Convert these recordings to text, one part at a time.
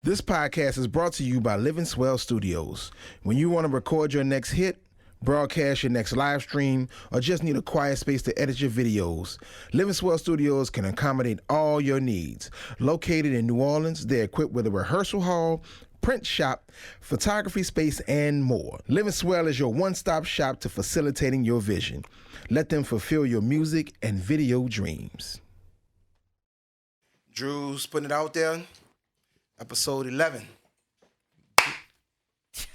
This podcast is brought to you by Living Swell Studios. When you want to record your next hit, broadcast your next live stream, or just need a quiet space to edit your videos, Living Swell Studios can accommodate all your needs. Located in New Orleans, they're equipped with a rehearsal hall, print shop, photography space, and more. Living Swell is your one-stop shop to facilitating your vision. Let them fulfill your music and video dreams. Drew's putting it out there. Episode 11.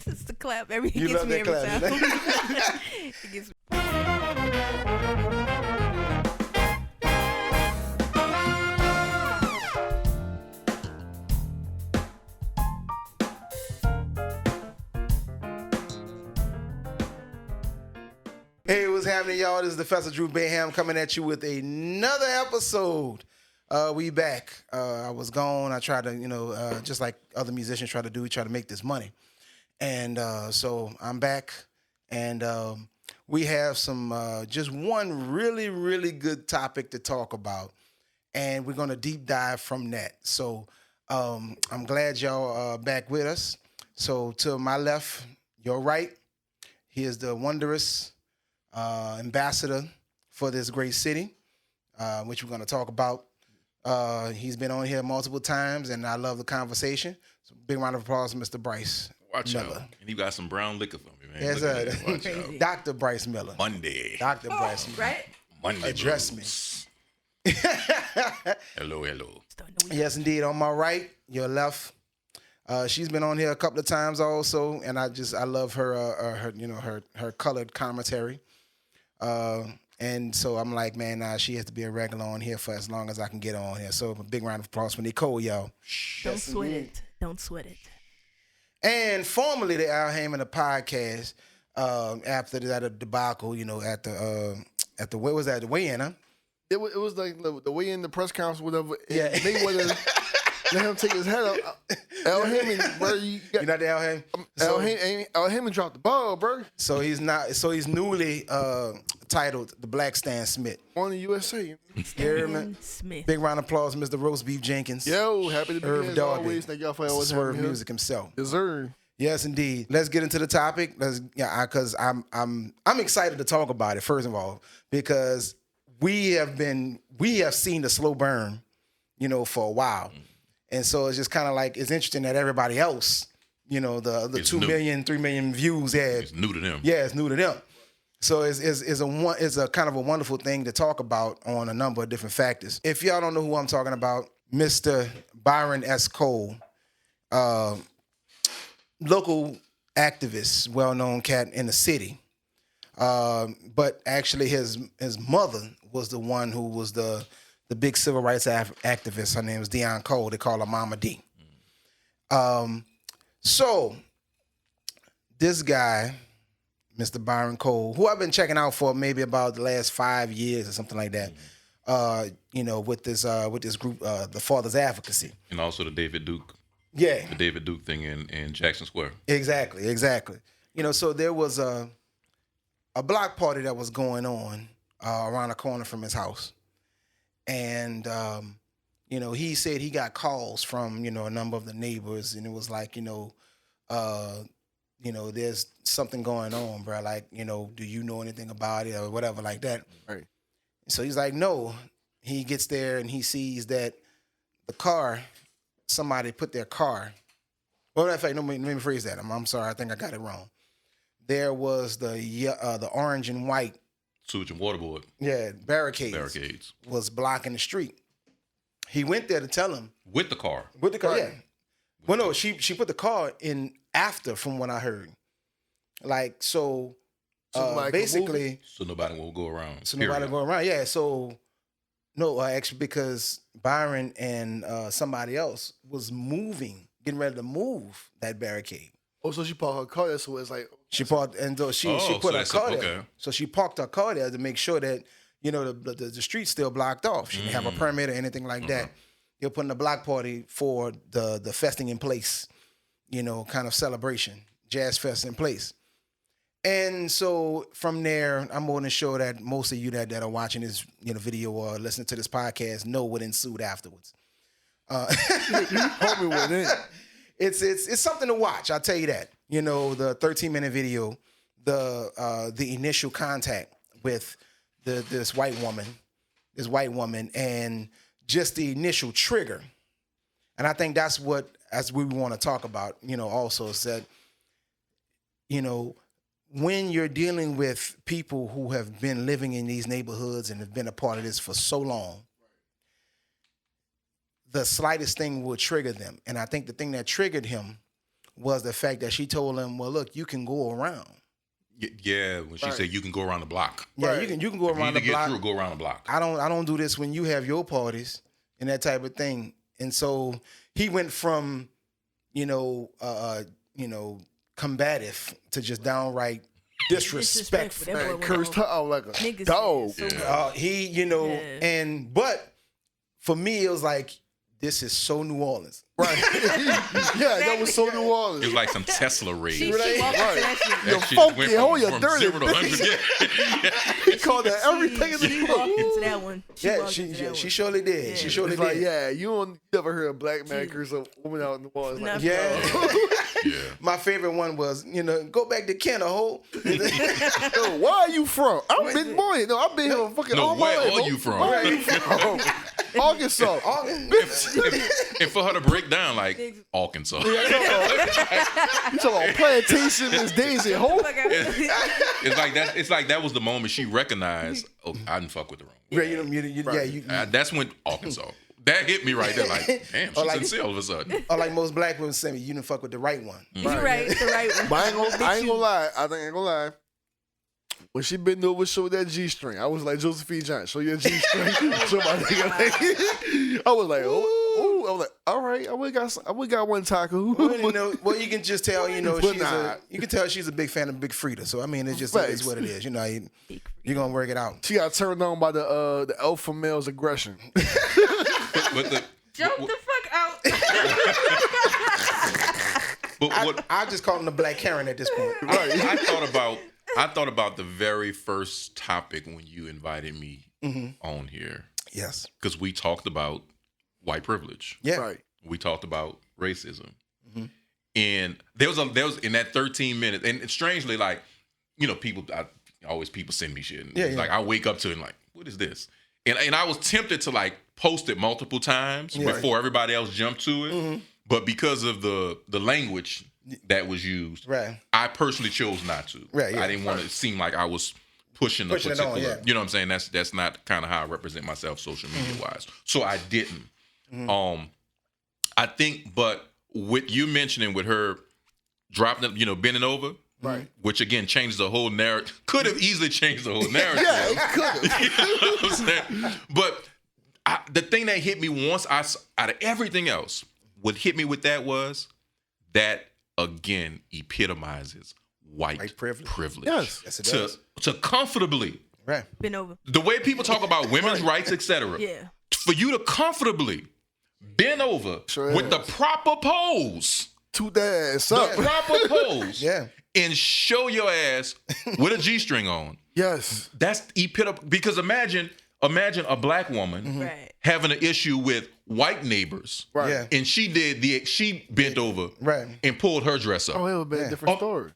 It's the clap. He You gets love me that every clap. time. He gets me. Hey, what's happening, y'all? This is the Professor Drew Bayham coming at you with another episode. We back. I was gone. I tried to, just like other musicians try to do, we try to make this money. And so I'm back. And we have some, just one really, really good topic to talk about. And we're going to deep dive from that. So I'm glad y'all are back with us. So to my left, your right, he is the wondrous ambassador for this great city, which we're going to talk about. He's been on here multiple times, and I love the conversation. So big round of applause to Mr. Brice Watch Miller. out. And you got some brown liquor for me, man. Yes, Look at sir. that. Watch out. Dr. Brice Miller. Monday. Dr. Brice Miller. Right? Monday. Address blues. Hello. Yes, indeed. On my right, your left. She's been on here a couple of times also, and I love her colored commentary. And so I'm like, man, she has to be a regular on here for as long as I can get on here. So a big round of applause for Nicole, y'all. Don't sweat it. Don't sweat it. And formerly the Al Heyman, the podcast, after that debacle, at the what was that, the weigh-in, huh? It was like the way in the press conference, whatever. Yeah. They wanted let him take his head up. Al Heyman, bro, You not the Al Heyman? Al Heyman dropped the ball, bro. So he's not. So he's newly titled the Black Stan Smith. On the USA. Stan Smith. Big round of applause, Mr. Roast Beef Jenkins. Yo, happy to be Irv here as Darby. always. Thank y'all for always Swerve having me. Music himself. Deserve. Yes, indeed. Let's get into the topic. Because I'm excited to talk about it. First of all, because we have seen the slow burn, for a while, and so it's just kind of like it's interesting that everybody else, the 2 million, 3 million views, It's new to them. yeah, it's new to them. So it's a kind of a wonderful thing to talk about on a number of different factors. If y'all don't know who I'm talking about, Mr. Byron S. Cole, local activist, well-known cat in the city. But actually his mother was the one who was the big civil rights activist. Her name was Dion Cole. They call her Mama D. So this guy, Mr. Byron Cole, who I've been checking out for maybe about the last 5 years or something like that, with this group, the Father's Advocacy. And also the David Duke. Yeah. The David Duke thing in Jackson Square. Exactly. So there was a block party that was going on around the corner from his house. And, he said he got calls from, a number of the neighbors, and it was like, there's something going on, bro. Like, do you know anything about it or whatever like that? Right. So he's like, no. He gets there and he sees that the car, somebody put their car. Well, in fact, let me rephrase that. I'm sorry. I think I got it wrong. There was the orange and white. Sewage and water board. Yeah, barricades. Was blocking the street. He went there to tell him. With the car. With the car, yeah. Well, no, she put the car in after, from what I heard. Like, so like basically. So nobody will go around. Yeah, so, no, actually, because Byron and somebody else was getting ready to move that barricade. Oh, so she parked her car there, so it's like she parked, and so she put her car there. Okay. So she parked her car there to make sure that the street's still blocked off. She didn't have a permit or anything like that. They're putting a block party for the festing in place, kind of celebration, jazz fest in place. And so from there, I'm more than sure that most of you that are watching this video or listening to this podcast know what ensued afterwards. you help me with it. it's something to watch. I'll tell you that. You know, the 13-minute video, the initial contact with this white woman, and just the initial trigger. And I think that's what, as we want to talk about, you know, also is that, you know, when you're dealing with people who have been living in these neighborhoods and have been a part of this for so long, the slightest thing will trigger them. And I think the thing that triggered him was the fact that she told him, well, look, you can go around. Yeah, when she said you can go around the block. Yeah, you can go around the block. Get through, go around the block. I don't do this when you have your parties and that type of thing. And so he went from, combative to just downright disrespectful. Man, cursed her out like a dog. But for me, it was like, this is so New Orleans. Right. Yeah, that was so New Orleans. It was like some Tesla race. She walked into that shit. You're funky, you're dirty. 0 to 100. He called that everything in the She walked into that one. She surely did. Yeah. She surely It's did. like, yeah, you never heard a black man curse a woman out in the Orleans. Like, Yeah. My favorite one was, go back to Kenner, ho. Yo, where are you from? I'm Big Boy. No, I've been here fucking all my where life. are you from? Where are you from? Arkansas. And for her to break down like Arkansas. You talking about plantation is Daisy Ho? It's like that was the moment she recognized, oh, I didn't fuck with the wrong. That's when Arkansas. That hit me right there, like, damn, she's sincere all of a sudden. Or like most black women say, you didn't fuck with the right one. You're right, the right one. But I ain't gonna lie. I ain't gonna lie. When she bent over, show that G-string. I was like, Josephine Johnson, show your G-string. Show my nigga. I was like, oh. I was like, all right, we got one taco. Well, you can just tell, you can tell she's a big fan of Big Frida. So I mean, it is what it is. You're gonna work it out. She got turned on by the alpha male's aggression. Jump the fuck out. But I just call him the Black Karen at this point. I thought about the very first topic when you invited me on here. Yes. Because we talked about white privilege. Yeah. Right. We talked about racism. And there was in that 13 minutes, and strangely, like, people send me shit. And like, I wake up to it and like, what is this? And I was tempted to like post it multiple times before everybody else jumped to it. But because of the language that was used, I personally chose not to. I didn't want it to seem like I was pushing a particular, you know what I'm saying? That's not kind of how I represent myself social media wise. So I didn't. I think, but with you mentioning with her dropping, bending over, which again changed the whole narrative. Could have easily changed the whole narrative. Yeah, it could have. You know what I'm saying? But the thing that hit me once, out of everything else, what hit me with that was that again epitomizes white privilege. Yes, it does. To comfortably Been over. the way people talk about women's rights, etc. Yeah. For you to comfortably bend over with the proper pose. Toot that ass up. The proper pose. Yeah. And show your ass with a G-string on. Yes. That's because imagine a black woman having an issue with white neighbors. Right. Yeah. And she bent over and pulled her dress up. Oh, it would have been a different story.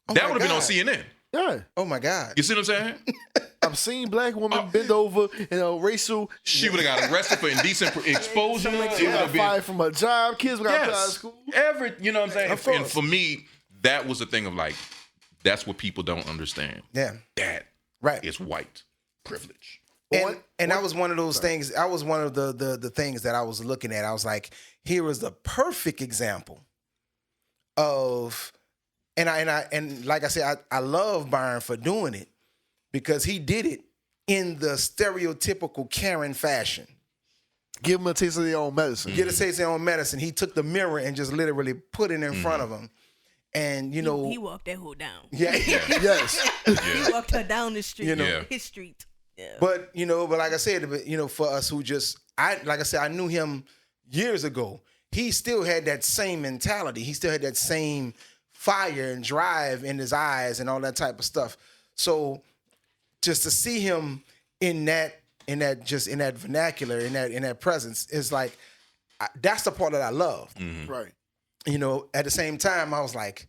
That would have been on CNN. Yeah. Oh my God. You see what I'm saying? I've seen black women bend over, racial. She would have got arrested for indecent exposure. She got fired from her job. Kids got put out of school. You know what I'm saying? And for me, that was the thing of like, that's what people don't understand. Yeah. That is white privilege. And that was one of those things. That was one of the things that I was looking at. I was like, here is the perfect example of, and like I said, I love Byron for doing it because he did it in the stereotypical Karen fashion. Give them a taste of their own medicine. Get a taste of their own medicine. He took the mirror and just literally put it in front of him. And, he walked that hoe down. Yeah. Yes. He walked her down the street. His street. Yeah. But, but like I said, for us who I knew him years ago. He still had that same mentality. He still had that same fire and drive in his eyes and all that type of stuff. So just to see him in that vernacular, in that presence is like, that's the part that I love. Right. at the same time, I was like,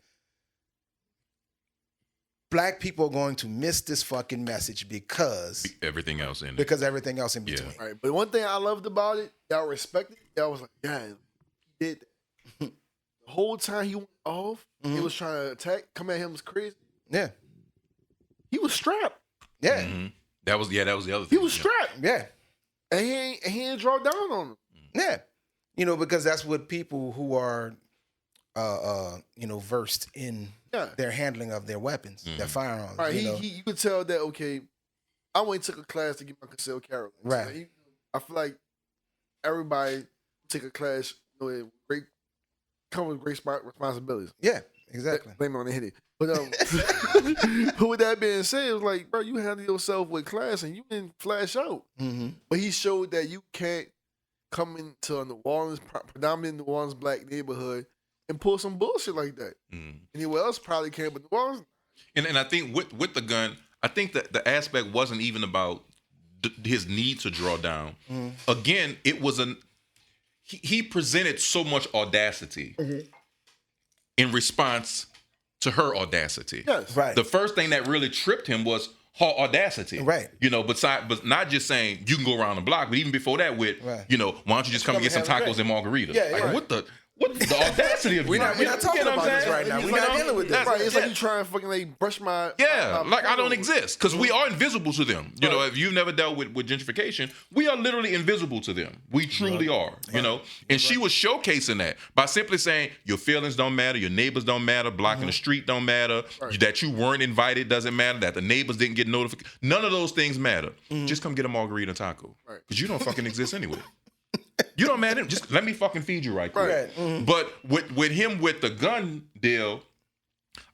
black people are going to miss this fucking message because everything else in between. Right. But one thing I loved about it, y'all respected it. Y'all was like, yeah, he did that. The whole time he went off, he was trying to attack, come at him was crazy. Yeah. He was strapped. Yeah. Mm-hmm. That was the other thing. He was strapped. Yeah. And he ain't draw down on him. Yeah. because that's what people who are, versed in their handling of their weapons, their firearms. Right. You could tell that, okay, I went and took a class to get my concealed carry. Right. So I feel like everybody take a class, come with great responsibilities. Yeah, exactly. Blame it on the Henny. But with that being said, it was like, bro, you handle yourself with class and you didn't flash out. Mm-hmm. But he showed that you can't come into a New Orleans, predominant New Orleans black neighborhood and pull some bullshit like that. Mm. Anywhere else probably can, but New Orleans. And I think with the gun, I think that the aspect wasn't even about his need to draw down. Mm. Again, it was he presented so much audacity in response to her audacity. Yes. Right. The first thing that really tripped him was her audacity. Right. But not just saying you can go around the block, but even before that with, why don't you just come and get some tacos and margaritas? Yeah, like, right. What the audacity of we're not talking about this right now. We're not dealing with this. Right. It's like you trying to fucking brush my I don't exist because we are invisible to them. You know, if you've never dealt with gentrification, we are literally invisible to them. We truly are. You know, and she was showcasing that by simply saying your feelings don't matter, your neighbors don't matter, blocking the street don't matter, that you weren't invited doesn't matter, that the neighbors didn't get notified. None of those things matter. Just come get a margarita and taco because you don't fucking exist anyway. You don't matter. Just let me fucking feed you right quick. Right. Mm-hmm. But with him with the gun deal,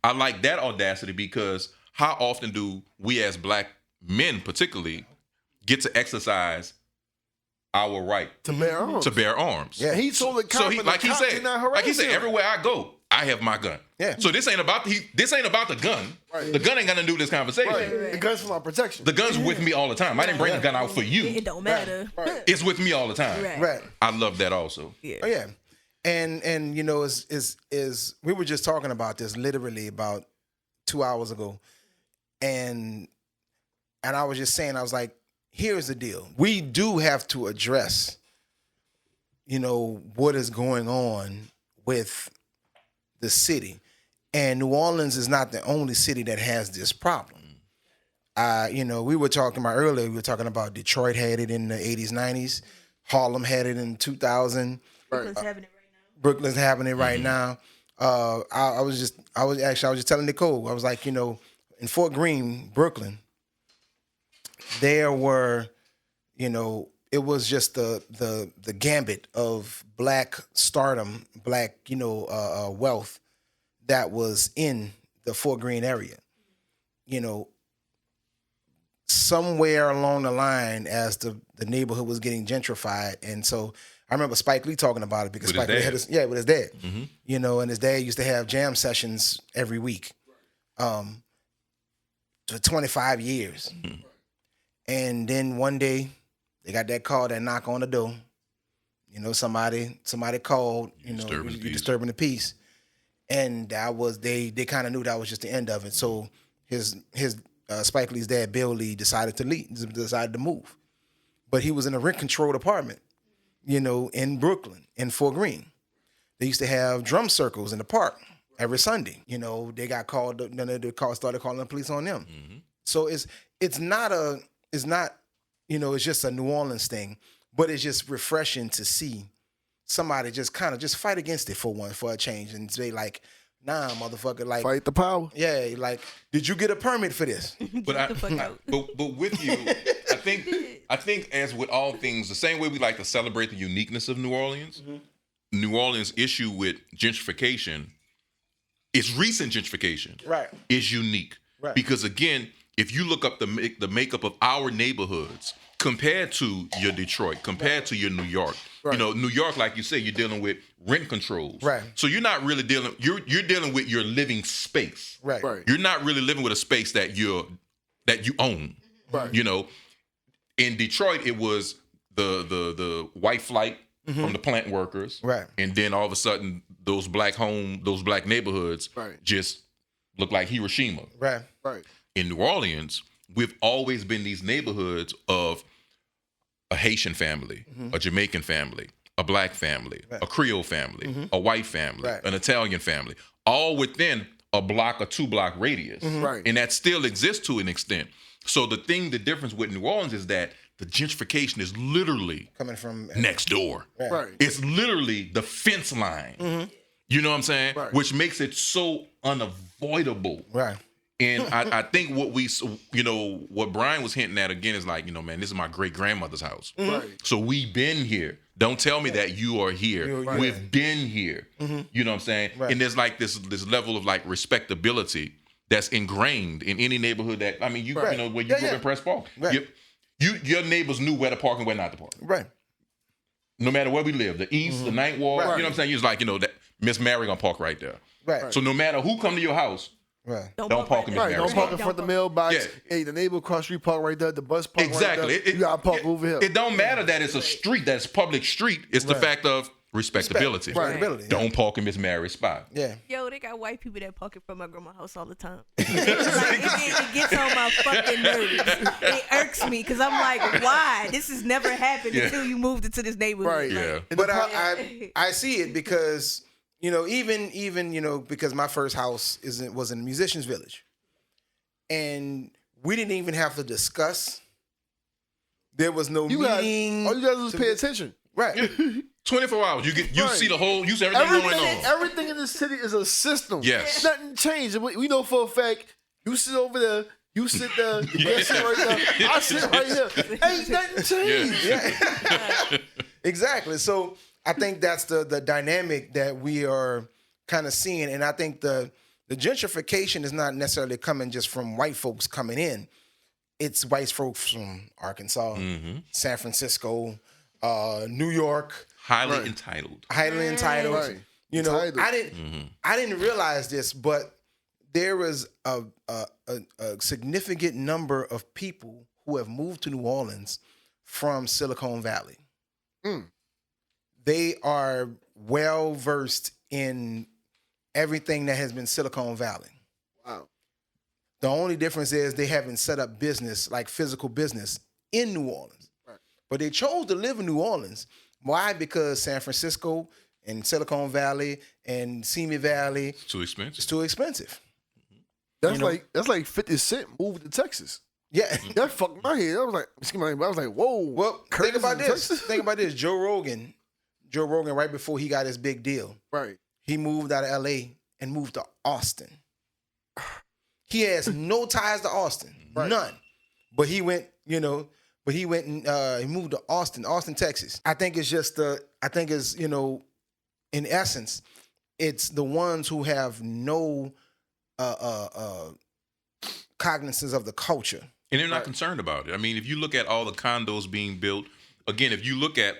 I like that audacity because how often do we as black men particularly get to exercise our right to bear arms? Yeah. He told the cop, so like he said, everywhere I go, I have my gun. Yeah. So this ain't about the gun. Right. The gun ain't got to do with this conversation. Right. The gun's for my protection. The gun's with me all the time. I didn't bring the gun out for you. It don't matter. Right. It's with me all the time. Right. I love that also. Yeah. Oh yeah. And is we were just talking about this literally about 2 hours ago. And I was just saying, I was like, here's the deal. We do have to address, what is going on with the city. And New Orleans is not the only city that has this problem. We were talking about earlier, we were talking about Detroit had it in the 80s, 90s. Harlem had it in 2000. Brooklyn's having it right now. Brooklyn's having it right now. I was just telling Nicole, I was like, in Fort Greene, Brooklyn, there were, it was just the gambit of black stardom, black, wealth that was in the Fort Greene area. Somewhere along the line as the neighborhood was getting gentrified. And so I remember Spike Lee talking about it because Spike Lee had with his dad. Mm-hmm. And his dad used to have jam sessions every week for 25 years. Mm-hmm. And then one day they got that call, that knock on the door. Somebody called, you're disturbing the peace. And that was, they kind of knew that was just the end of it. So his Spike Lee's dad, Bill Lee, decided to move. But he was in a rent-controlled apartment, in Brooklyn, in Fort Greene. They used to have drum circles in the park every Sunday. They got called, then they started calling the police on them. Mm-hmm. So it's just a New Orleans thing, but it's just refreshing to see somebody just kind of just fight against it for a change and say like, nah, motherfucker, like fight the power. Yeah, like, did you get a permit for this? But with you, I think as with all things, the same way we like to celebrate the uniqueness of New Orleans, New Orleans' issue with gentrification, its recent gentrification, is unique. Right. Because again, if you look up the makeup of our neighborhoods compared to your Detroit, compared to your New York, New York, like you say, you're dealing with rent controls. Right. So you're not really you're dealing with your living space. Right. You're not really living with a space that you own. Right. In Detroit, it was the white flight, from the plant workers. Right. And then all of a sudden, those black neighborhoods just look like Hiroshima. Right. Right. In New Orleans, we've always been these neighborhoods of a Haitian family, a Jamaican family, a black family, a Creole family, a white family, an Italian family, all within a block or 2 block radius. Right. And that still exists to an extent. So the difference with New Orleans is that the gentrification is literally coming from next door. Right. It's literally the fence line. You know what I'm saying? Right. Which makes it so unavoidable. Right. And I think what Brian was hinting at again is like, man, this is my great grandmother's house. Right. So we've been here. Don't tell me that you are here. Right. We've been here. You know what I'm saying? Right. And there's like this level of like respectability that's ingrained in any neighborhood that, I mean, you know, when you grew up in Press Park, your neighbors knew where to park and where not to park. Right. No matter where we live, the East, the Ninth Ward, you know what I'm saying? You was like, that Miss Mary gonna park right there. Right. So no matter who come to your house, don't park in Miss Mary's Don't park in spot. front of the mailbox. Yeah. Hey, the neighbor across the street park right there. The bus park Exactly. right there. You gotta park over here. It don't matter that it's a street, that's public street. It's the fact of respectability. Respectability. Don't park in Miss Mary's spot. Yeah. Yo, they got white people that park in front of my grandma's house all the time. It gets on my fucking nerves. It irks me because I'm like, why? This has never happened until you moved into this neighborhood. Right. Yeah. But I see it because, even because my first house was in a musician's village. And we didn't even have to discuss. There was no meeting. All you gotta do is pay attention. Right. 24 hours. You see the whole, you see everything going on. Everything in this city is a system. Yes. Nothing changed. We know for a fact, you sit over there, you sit there, you sit right there, I sit right here. Ain't nothing changed. Yeah. Exactly. So I think that's the dynamic that we are kind of seeing. And I think the gentrification is not necessarily coming just from white folks coming in. It's white folks from Arkansas, San Francisco, New York. Highly entitled. Highly entitled. Right. I didn't realize this, but there was a significant number of people who have moved to New Orleans from Silicon Valley. They are well versed in everything that has been Silicon Valley. Wow. The only difference is they haven't set up business, like physical business, in New Orleans. Right. But they chose to live in New Orleans. Why? Because San Francisco and Silicon Valley and Simi Valley, It's too expensive. it's too expensive. That's like 50 Cent moved to Texas. Yeah. That fucked my head. I was like, whoa. Well, Curtis think about in this. Texas? Think about this. Joe Rogan, right before he got his big deal, Right. he moved out of LA and moved to Austin. He has no ties to Austin, none. But he went, and he moved to Austin, Texas. I think it's just in essence, it's the ones who have no cognizance of the culture. And they're not concerned about it. I mean, if you look at all the condos being built, again, if you look at,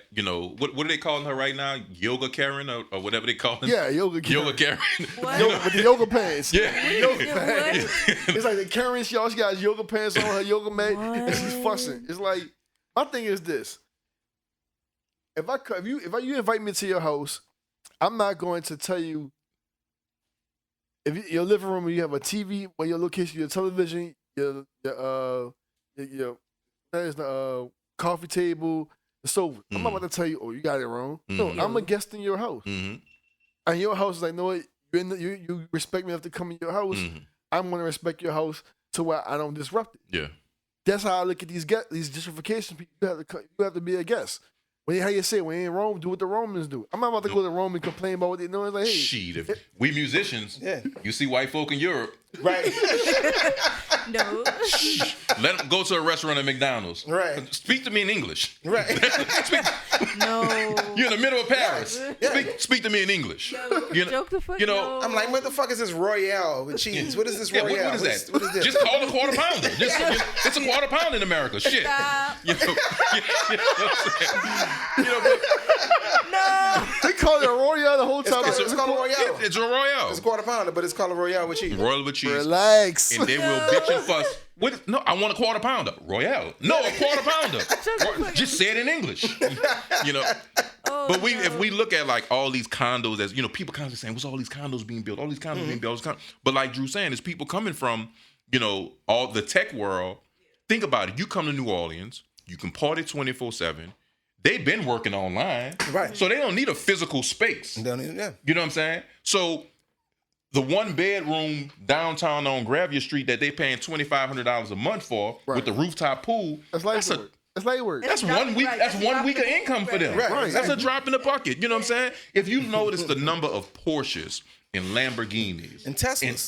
what are they calling her right now? Yoga Karen or whatever they call her? Yeah, Yoga Karen. Yoga Karen. What? With the yoga pants. Yeah. Yoga pants. It's like the Karen, she got yoga pants on her yoga mat, and she's fussing. It's like, my thing is this. If you invite me to your house, I'm not going to tell you, if your living room, you have a TV, or your location, your television, your there's the coffee table, the sofa. I'm not about to tell you, oh, you got it wrong. No, I'm a guest in your house. And your house is like, no, what? You respect me enough to come in your house. I'm going to respect your house to where I don't disrupt it. Yeah. That's how I look at these gentrification people. You have to be a guest. How you say, when in Rome, do what the Romans do. I'm not about to go to Rome and complain about what they know. It's like, hey. Shit, if we musicians, you see white folk in Europe. Right. No. Let them go to a restaurant at McDonald's. Right. Speak to me in English. Right. No. You're in the middle of Paris. Speak to me in English. Joke the fuck. No. I'm like, what the fuck is this Royale with cheese? What is this Royale? What is that? What is this? Just call it a quarter pounder. It's a quarter pound in America. Shit. Stop. You know what I'm saying? No. They call it a Royale lie the whole time. It's called a Royale. It's a Royale. It's a quarter pounder, but it's called a Royale with cheese. Royal with cheese. Relax. And they will bitch and fuss. No, I want a quarter pounder. Royale. No, a quarter pounder. Just say it in English. You know. But if we look at like all these condos, as you know, people constantly saying, "What's all these condos being built? All these condos being built." But like Drew saying, there's people coming from, you know, all the tech world. Think about it. You come to New Orleans, you can party 24/7. They've been working online, right? So they don't need a physical space. Don't need, yeah. You know what I'm saying? So the 1-bedroom downtown on Gravier Street that they paying $2,500 a month for with the rooftop pool. That's light work. That's 1 week. That's 1 week of income for them. Right. That's a drop in the bucket. You know what I'm saying? If you notice the number of Porsches and Lamborghinis and Teslas,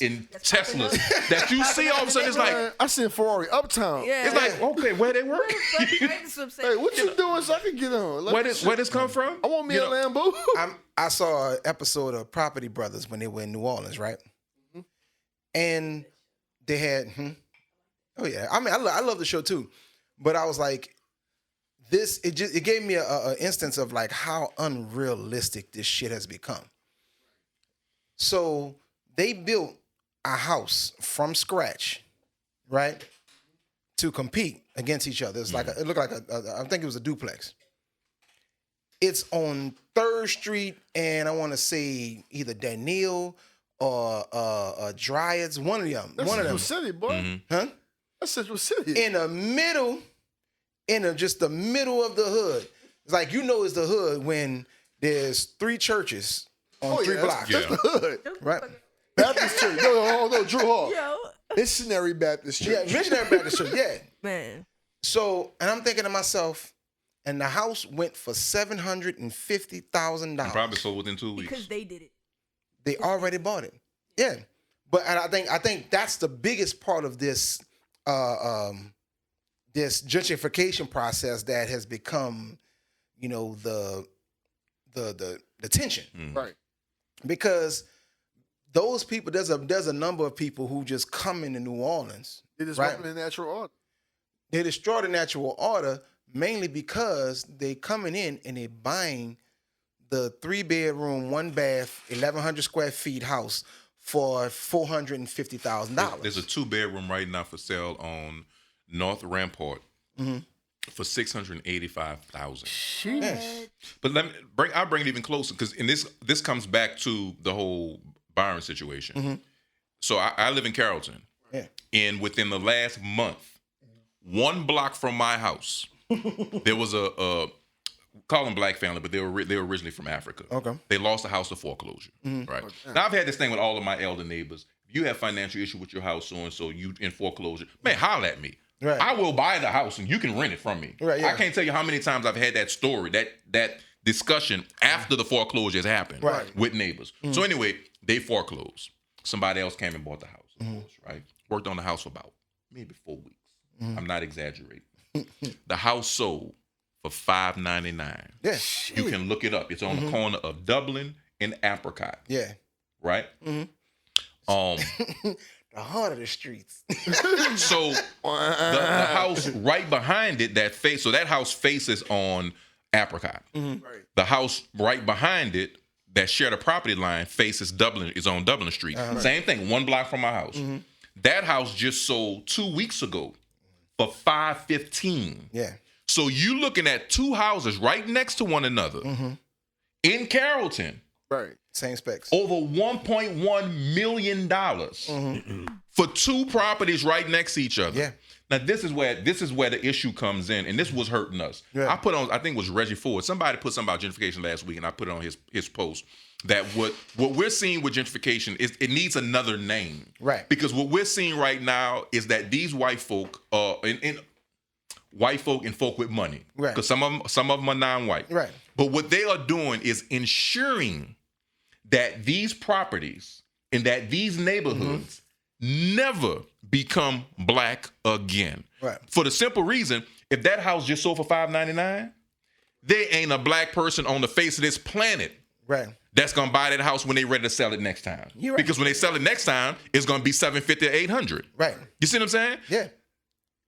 that you see, all of a sudden it's like, I see a Ferrari Uptown. Yeah. It's like, okay, where they work? Hey, what you doing so I can get on? Where this come from? I want me a Lambo. I saw an episode of Property Brothers when they were in New Orleans, right? Mm-hmm. And they had, oh yeah, I mean, I love the show too, but I was like, it gave me a instance of like how unrealistic this shit has become. So they built a house from scratch, right, to compete against each other. It's like it looked like I think it was a duplex. It's on 3rd Street, and I want to say either Daniel or Dryads, one of them. That's one of them. Central City, boy. Mm-hmm. Huh? That's Central City. In the middle, just the middle of the hood. It's like, you know, it's the hood when there's 3 churches on 3 blocks. That's the hood. Right. Baptist Church. No, Drew Hall. Yo. Missionary Baptist Church. Yeah, Missionary Baptist Church, yeah. Man. So, and I'm thinking to myself, and the house went for $750,000. Probably sold within 2 weeks. Because they did it. They already bought it. Yeah. But and I think that's the biggest part of this this gentrification process that has become, you know, the tension. Right. Because those people, there's a number of people who just come into New Orleans. They disrupt the natural order. They destroy the natural order mainly because they coming in and they buying the 3-bedroom, 1-bath, 1,100 square feet house for $450,000. There's a 2-bedroom right now for sale on North Rampart for $685,000. Yes. But I'll bring it even closer because this comes back to the whole Byron situation. So I live in Carrollton, and within the last month, 1 block from my house, there was a call them black family, but they were originally from Africa. Okay. They lost a house to foreclosure. Right. Now I've had this thing with all of my elder neighbors. If you have financial issue with your house, so and so you in foreclosure, man, holler at me. Right. I will buy the house and you can rent it from me. Right, yeah. I can't tell you how many times I've had that story, that discussion after the foreclosure has happened with neighbors. So anyway, they foreclosed. Somebody else came and bought the house, right? Worked on the house for about maybe 4 weeks. I'm not exaggerating. The house sold for $599. Yeah. You can look it up. It's on the corner of Dublin and Apricot. Yeah. Right? The heart of the streets. So the house right behind it, that house faces on Apricot. Right. The house right behind it that share the property line faces Dublin, is on Dublin Street. Same thing, 1 block from my house. That house just sold 2 weeks ago for $515. Yeah. So you looking at 2 houses right next to one another in Carrollton. Right. Same specs. Over $1.1 million for 2 properties right next to each other. Yeah. Now this is where the issue comes in, and this was hurting us. Yeah. I put on, I think it was Reggie Ford. Somebody put something about gentrification last week, and I put it on his post that what we're seeing with gentrification is it needs another name. Right. Because what we're seeing right now is that these white folk white folk and folk with money. Right. Because some of them are non-white. Right. But what they are doing is ensuring that these properties and that these neighborhoods never become black again. Right. For the simple reason, if that house just sold for $599, there ain't a black person on the face of this planet Right. that's gonna buy that house when they ready to sell it next time. You're right. Because when they sell it next time, it's gonna be $750 or $800. Right. You see what I'm saying? Yeah.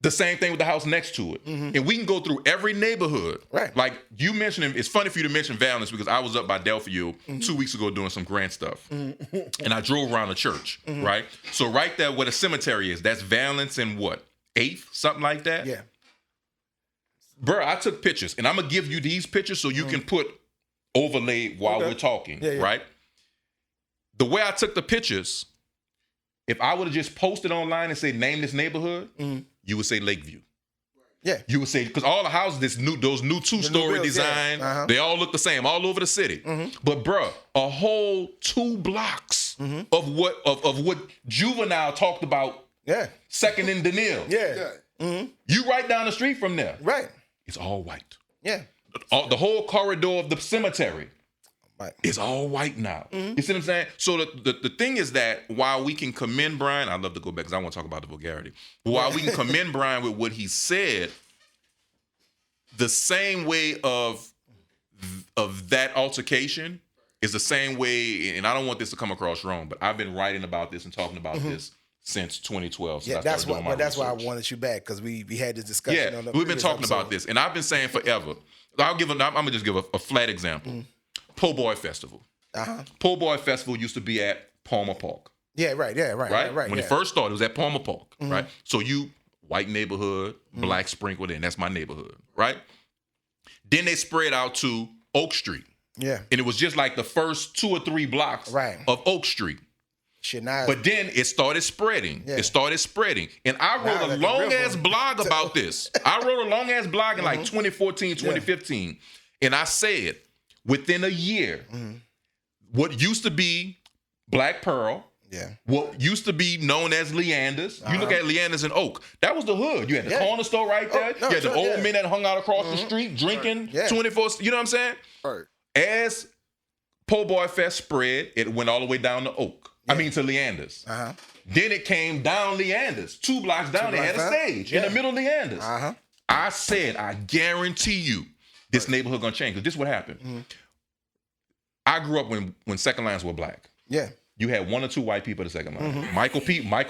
The same thing with the house next to it. And we can go through every neighborhood. Right. Like you mentioned, it's funny for you to mention Valence because I was up by Delphia 2 weeks ago doing some grant stuff. And I drove around the church, right? So right there where the cemetery is, that's Valence and what? 8th? Something like that? Yeah. Bro, I took pictures. And I'm going to give you these pictures so you can put overlay while we're talking, right? The way I took the pictures, if I would have just posted online and say, name this neighborhood, you would say Lakeview. Yeah. You would say, because all the houses, those new two-story builds, design, they all look the same all over the city. But bruh, a whole 2 blocks of what Juvenile talked about second in Daniil. Yeah. You right down the street from there. Right. It's all white. Yeah. The whole corridor of the cemetery. Right. It's all white now. You see what I'm saying? So the thing is that while we can commend Brian, I'd love to go back because I want to talk about the vulgarity. While we can commend Brian with what he said, the same way of that altercation is the same way, and I don't want this to come across wrong, but I've been writing about this and talking about this since 2012. Yeah, that's why I wanted you back because we had this discussion. Yeah, we've been talking about this, and I've been saying forever. I'm gonna just give a flat example. Po' Boy Festival. Po' Boy Festival used to be at Palmer Park. Yeah, right. When it first started, it was at Palmer Park, right? So white neighborhood, black sprinkled in. That's my neighborhood, right? Then they spread out to Oak Street. Yeah. And it was just like the first 2 or 3 blocks of Oak Street. Shit, now but then it started spreading. Yeah. It started spreading. And I wrote a long-ass blog about this. I wrote a long-ass blog in like 2014, 2015. And I said, within a year, what used to be Black Pearl, what used to be known as Leander's, you look at Leander's and Oak, that was the hood. You had the corner store right there. You had the old men that hung out across the street drinking 24, you know what I'm saying? Right. As Po' Boy Fest spread, it went all the way down to Oak. I mean to Leander's. Then it came down Leander's. 2 blocks down, they had a stage in the middle of Leander's. I said, I guarantee you, this neighborhood gonna change. Because this is what happened. I grew up when second lines were black. Yeah. You had 1 or 2 white people at the second line. Michael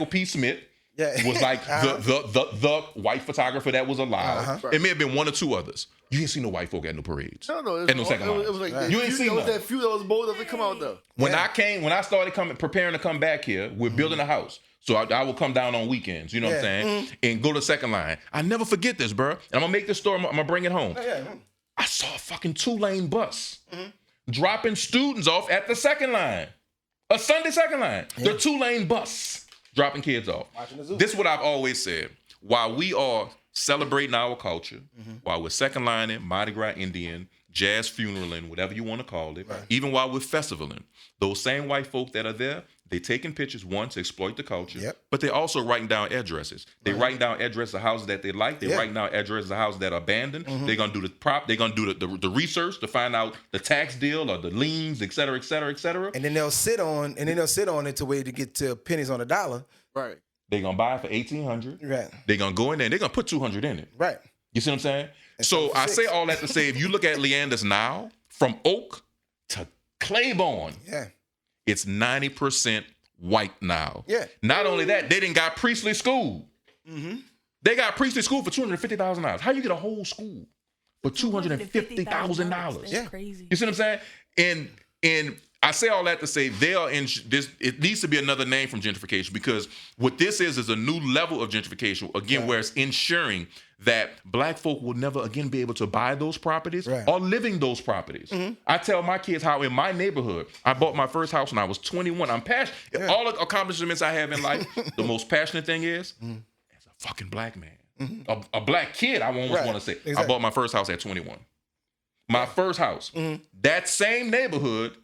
P. Smith was like the white photographer that was alive. It may have been 1 or 2 others. You didn't see no white folk at no parades. No, at no second line. It was like you ain't seen that few that was bold enough to come out though. When I started preparing to come back here, we're building a house. So I will come down on weekends, you know what I'm saying? And go to second line. I never forget this, bro. And I'm gonna make this story, I'm gonna bring it home. I saw a fucking 2-lane bus dropping students off at the second line. A Sunday second line. The 2-lane bus dropping kids off. This is what I've always said. While we are celebrating our culture, while we're second lining, Mardi Gras Indian, jazz funeraling, whatever you want to call it, even while we're festivaling, those same white folk that are there, they taking pictures, one, to exploit the culture, but they're also writing down addresses. They're writing down addresses of houses that they like. They're writing down addresses of houses that are abandoned. They're going to do the prop. They're going to do the research to find out the tax deal or the liens, et cetera, et cetera, et cetera. And then they'll sit on it to wait to get to pennies on a dollar. Right. They're going to buy it for $1,800. Right. They're going to go in there and they're going to put $200 in it. Right. You see what I'm saying? So I say all that to say, if you look at Leander's now, from Oak to Claiborne, it's 90% white now. Yeah. Not only that, they didn't got Priestley School. They got Priestley School for $250,000. How you get a whole school for $250,000? That's crazy. You see what I'm saying? And I say all that to say they are in this. It needs to be another name from gentrification, because what this is a new level of gentrification. Again, where it's ensuring that black folk will never again be able to buy those properties or living those properties. I tell my kids how in my neighborhood, I bought my first house when I was 21. I'm passionate. All the accomplishments I have in life, the most passionate thing is as a fucking black man, a black kid. I almost want to say I bought my first house at 21. My first house, that same neighborhood.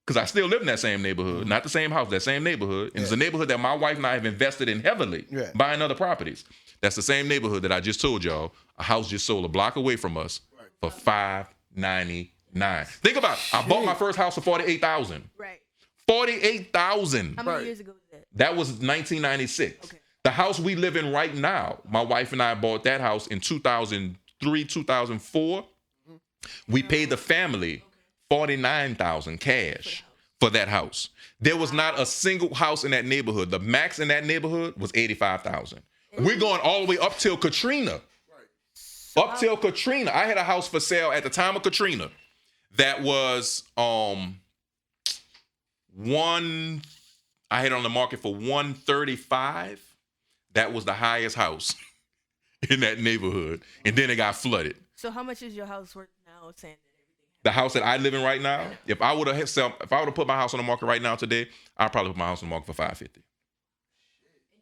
Because I still live in that same neighborhood, not the same house, that same neighborhood. And it's a neighborhood that my wife and I have invested in heavily, buying other properties. That's the same neighborhood that I just told y'all, a house just sold a block away from us for $599. Think about it. I bought my first house for $48,000. Right. $48,000. How many years ago was that? That was 1996. Okay. The house we live in right now, my wife and I bought that house in 2003, 2004. We paid the family $49,000 cash for that house. There was not a single house in that neighborhood. The max in that neighborhood was $85,000. We're going all the way up till Katrina. Up till Katrina. I had a house for sale at the time of Katrina that was I had it on the market for $135. That was the highest house in that neighborhood. And then it got flooded. So how much is your house worth now, saying that everything? The house that I live in right now, if I would have put my house on the market right now today, I'd probably put my house on the market for $550. And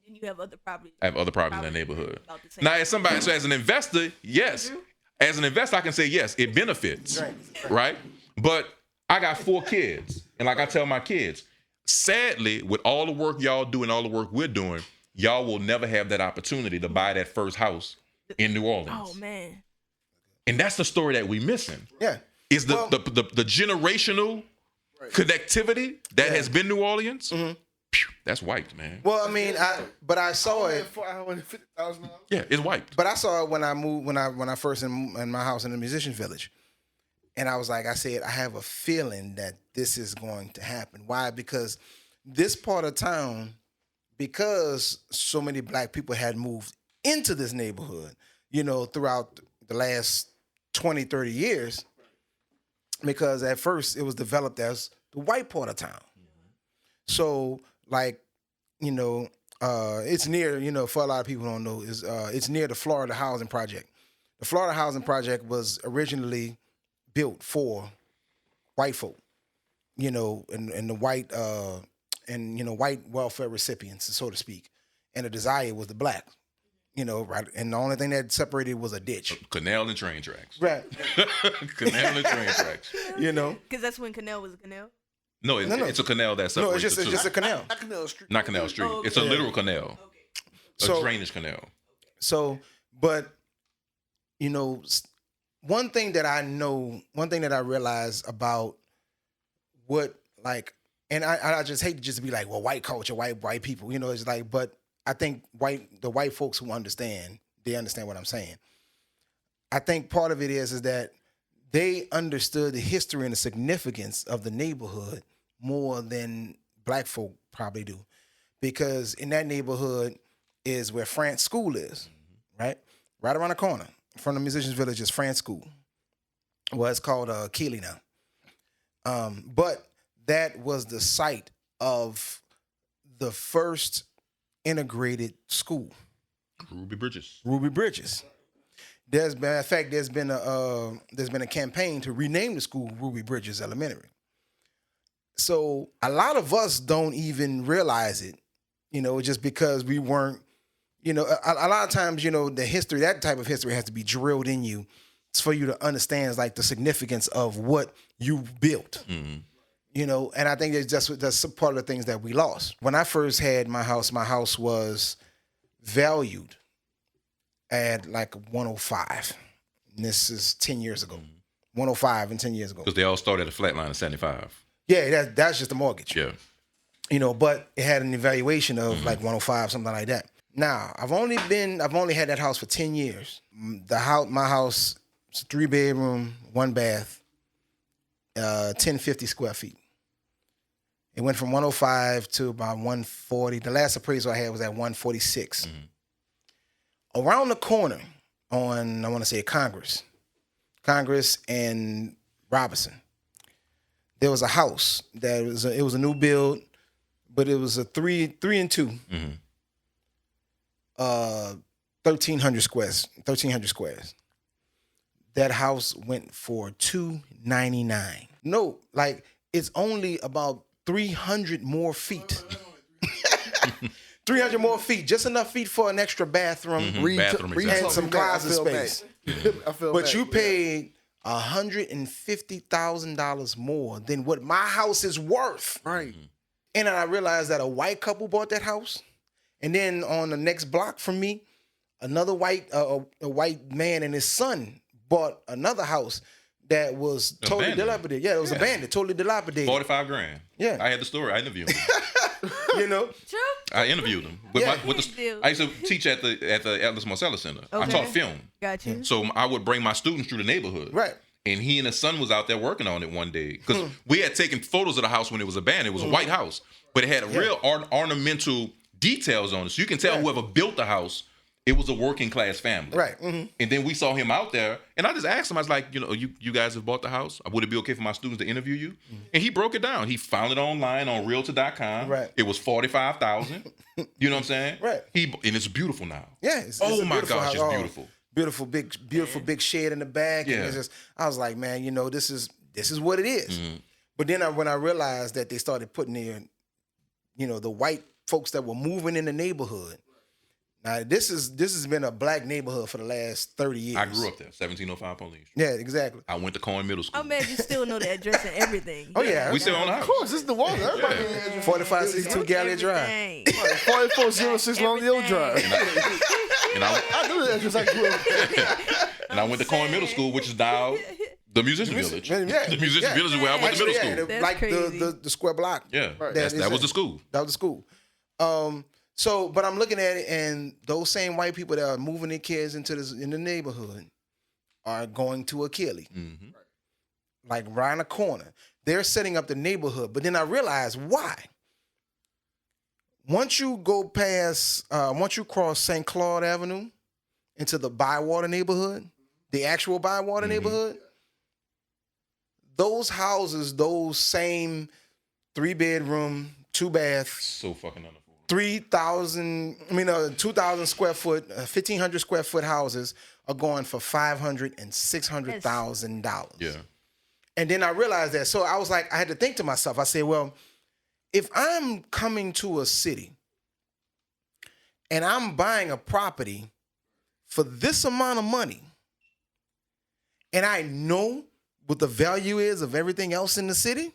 then you have other properties. I have other properties in that neighborhood. Now, as an investor, yes. As an investor, I can say yes, it benefits, right? But I got 4 kids, and like I tell my kids, sadly, with all the work y'all do and all the work we're doing, y'all will never have that opportunity to buy that first house in New Orleans. Oh man! And that's the story that we missing. Yeah, is the generational connectivity that has been New Orleans. Mm-hmm. That's wiped, man. Well, I mean, I saw it. Yeah, it's wiped. But I saw it when I moved when I first in my house in the Musician Village, and I said, I have a feeling that this is going to happen. Why? Because this part of town, because so many black people had moved into this neighborhood, throughout the last 20, 30 years, because at first it was developed as the white part of town. So, it's near, for a lot of people who don't know, it's near the Florida Housing Project. The Florida Housing Project was originally built for white folk, and the white, white welfare recipients, so to speak. And the desire was the black, right? And the only thing that separated was a ditch. Canal and train tracks. Right. Canal and train tracks. Because that's when canal was a canal? No, it's a canal that separates. No, it's just a canal. Not Canal Street. Not Canal Street. Okay. It's a literal canal. Okay. A drainage canal. So, but, one thing that I realized about what, and I just hate to just be like, well, white culture, white people, it's like, but I think the white folks who understand, they understand what I'm saying. I think part of it is that they understood the history and the significance of the neighborhood more than black folk probably do. Because in that neighborhood is where France School is, right? Right around the corner from the Musicians Village is France School. Well, it's called Keeley now. But that was the site of the first integrated school. Ruby Bridges. There's been a campaign to rename the school Ruby Bridges Elementary. So a lot of us don't even realize it, just because we weren't, a lot of times, the history, that type of history has to be drilled in you. It's for you to understand the significance of what you built. Mm-hmm. And I think that's part of the things that we lost. When I first had my house was valued at 105. And this is 10 years ago. 105 and 10 years ago. Because they all started at a flat line of 75. Yeah, that's just a mortgage. Yeah. But it had an evaluation of 105, something like that. Now, I've only had that house for 10 years. My house is a 3-bedroom, 1 bath, 1050 square feet. It went from 105 to about 140. The last appraisal I had was at 146. Mm-hmm. Around the corner on, I want to say Congress and Robinson, there was a house that it was a new build, but it was a 3 and 2. Mm-hmm. 1,300 squares. That house went for $299. No, it's only about 300 more feet. 300 more feet, just enough feet for an extra bathroom, and some closet space. But you paid $150,000 more than what my house is worth. Right. And then I realized that a white couple bought that house, and then on the next block from me, another a white man and his son bought another house that was totally dilapidated. Yeah, it was abandoned, totally dilapidated. $45,000. Yeah, I had the story. I interviewed him. True. I interviewed him. I used to teach at the Atlas Marcellus Center. Okay. I taught film. Got you. So I would bring my students through the neighborhood. Right. And he and his son was out there working on it one day because we had taken photos of the house when it was abandoned. It was a white house, but it had real ornamental details on it. So you can tell whoever built the house It was a working class family. Right. Mm-hmm. And then we saw him out there, and I just asked him, I was like, you guys have bought the house? Would it be okay for my students to interview you? Mm-hmm. And he broke it down. He found it online on Realtor.com. Right. It was $45,000. You know what I'm saying? Right. And it's beautiful now. Yeah. It's oh a my beautiful gosh, house. it's beautiful. Beautiful big shed in the back. Yeah. And I was like, man, this is what it is. Mm-hmm. But then when I realized that they started putting in, the white folks that were moving in the neighborhood. Now this has been a black neighborhood for the last 30 years. I grew up there, 1705 Police. Yeah, exactly. I went to Cohen Middle School. I'm mad you still know the address and everything. Oh yeah, we still own the house. Of course, this is the one. Everybody 4562 Gallia Drive. 4406 Longdale Drive. And I knew that because I grew up. And I went to Cohen Middle School, which is now the Musician Village. Yeah. The Musician Village is where I went to middle school. That's like crazy. the square block. Yeah, right. that was the school. That was the school. But I'm looking at it, and those same white people that are moving their kids in the neighborhood are going to Achilles. Mm-hmm. Like right in the corner. They're setting up the neighborhood. But then I realized why. Once you cross St. Claude Avenue into the Bywater neighborhood, the actual Bywater neighborhood, those houses, those same 3-bedroom, 2-bath, So fucking unaffordable. 2,000 square foot, 1,500 square foot houses are going for $500,000 and $600,000. Yeah. And then I realized that. So I was like, I had to think to myself. I said, well, if I'm coming to a city and I'm buying a property for this amount of money, and I know what the value is of everything else in the city,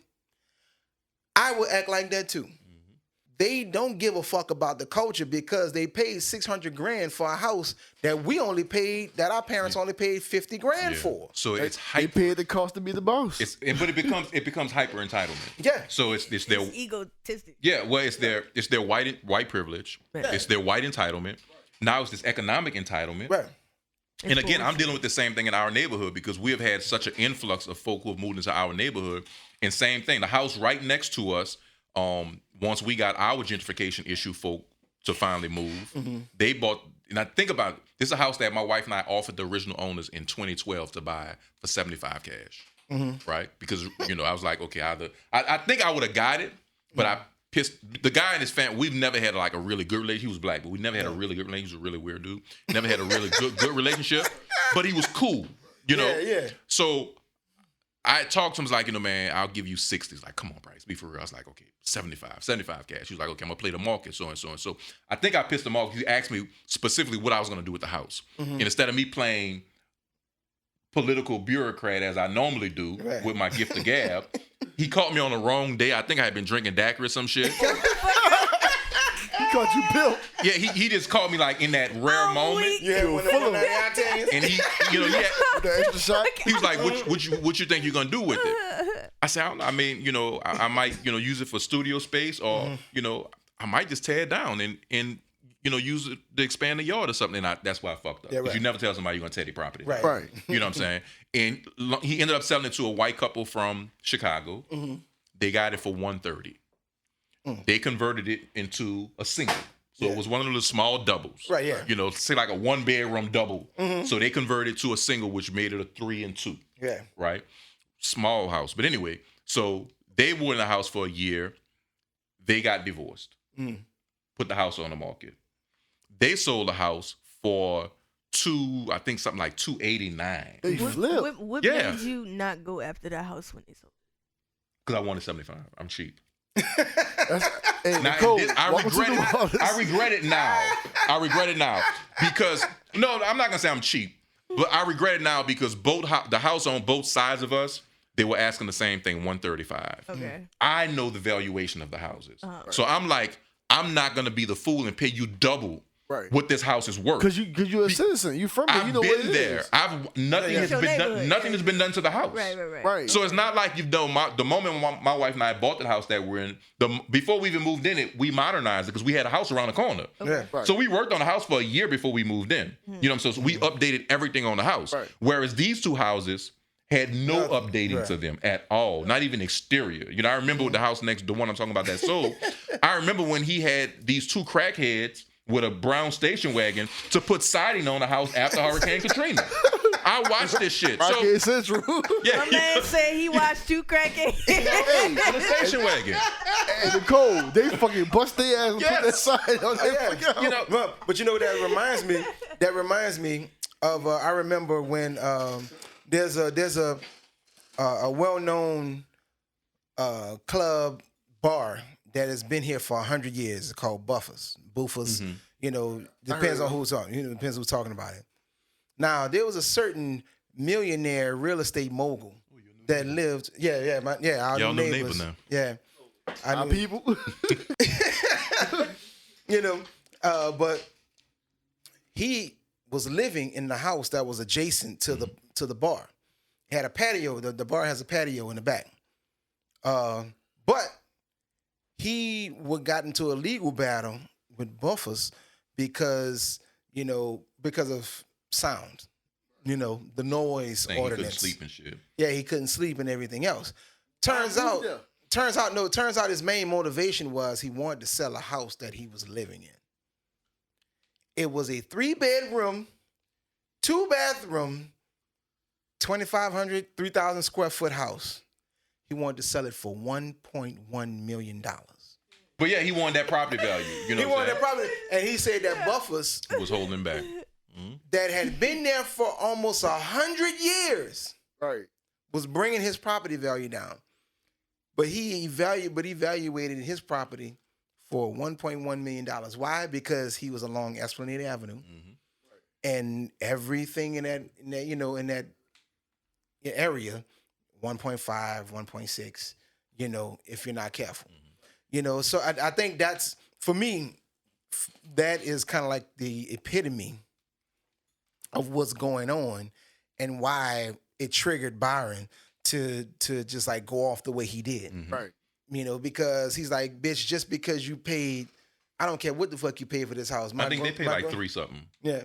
I will act like that too. They don't give a fuck about the culture because they paid $600,000 for a house that our parents only paid $50,000 for. So it's They hyper. paid the cost to be the boss. But it becomes hyper entitlement. Yeah. So it's their It's egotistic. yeah. Well, it's their white privilege. Yeah. It's their white entitlement. Now it's this economic entitlement. Right. And again, I'm dealing with the same thing in our neighborhood because we have had such an influx of folk who have moved into our neighborhood. And same thing, the house right next to us. Once we got our gentrification issue folk to finally move, they bought, and I think about it, this is a house that my wife and I offered the original owners in 2012 to buy for $75,000 cash, right? Because, I was like, okay, I think I would have got it, but I pissed, the guy and his family, we've never had like a really good relationship. He was black, but we never had a really good relationship. He was a really weird dude. Never had a really good relationship, but he was cool, Yeah. So I talked to him, I was like, man, I'll give you 60. He's like, come on, Brice, be for real. I was like, okay, 75 cash. He was like, okay, I'm gonna play the market, so and so and so. I think I pissed him off. He asked me specifically what I was gonna do with the house. And instead of me playing political bureaucrat as I normally do with my gift of gab, he caught me on the wrong day. I think I had been drinking daiquiri or some shit. He caught you built. Yeah, he just caught me like in that rare moment. Yeah, And he had, With the extra shot. he was like, what you think you're gonna do with it? I said, I don't know. I mean, I might, use it for studio space or, I might just tear it down and use it to expand the yard or something. And that's why I fucked up. Because you never tell somebody you're gonna tear their property. Right. You know what I'm saying? And he ended up selling it to a white couple from Chicago. They got it for $130. They converted it into a single. So it was one of those small doubles. Right, yeah. Say like a 1-bedroom double. So they converted it to a single, which made it a 3 and 2. Yeah. Right? Small house. But anyway, so they were in the house for a year. They got divorced. Put the house on the market. They sold the house for I think something like $289. They flipped. What Yeah. made you not go after that house when they sold it? Because I wanted 75. I'm cheap. Hey, Now, Nicole, I welcome to regret the it. wilderness. I regret it now. I regret it now because no, I'm not gonna say I'm cheap, but I regret it now because the house on both sides of us, they were asking the same thing, $135. Okay. I know the valuation of the houses, so I'm like, I'm not gonna be the fool and pay you double what this house is worth. Because you're a citizen. You from there. I've You know what been it there. is. Nothing has Your been done. neighborhood. Nothing has been done to the house. Right. So it's not like you've done. The moment my wife and I bought the house that we're in, before we even moved in it, we modernized it because we had a house around the corner. Yeah. Right. So we worked on the house for a year before we moved in. You know what I'm saying? So we updated everything on the house. Right. Whereas these two houses had no updating to them at all, not even exterior. I remember with the house the one I'm talking about that sold. I remember when he had these two crackheads with a brown station wagon to put siding on the house after Hurricane Katrina. I watched this shit. Rocket Central. Yeah, My man said he watched two crackheads. in a station wagon. Hey, Nicole, they fucking bust their ass and put that sign on their fucking house. You know, But you know what that reminds me? That reminds me of I remember when there's a well-known club bar that has been here for 100 years. It's called Buffers. Mm-hmm. You know, depends on who's talking. Depends who's talking about it. Now there was a certain millionaire real estate mogul that lived. Our y'all know neighbors. neighbor now. Yeah, Our people. you know, but he was living in the house that was adjacent to the bar. It had a patio. The bar has a patio in the back. But he got into a legal battle with Buffers because of sound. You know, the noise saying ordinance. he couldn't sleep and shit. Yeah, he couldn't sleep and everything else. Turns out his main motivation was he wanted to sell a house that he was living in. It was a 3-bedroom, 2-bathroom, 2,500, 3,000 square foot house. He wanted to sell it for $1.1 million. But yeah, he wanted that property value. You know, He wanted that property, and he said that Buffers was holding him back. that had been there for almost 100 years Right. was bringing his property value down. But he evaluated his property for $1.1 million. Why? Because he was along Esplanade Avenue, and everything in that area, 1.5, 1.6. You know, if you're not careful. You know, so I think that's, for me, that is kind of like the epitome of what's going on and why it triggered Byron to just like go off the way he did. Right. You know, because he's like, bitch, just because you paid, I don't care what the fuck you paid for this house. I think they paid like $3 something. Yeah.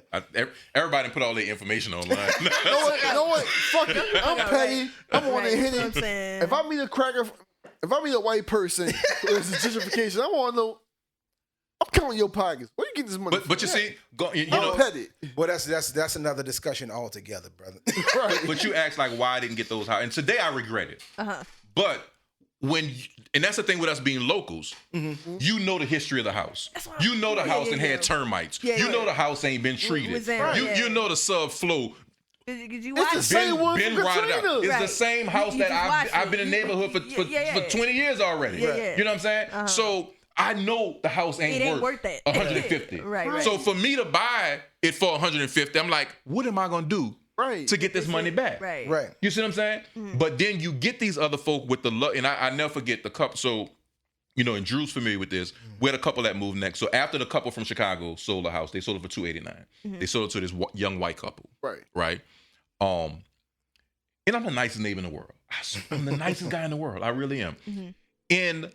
Everybody put all their information online. You know what? Fuck it. I'm petty. I'm on the Henny. That's what I'm saying. If I meet a cracker, if I meet a white person who has a gentrification, I want to know. I'm counting your pockets. Where you get this money? But you see, you I'm know, petty. Well, that's another discussion altogether, brother. Right. but you asked like why I didn't get those houses. And today I regret it. But and that's the thing with us being locals, you know the history of the house. You know the house and had termites. You know the house ain't been treated. You know the subflow. Did you It's watch the it? same one Been from rotted out. Katrina. It's the Right. same house You that just watched I've been it. in the neighborhood for 20 years already. Yeah. You know what I'm saying? So I know the house It ain't ain't worth that. 150. Right. So for me to buy it for 150, I'm like, what am I gonna do Right. to get this money back? Right. Right. You see what I'm saying? But then you get these other folk with the love, and I never forget the couple. So, you know, and Drew's familiar with this. We had a couple that moved next. So after the couple from Chicago sold the house, they sold it for $289. They sold it to this young white couple. Right. And I'm the nicest neighbor in the world. I'm the nicest guy in the world. I really am. And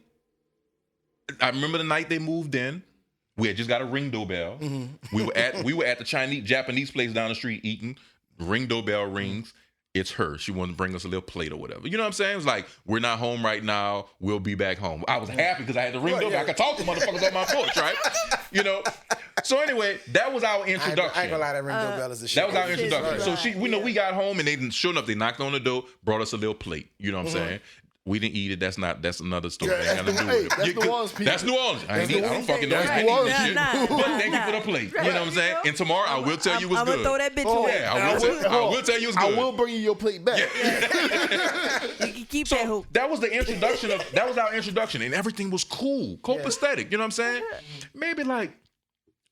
I remember the night they moved in. We had just got a ring doorbell. We were at the Japanese place down the street eating. Ring doorbell rings. It's her. She wanted to bring us a little plate or whatever. You know what I'm saying? It was like, we're not home right now. We'll be back home. I was happy because I had the ring doorbell. I could talk to motherfuckers on my porch, right? You know? So anyway, that was our introduction. I ain't gonna lie, that ring doorbell is the shit. That was our introduction. Right. So we got home and they sure enough, they knocked on the door, brought us a little plate. You know what I'm saying? We didn't eat it. That's another story. Yeah, Ain't got nothing to do with it. that's New Orleans people. That's New Orleans. I don't fucking know. That's I New ain't eating Orleans this shit. people. But thank you for the plate. You know what I'm saying? And tomorrow I will tell you what's I'm good. gonna throw that bitch away. Yeah, I will tell you what's I good. will bring you your plate back. You can keep that hoop. That was the introduction that was our introduction, and everything was cool, copacetic. You know what I'm saying? Maybe like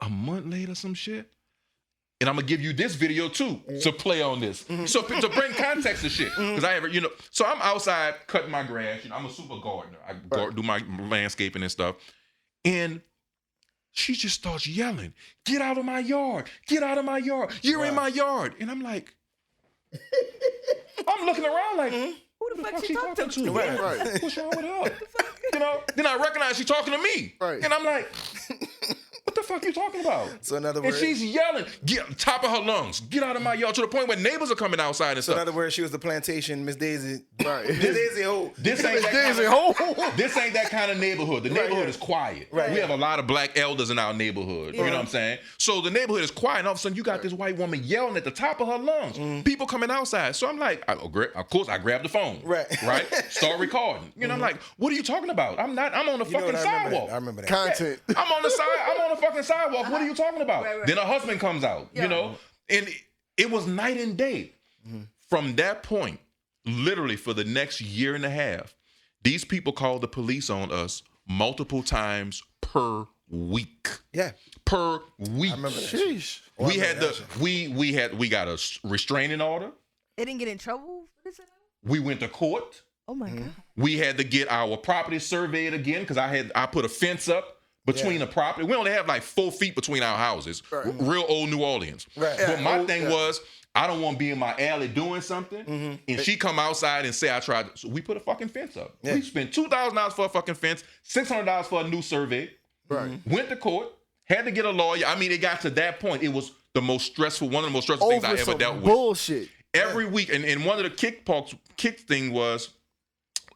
a month later, some shit. And I'm gonna give you this video too to play on this, so to bring context to shit. Because so I'm outside cutting my grass. You know, I'm a super gardener. I do my landscaping and stuff, and she just starts yelling, "Get out of my yard! Get out of my yard! You're in my yard!" And I'm like, I'm looking around like, Who the fuck she talking to? Right. what's wrong with her? You know, then I recognize she's talking to me. Right. And I'm like, what the the fuck you talking about? So in other and words, she's yelling, get top of her lungs, get out of my yard, to the point where neighbors are coming outside and so in stuff. other words, she was the plantation Miss Daisy. Right. Miss Daisy Ho. This ain't that Daisy kind of, Ho. this ain't that kind of neighborhood. The neighborhood is quiet. Right, we yeah. have a lot of black elders in our neighborhood. You know what I'm saying? So the neighborhood is quiet, and all of a sudden you got this white woman yelling at the top of her lungs. People coming outside. So I'm like, of course I grabbed the phone. Right. Start recording. You know, I'm like, what are you talking about? I'm on the fucking sidewalk. I remember that. Content. I'm on the fucking sidewalk. What are you talking about? Right. Then her husband comes out, you know, and it was night and day. From that point, literally for the next year and a half, these people called the police on us multiple times per week. Yeah. Per week. I remember that. Sheesh. We got a restraining order. They didn't get in trouble for this at all? We went to court. Oh my God. We had to get our property surveyed again because I put a fence up between the property. We only have like 4 feet between our houses. Real old New Orleans. Right. But my thing was, I don't want to be in my alley doing something, and she come outside and say I tried. So we put a fucking fence up. Yeah. We spent $2,000 for a fucking fence, $600 for a new survey. Right. Went to court, had to get a lawyer. I mean, it got to that point. It was the most stressful, one of the most stressful things I Over ever some dealt with. bullshit. Every week, and one of the kick thing was,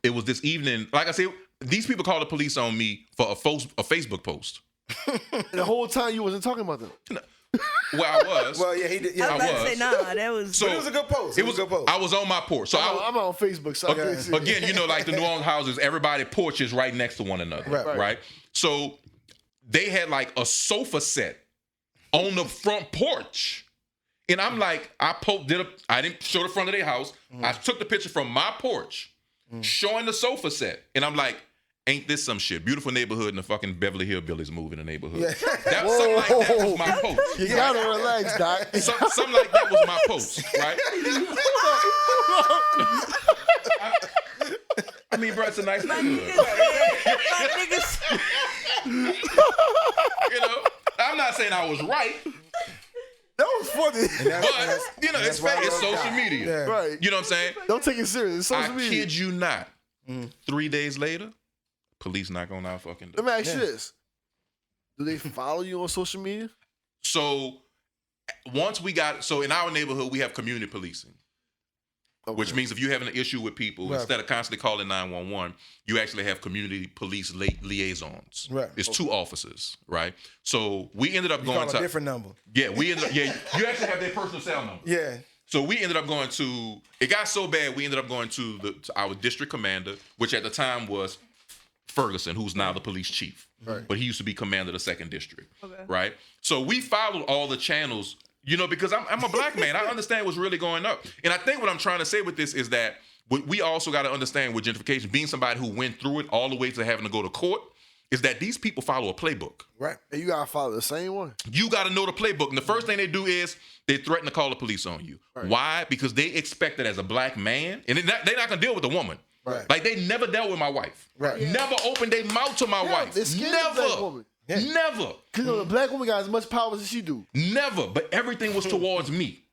it was this evening. Like I said, these people called the police on me for a Facebook post. The whole time you wasn't talking about them. Well, I was. Well, yeah, he did. Yeah, I was about to was. say, nah, that was... So but it was a good post. It was a good post. I was on my porch. So I'm on Facebook. So I can't see it. again, you know, like the New Orleans houses, everybody porch is right next to one another, Right. So they had like a sofa set on the front porch. And I'm like, I didn't show the front of their house. I took the picture from my porch, showing the sofa set. And I'm like, ain't this some shit? Beautiful neighborhood and the fucking Beverly Hillbillies move in the neighborhood. Yeah. Something like that was my post. You gotta relax, Doc. Something like that was my post, right? I mean, bro, it's a nice neighborhood. My niggas... You know, I'm not saying I was right, That was funny. but you know, it's why fake. It's I love social God. media. Yeah. Right. You know what I'm saying? Don't take it serious. It's social I media. kid you not. 3 days later, police knock on our fucking Let door. me ask you this. Do they follow you on social media? So once so in our neighborhood, we have community policing. Which means if you have an issue with people, Right. instead of constantly calling 911, you actually have community police liaisons. Right. It's 2 officers, right? So we ended up You going call to a different number. Yeah, you actually have their personal cell number. Yeah. So we ended up going to. It got so bad, we ended up going to our district commander, which at the time was Ferguson, who's now the police chief. Right. But he used to be commander of the 2nd district. Okay. Right. So we followed all the channels. You know, because I'm a black man. I understand what's really going up. And I think what I'm trying to say with this is that we also got to understand with gentrification, being somebody who went through it all the way to having to go to court, is that these people follow a playbook. Right. And you gotta follow the same one. You got to know the playbook. And the first thing they do is they threaten to call the police on you. Right. Why? Because they expect that as a black man, and they're not going to deal with a woman. Right. Like they never dealt with my wife. Right. Yeah. Never opened their mouth to my wife. They're scared of the black woman. Yeah. Never. Because the black woman got as much power as she do. Never. But everything was towards me.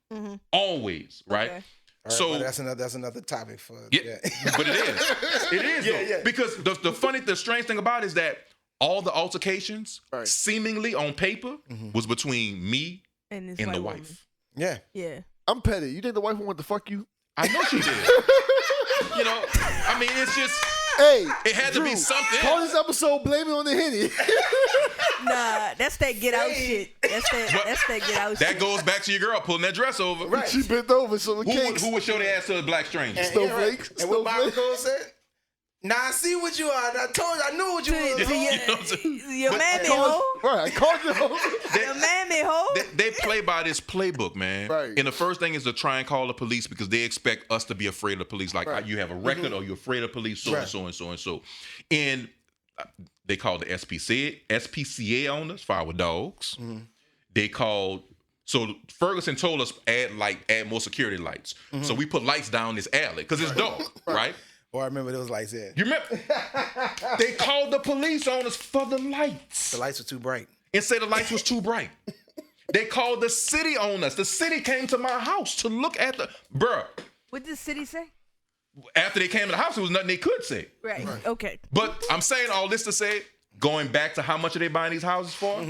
Always. Right? Okay. All right, So but that's another topic for yeah, but it is. It is though. Yeah. Because the strange thing about it is that all the altercations, Right. seemingly on paper, was between me And, this and the white woman. wife. Yeah. Yeah. I'm petty. You think the wife want to fuck you? I know she did. You know, I mean, it's just Hey, it had to be Drew, something. Call this episode "Blame It on the Henny." Nah, that's that get out shit. That's that get out That shit. goes back to your girl pulling that dress over. Right. She bent over, so the cakes. Who would show their ass to a black stranger? Snowflakes. And what Byron Snowflakes. Cole said? Now I see what you are. I told you, I knew what you was. To You know what I'm saying? your mammy hoe. Right, I called you. Your mammy hoe. They play by this playbook, man. Right. And the first thing is to try and call the police because they expect us to be afraid of the police. Like Right. you have a record or you're afraid of police, so Right. and so and so and so. And they called the SPCA on us for our dogs. They called. So Ferguson told us add more security lights. So we put lights down this alley because it's dark, right? Or I remember those lights there. You remember? They called the police on us for the lights. The lights were too bright. And said the lights was too bright. They called the city on us. The city came to my house to look at bruh. What did the city say? After they came to the house, there was nothing they could say. Right. Okay. But I'm saying all this to say, going back to how much are they buying these houses for?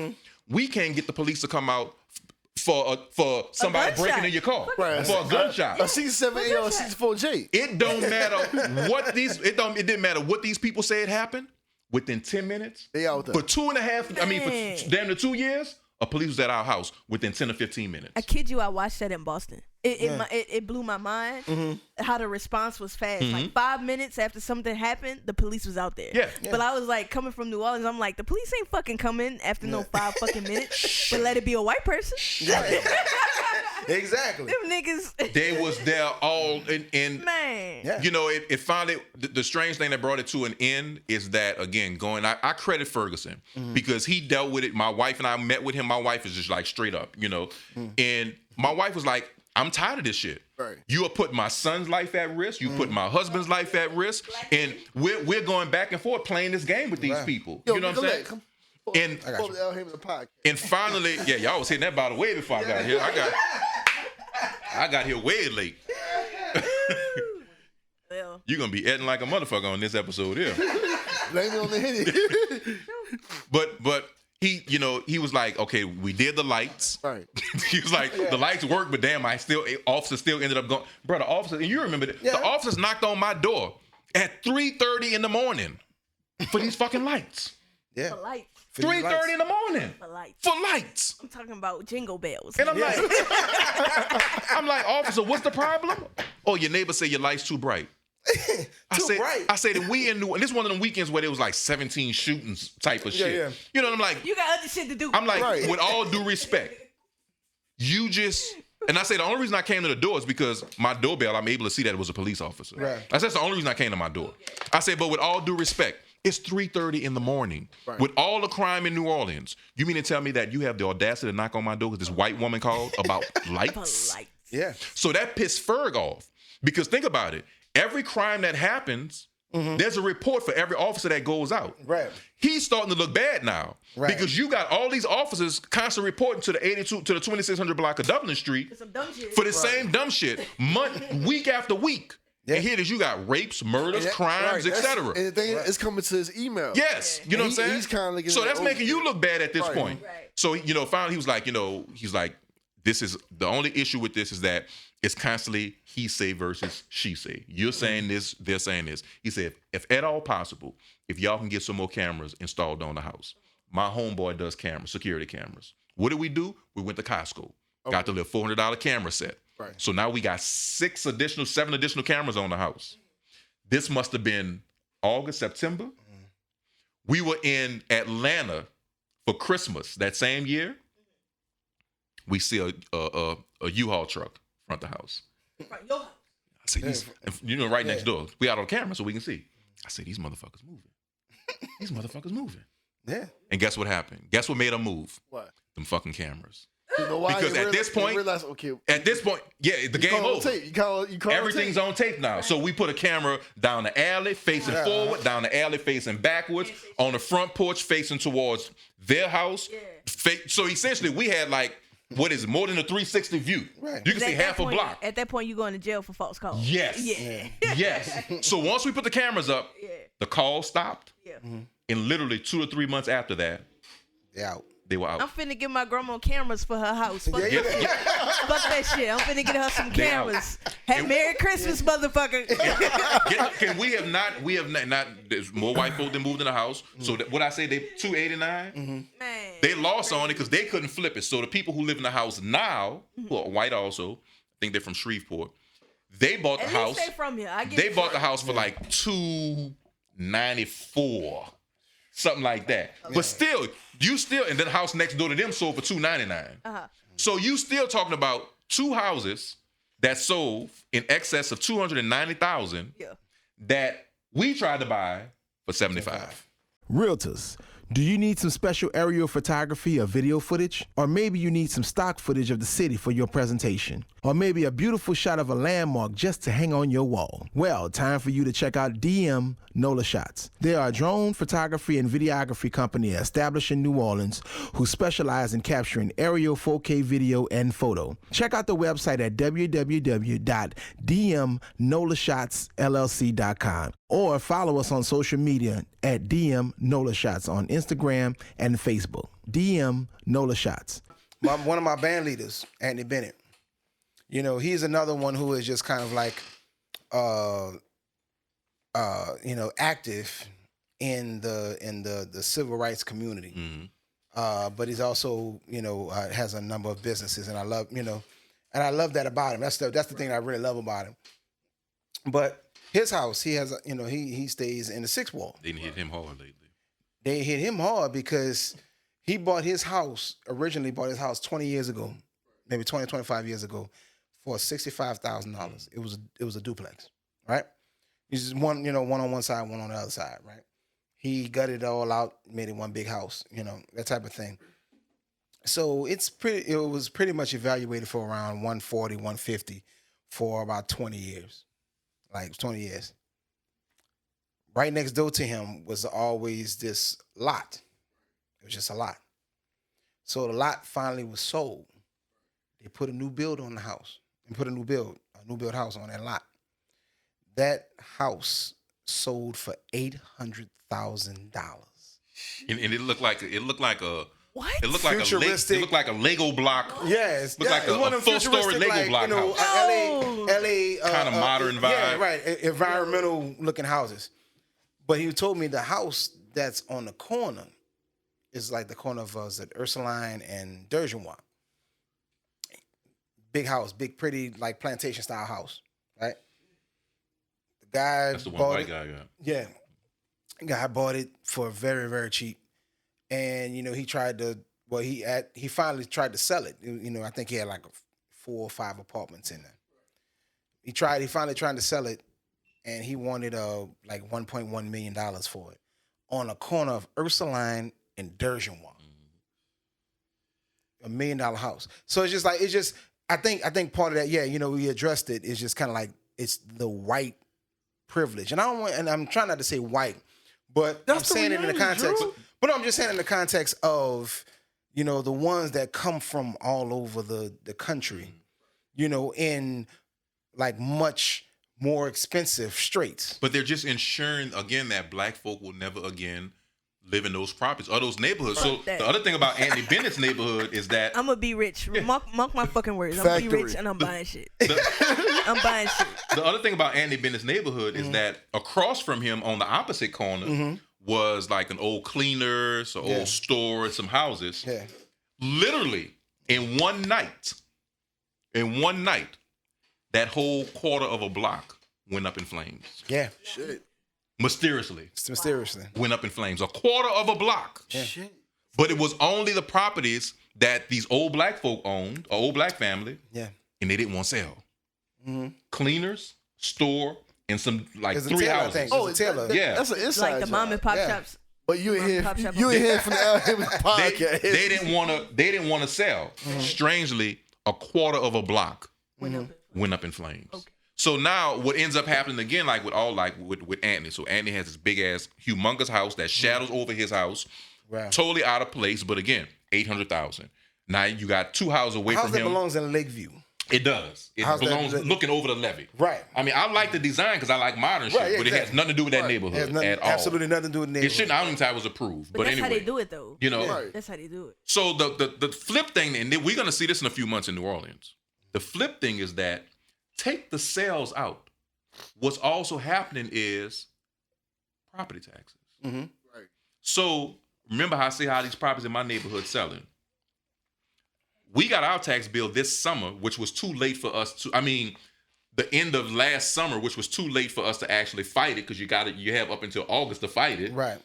we can't get the police to come out for somebody breaking in your car for a gunshot. A C7A or a C4J. It don't matter what these. It didn't matter what these people said happened. Within 10 minutes, they out there. For 2.5. I mean, for damn near 2 years, a police was at our house within 10 or 15 minutes. I kid you, I watched that in Boston. It blew my mind how the response was fast. Like 5 minutes after something happened, the police was out there. Yeah. But I was like, coming from New Orleans, I'm like, the police ain't fucking coming after no 5 fucking minutes. But let it be a white person. Exactly. Them niggas. They was there all in man. Yeah. You know, it finally, the strange thing that brought it to an end is that, again, I credit Ferguson because he dealt with it. My wife and I met with him. My wife is just like straight up, you know. And my wife was like, I'm tired of this shit. Right. You are putting my son's life at risk. You putting my husband's life at risk. And we're going back and forth playing this game with these people. Yo, you know what I'm saying? And finally, yeah, y'all was hitting that bottle way before I got here. I got here way late. Well. You're gonna be editing like a motherfucker on this episode here. Blame it on the Henny. But he was like, okay, we did the lights. Right. He was like, the lights worked, but damn, officer still ended up going. Bro, the officer, and you remember that, the officers knocked on my door at 3:30 in the morning for these fucking lights. Yeah. For lights. 3:30 in the morning. For lights. For lights. I'm talking about jingle bells. And I'm like, officer, what's the problem? Oh, your neighbor said your light's too bright. Bright. I said, we in New Orleans. This is one of them weekends where there was like 17 shootings type of shit. Yeah. You know what I'm like? You got other shit to do. I'm like, with all due respect, you just, and I say the only reason I came to the door is because my doorbell, I'm able to see that it was a police officer. Right. That's the only reason I came to my door. I said, but with all due respect, it's 3:30 in the morning. Right. With all the crime in New Orleans, you mean to tell me that you have the audacity to knock on my door because this white woman called about lights? Yeah. So that pissed Ferg off. Because think about it. Every crime that happens, there's a report for every officer that goes out. Right. He's starting to look bad now. Right. Because you got all these officers constantly reporting to the 2600 block of Dublin Street for the same dumb shit, week after week. Yeah. And here it is, you got rapes, murders, crimes, etc. And the thing is, it's coming to his email. Yes, you know what I'm saying? He's kind of like, so that's making you look bad at this point. Right. So, finally he was like, this is, the only issue with this is that it's constantly he say versus she say. You're saying this, they're saying this. He said, if at all possible, if y'all can get some more cameras installed on the house. My homeboy does security cameras. What did we do? We went to Costco, got the little $400 camera set. Right. So now we got 7 additional cameras on the house. This must have been August, September. We were in Atlanta for Christmas that same year. We see a U-Haul truck front the house. Front your house. I say, right next door. We out on camera so we can see. I say, these motherfuckers moving. These motherfuckers moving. Yeah. And guess what happened? Guess what made them move? What? Them fucking cameras. You know why? Because at this point, the game over. Everything's on tape now. So we put a camera down the alley facing forward, down the alley facing backwards, on the front porch facing towards their house. So essentially, we had more than a 360 view. Right. You can see half a block. At that point, you going to jail for false calls. Yes. Yeah. Yes. So once we put the cameras up, the call stopped. Yeah. And literally 2 or 3 months after that, they were out. I'm finna get my grandma cameras for her house. Fuck that shit. I'm finna get her some cameras. Merry Christmas, motherfucker. We have not, there's more white folk that moved in the house. So what I say, they 289, they lost on it because they couldn't flip it. So the people who live in the house now, who are white also, I think they're from Shreveport, they bought the house. They from here. They bought the house for $294. Something like that. But still, and then the house next door to them sold for $299. So you still talking about 2 houses that sold in excess of $290,000 that we tried to buy for $75. Realtors, do you need some special aerial photography or video footage? Or maybe you need some stock footage of the city for your presentation? Or maybe a beautiful shot of a landmark just to hang on your wall? Well, time for you to check out DM NOLA Shots. They are a drone photography and videography company established in New Orleans who specialize in capturing aerial 4K video and photo. Check out the website at www.dmnolashotsllc.com or follow us on social media at DM Nola Shots on Instagram and Facebook. DM Nola Shots. One of my band leaders, Anthony Bennett, you know, he's another one who is just kind of like, you know, active in the civil rights community. Mm-hmm. But he's also, you know, has a number of businesses, and I love, you know, and I love that about him. That's the thing I really love about him. But his house, he has, you know, he stays in the sixth wall. They didn't hit him hard lately. They hit him hard because he originally bought his house 20 years ago, maybe 20, 25 years ago, for $65,000. It was a duplex, right? He's just one on one side, one on the other side, right? He gutted it all out, made it one big house, you know, that type of thing. So it was pretty much evaluated for around 140, 150 for about 20 years. Like 20 years. Right next door to him was always this lot. It was just a lot. So the lot finally was sold. They put a new build on the house and put a new build house on that lot. That house sold for $800,000. And it looked like a What? It looked like Futuristic. it looked like a Lego block. Yes, Looked like a full-story Lego block house. LA Kind of modern vibe. Yeah, right. Environmental looking houses. But he told me the house that's on the corner is like the corner of Ursuline and Dergenwa. Big house, big, pretty, like plantation style house, right? The guy That's the one bought white it. guy got. Yeah, the guy bought it for very, very cheap, and you know he finally tried to sell it. You know, I think he had like 4 or 5 apartments in there. He finally tried to sell it, and he wanted like $1.1 million for it on a corner of Ursuline and Dergenwa. $1 million house. So it's just I think part of that, yeah, you know, we addressed it. It's just kind of like it's the white privilege, and I'm trying not to say white, but I'm saying it in the context. But I'm just saying in the context of, you know, the ones that come from all over the country, you know, in like much more expensive straits. But they're just ensuring again that black folk will never again live in those properties or those neighborhoods. So the other thing about Anthony Bennett's neighborhood is that I'm gonna be rich. Mark my fucking words. I'm gonna be rich and I'm buying shit. I'm buying shit. The other thing about Anthony Bennett's neighborhood is that across from him on the opposite corner was like an old cleaners, or old store, and some houses. Yeah. Literally in one night, that whole quarter of a block went up in flames. Yeah. Shit. Mysteriously. Went up in flames. A quarter of a block. Yeah. Shit. But it was only the properties that these old black folk owned, or old black family, Yeah. and they didn't want to sell. Cleaners, store, and some like It's a 3 tailor, I houses. think. It's a tailor. Yeah. That's an inside Like the job. mom and pop Yeah. shops. But you ain't Pop hear shop. you ain't hear from the podcast. They didn't want to sell. Strangely, a quarter of a block went up in flames. Okay. So now what ends up happening again, like with Anthony. So Anthony has this big ass, humongous house that shadows over his house, Wow. totally out of place. But again, $800,000. Now you got 2 houses away House from that him. belongs in Lakeview. It does. It How's that- belongs looking over the levee. Right. I mean, I like the design because I like modern shit, Right, yeah, but it has exactly. nothing to do with that Right. neighborhood It has nothing, at all. absolutely nothing to do with the It neighborhood. shouldn't. I don't even think it was approved. But But that's anyway, how they do it though. you know. Right. That's how they do it. So the flip thing, and we're gonna see this in a few months in New Orleans. The flip thing is that take the sales out. What's also happening is property taxes. Mm-hmm. Right. So remember how I say how these properties in my neighborhood selling. We got our tax bill this summer, which was too late for us to. I mean, the end of last summer, which was too late for us to actually fight it because you have up until August to fight it. Right.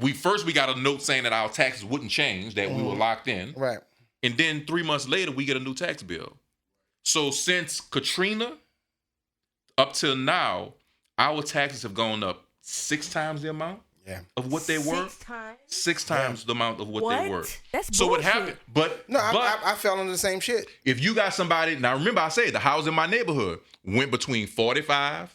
We got a note saying that our taxes wouldn't change, that we were locked in. Right. And then 3 months later, we get a new tax bill. So since Katrina up till now, our taxes have gone up 6 times the amount of what they were. 6 times? 6 times the amount of what they were. That's so bullshit. what happened? But No, I fell into the same shit. if you got somebody, now remember I said the house in my neighborhood went between 45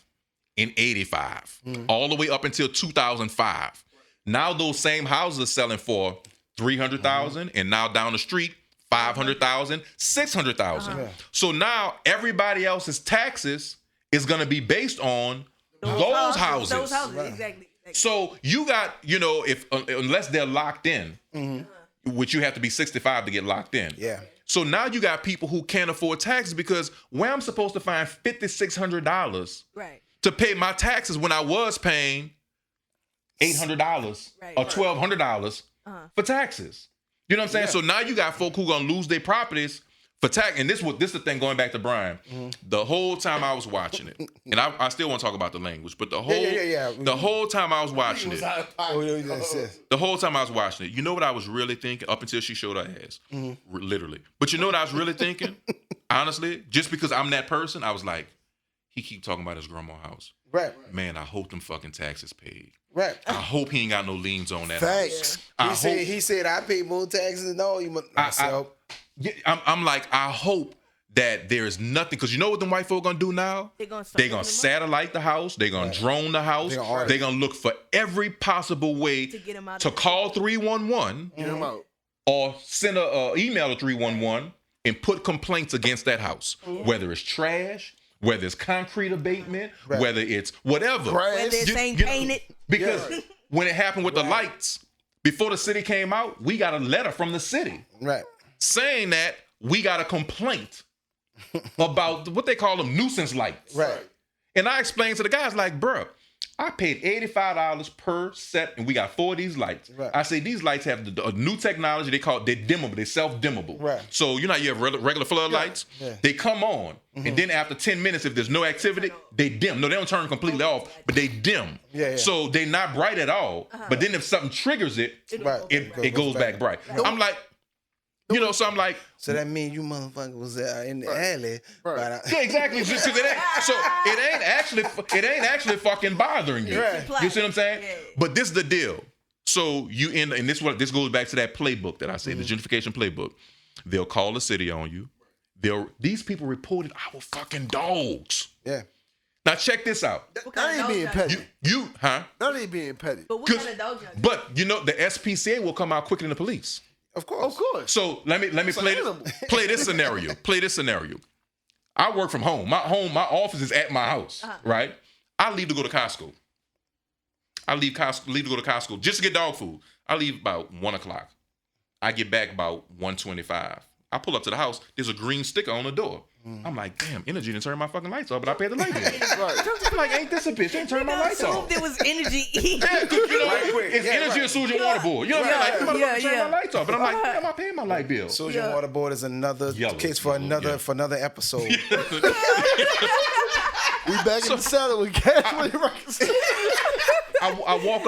and 85, all the way up until 2005. Now those same houses are selling for 300,000, and now down the street 500,000, 600,000. So now everybody else's taxes is going to be based on those houses. Those houses, exactly. So you got, if unless they're locked in, which you have to be 65 to get locked in. Yeah. So now you got people who can't afford taxes because where I'm supposed to find $5,600 to pay my taxes when I was paying $800 or $1,200 for taxes. You know what I'm saying? Yeah. So now you got folk who gonna lose their properties for tax. And this is the thing, going back to Brian. The whole time I was watching it, and I still want to talk about the language, but the whole time I was watching it, the whole time I was watching it, you know what I was really thinking up until she showed her ass, literally. But you know what I was really thinking? Honestly, just because I'm that person, I was like, he keep talking about his grandma's house. Right. Man, I hope them fucking taxes paid. Right. I hope he ain't got no liens on that Facts. house. He said I pay more taxes than all you myself. I'm like, I hope that there's nothing, because you know what them white folk gonna do now? They're gonna satellite the house. They're gonna drone the house. They're gonna look for every possible way to call 311 Get him out. or send a email to 311 and put complaints against that house, whether it's trash, whether it's concrete abatement, whether it's whatever. Whether it's ain't painted. Because when it happened with the lights, before the city came out, we got a letter from the city saying that we got a complaint about what they call them nuisance lights. Right. And I explained to the guys, like, bruh, I paid $85 per set, and we got 4 of these lights. Right. I say these lights have a new technology. They're dimmable. They're self-dimmable. Right. So you know how you have regular floodlights? Yeah. They come on, and then after 10 minutes, if there's no activity, they dim. No, they don't turn completely off, but they dim. Yeah. So they're not bright at all. But then if something triggers it, it goes back bright. I'm like, so I'm like, so that means you motherfucker was in the alley. Right. Yeah, exactly. So it ain't actually fucking bothering you. Right. You see what I'm saying? Yeah. But this is the deal. So and this goes back to that playbook that I said, the gentrification playbook. They'll call the city on you. These people reported our fucking dogs. Yeah. Now check this out. That ain't being petty. That ain't being petty. But what kind of dogs? But the SPCA will come out quicker than the police. Of course. So let me play this scenario. Play this scenario. I work from home. My office is at my house, right? I leave to go to Costco. Leave to go to Costco just to get dog food. I leave about 1:00. I get back about 1:25. I pull up to the house. There's a green sticker on the door. I'm like, damn, Energy didn't turn my fucking lights off, but I paid the light bill. I'm like, ain't this a bitch? They didn't turn my lights off. There was Energy. Yeah, because it's Energy or Susan Water Board. You know what I mean? Like, turn my lights off. But I'm like, am I paying my light bill? Susan Water Board is another case for another episode. We back in the saddle with Cash. I walk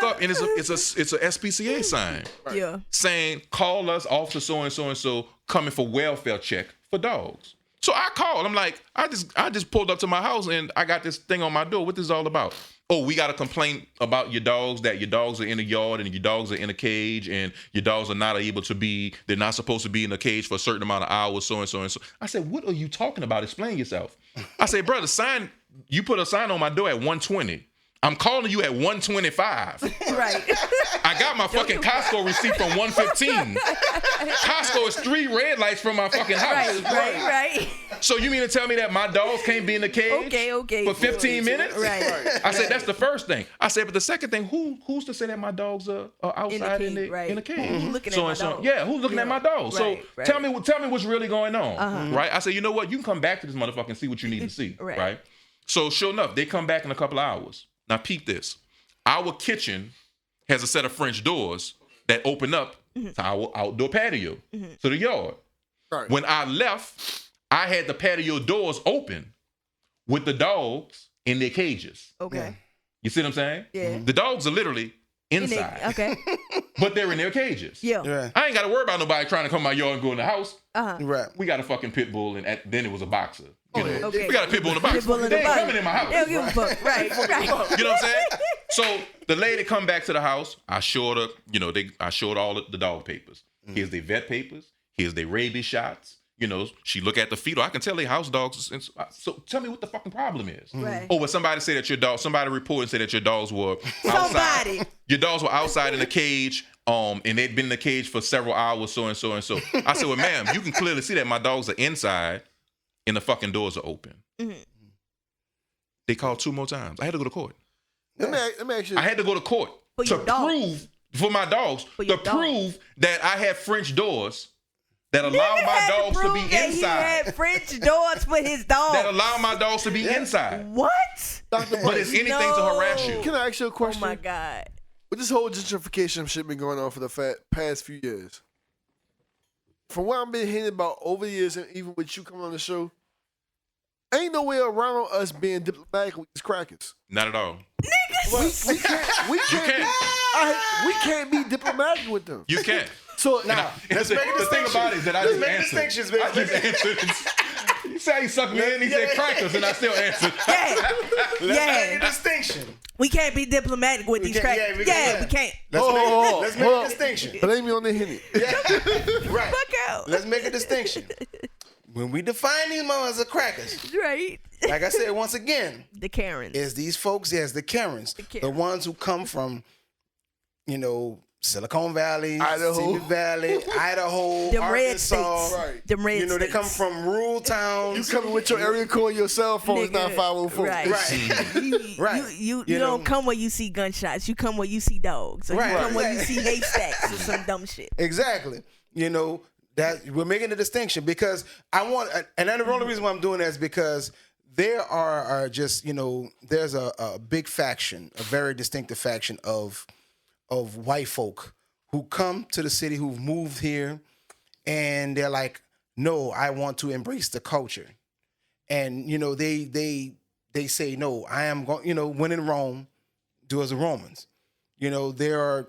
up, and it's a SPCA sign. Saying, call us, officer so and so coming for welfare check for dogs. So I called. I'm like, I just pulled up to my house and I got this thing on my door. What this is all about? Oh, we got a complaint about your dogs, that your dogs are in a yard and your dogs are in a cage and your dogs are not able to be, they're not supposed to be in a cage for a certain amount of hours, so and so and so. I said, what are you talking about? Explain yourself. I said, brother, you put a sign on my door at 1:20. I'm calling you at 1:25. Right. I got my fucking Costco receipt from 1:15. Costco is 3 red lights from my fucking house. Right. So you mean to tell me that my dogs can't be in the cage for 15 minutes? Right. I said, that's the first thing. I said, but the second thing, who's to say that my dogs are outside in the cage? Who's looking at my dogs? Yeah, who's looking at my dogs? So tell me what's really going on, right? I said, you know what? You can come back to this motherfucker and see what you need to see, right? So sure enough, they come back in a couple of hours. Now peep this. Our kitchen has a set of French doors that open up to our outdoor patio, to the yard. Right. When I left, I had the patio doors open with the dogs in their cages. Okay. You see what I'm saying? Yeah. The dogs are literally inside. Okay. But they're in their cages. Yeah. I ain't got to worry about nobody trying to come to my yard and go in the house. Right. We got a fucking pit bull, and then it was a boxer. You know? Okay. We got a pit bull in the box. They ain't coming in my house. They don't give a fuck. Right. You know what I'm saying? So the lady come back to the house. I showed her, I showed all the dog papers. Here's their vet papers. Here's their rabies shots. She look at the fetal. I can tell they house dogs. So tell me what the fucking problem is. Right. Oh, well, somebody said that somebody reported and said that your dogs were outside. Your dogs were outside in a cage, and they'd been in the cage for several hours, so and so and so. I said, well, ma'am, you can clearly see that my dogs are inside and the fucking doors are open. They called 2 more times. I had to go to court. Let me ask you. I had to go to court For to your dogs. prove for my dogs your to dogs. prove that I had French doors that allow Nigga my had dogs to prove be that inside. He had French doors for his dogs. That allow my dogs to be inside. What? Dr. But it's anything to harass you. Can I ask you a Oh question? my God. With this whole gentrification shit been going on for the past few years, from what I've been hearing about over the years, and even with you coming on the show, ain't no way around us being diplomatic with these crackers. Not at all. We can't be diplomatic with them. You can't. So Now, let's make a The thing distinction. about it is that I Let's just make answered. distinctions, I baby. just answered. You say he sucked me in, he said crackers, and I still answered. Yeah. Let's Yeah. make a distinction. We can't be diplomatic with these can't- crackers. yeah, We can't. Let's make a distinction. Blame me on the Henny. Right. Fuck out. Let's make a distinction. When we define these motherfuckers as crackers, Right. like I said once again, The Karens. is these folks, yes, the Karens, the ones who come from, Silicon Valley, Idaho. Mississippi Valley, Idaho, Them red Arkansas. states. Right. Them red states. They come from rural You towns. coming with your area code, your cell phone is not Nigga, 504. Right. Right. Right. You You don't know. come where you see gunshots. You come where you see dogs. Or Right. you come where you Right. see haystacks or some dumb shit. Exactly. That we're making a distinction because I want, and the only reason why I'm doing that is because there are just, there's a big faction, a very distinctive faction of white folk who come to the city, who've moved here, and they're like, no, I want to embrace the culture. And, they say, no, I am going, when in Rome, do as the Romans. They're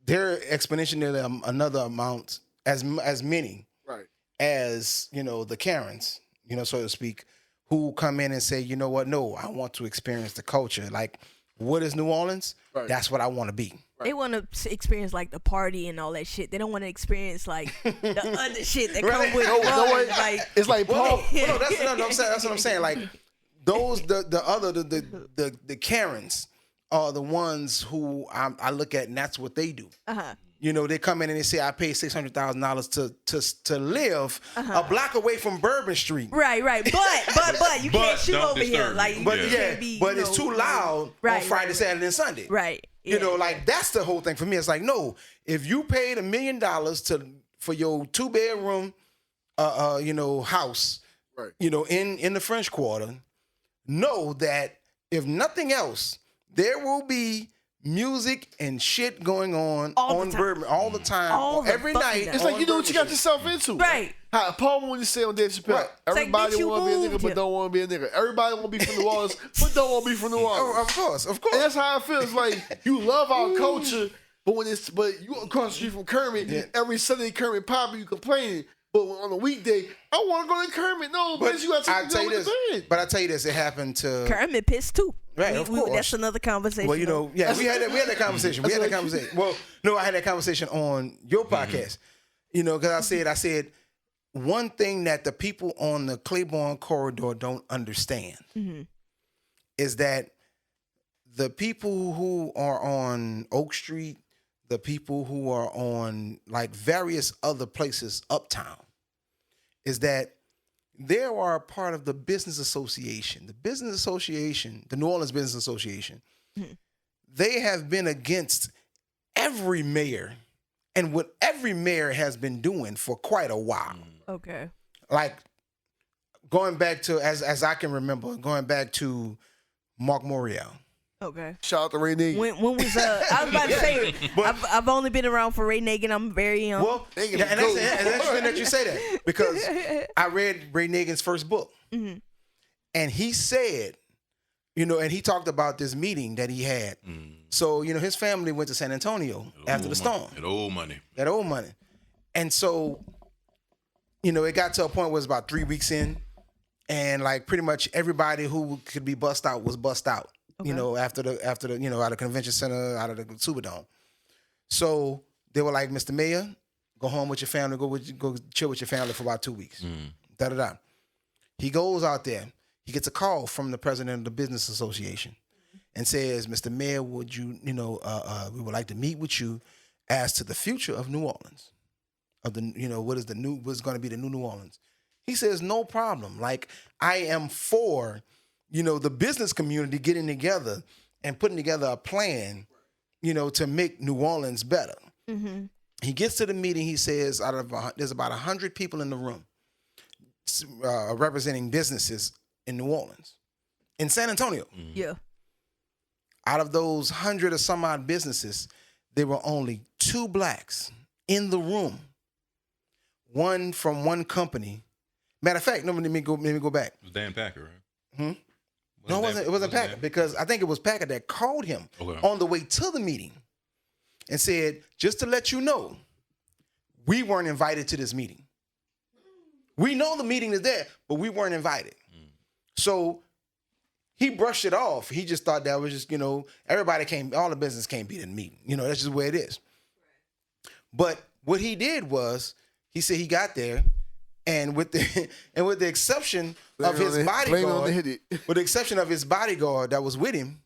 exponentially another amount, as many Right. as, the Karens, so to speak, who come in and say, you know what, no, I want to experience the culture. Like, what is New Orleans? Right. That's what I want to be. They want to experience like the party and all that shit. They don't want to experience like the other shit that Right. come with No, it. no way. Like, It's like Paul. That's what I'm saying. Like, those, the Karens are the ones who I look at, and that's what they do. uh-huh. They come in and they say, I paid $600,000 to live a block away from Bourbon Street. Right. But you can't shoot don't over here. disturb Like, me. But you can't be, but it's too loud Right, on Friday, right. Saturday, and Sunday. Right. Yeah. Like that's the whole thing for me. It's like, no, if you paid $1 million for your 2-bedroom, house, Right. in the French Quarter, know that if nothing else, there will be music and shit going on All the time. Bourbon all the time, All the every fucking night. time. It's like on you know what you got Bourbon Street. yourself into. Right. How Paul when you say on Dave Chappelle, Right. everybody bitch, you want to be a nigga moved but here. don't want to be a nigga. Everybody want to be from New Orleans but don't want to be from New Orleans. Oh, of course. And that's how I feel. It's like you love our culture, but you across the street from Kermit, every Sunday Kermit popping, you complaining. But on a weekday, I want to go to Kermit. No, bitch, you got to I take tell you with the this, band. but I tell you this, it happened to. Kermit pissed too. Right, of course. That's another conversation. Well, we had that conversation. We had that conversation. Well, no, I had that conversation on your podcast. Because I said one thing that the people on the Claiborne corridor don't understand is that the people who are on Oak Street, the people who are on like various other places uptown, is that they are a part of the business association. The business association, the New Orleans Business Association, they have been against every mayor and what every mayor has been doing for quite a while. Okay. Like going back to, as I can remember, going back to Mark Morial. Okay. Shout out to Ray Nagin. When was I was about to say I've only been around for Ray Nagin. I'm very young. Well, and that's interesting that you say that because I read Ray Nagin's first book, and he said, and he talked about this meeting that he had. So, his family went to San Antonio after the storm. That old money. That old money. And so, it got to a point where it was about 3 weeks in, and like pretty much everybody who could be bust out was bust out. After the out of the convention center, out of the Superdome. So they were like, Mr. Mayor, go home with your family, go chill with your family for about 2 weeks. Da-da-da. He goes out there. He gets a call from the president of the business association and says, Mr. Mayor, would you, we would like to meet with you as to the future of New Orleans, of the, what's going to be the New Orleans. He says, no problem. Like, I am for, the business community getting together and putting together a plan, to make New Orleans better. Mm-hmm. He gets to the meeting. He says, there's about 100 people in the room representing businesses in New Orleans, in San Antonio. Mm-hmm. Yeah. Out of those 100 or some odd businesses, there were only 2 blacks in the room. One from one company. Matter of fact, let me go back. It was Dan Packer, right? No, it wasn't Packer, because I think it was Packer that called him on the way to the meeting and said, just to let you know, we weren't invited to this meeting. We know the meeting is there, but we weren't invited. So he brushed it off. He just thought that was just, everybody all the business can't be in the meeting. That's just the way it is. But what he did was, he said he got there, and with the exception of his bodyguard, with the exception of his bodyguard that was with him,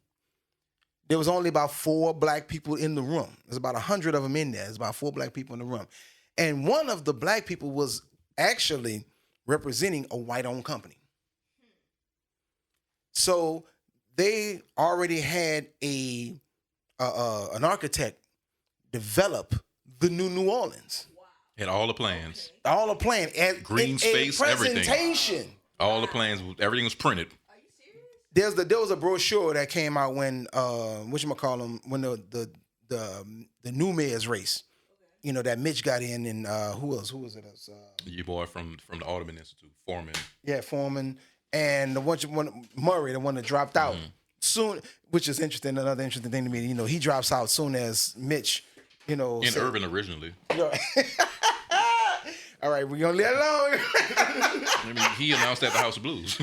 there was only about 4 black people in the room. There's about 100 of them in there. There's about 4 black people in the room. And one of the black people was actually representing a white-owned company. So they already had an architect develop the New Orleans. Had all the plans. All the plan. Green space, everything. Presentation. All the plans, everything was printed. There was a brochure that came out when when the new mayor's race. That Mitch got in, and who was it? Your boy from the Audubon Institute, Foreman. Yeah, Foreman, and the one Murray, the one that dropped out soon, which is interesting. Another interesting thing to me, he drops out soon as Mitch, in Urban originally. All right, we're gonna leave it alone. I mean, he announced at the House of Blues.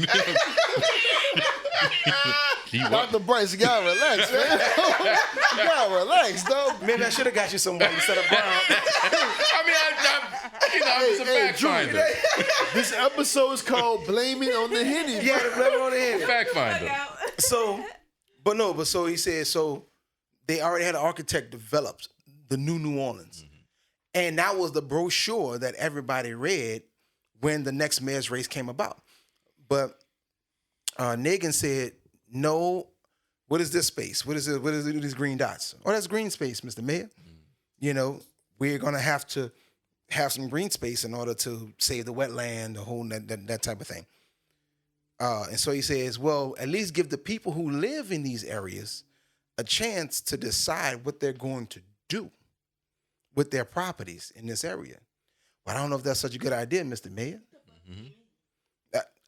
Dr. Brice, you gotta relax, man. You gotta relax, though. Maybe I should have got you some white instead of brown. I mean, I'm just a fact finder. This episode is called Blaming on the Henny. Yeah, the blame on the Henny. Fact finder. So he said, they already had an architect developed the New Orleans. And that was the brochure that everybody read when the next mayor's race came about. But Nagin said, no, what is this space? What is these green dots? Oh, that's green space, Mr. Mayor. We're going to have some green space in order to save the wetland, the whole that type of thing. And so he says, well, at least give the people who live in these areas a chance to decide what they're going to do with their properties in this area. Well, I don't know if that's such a good idea, Mr. Mayor.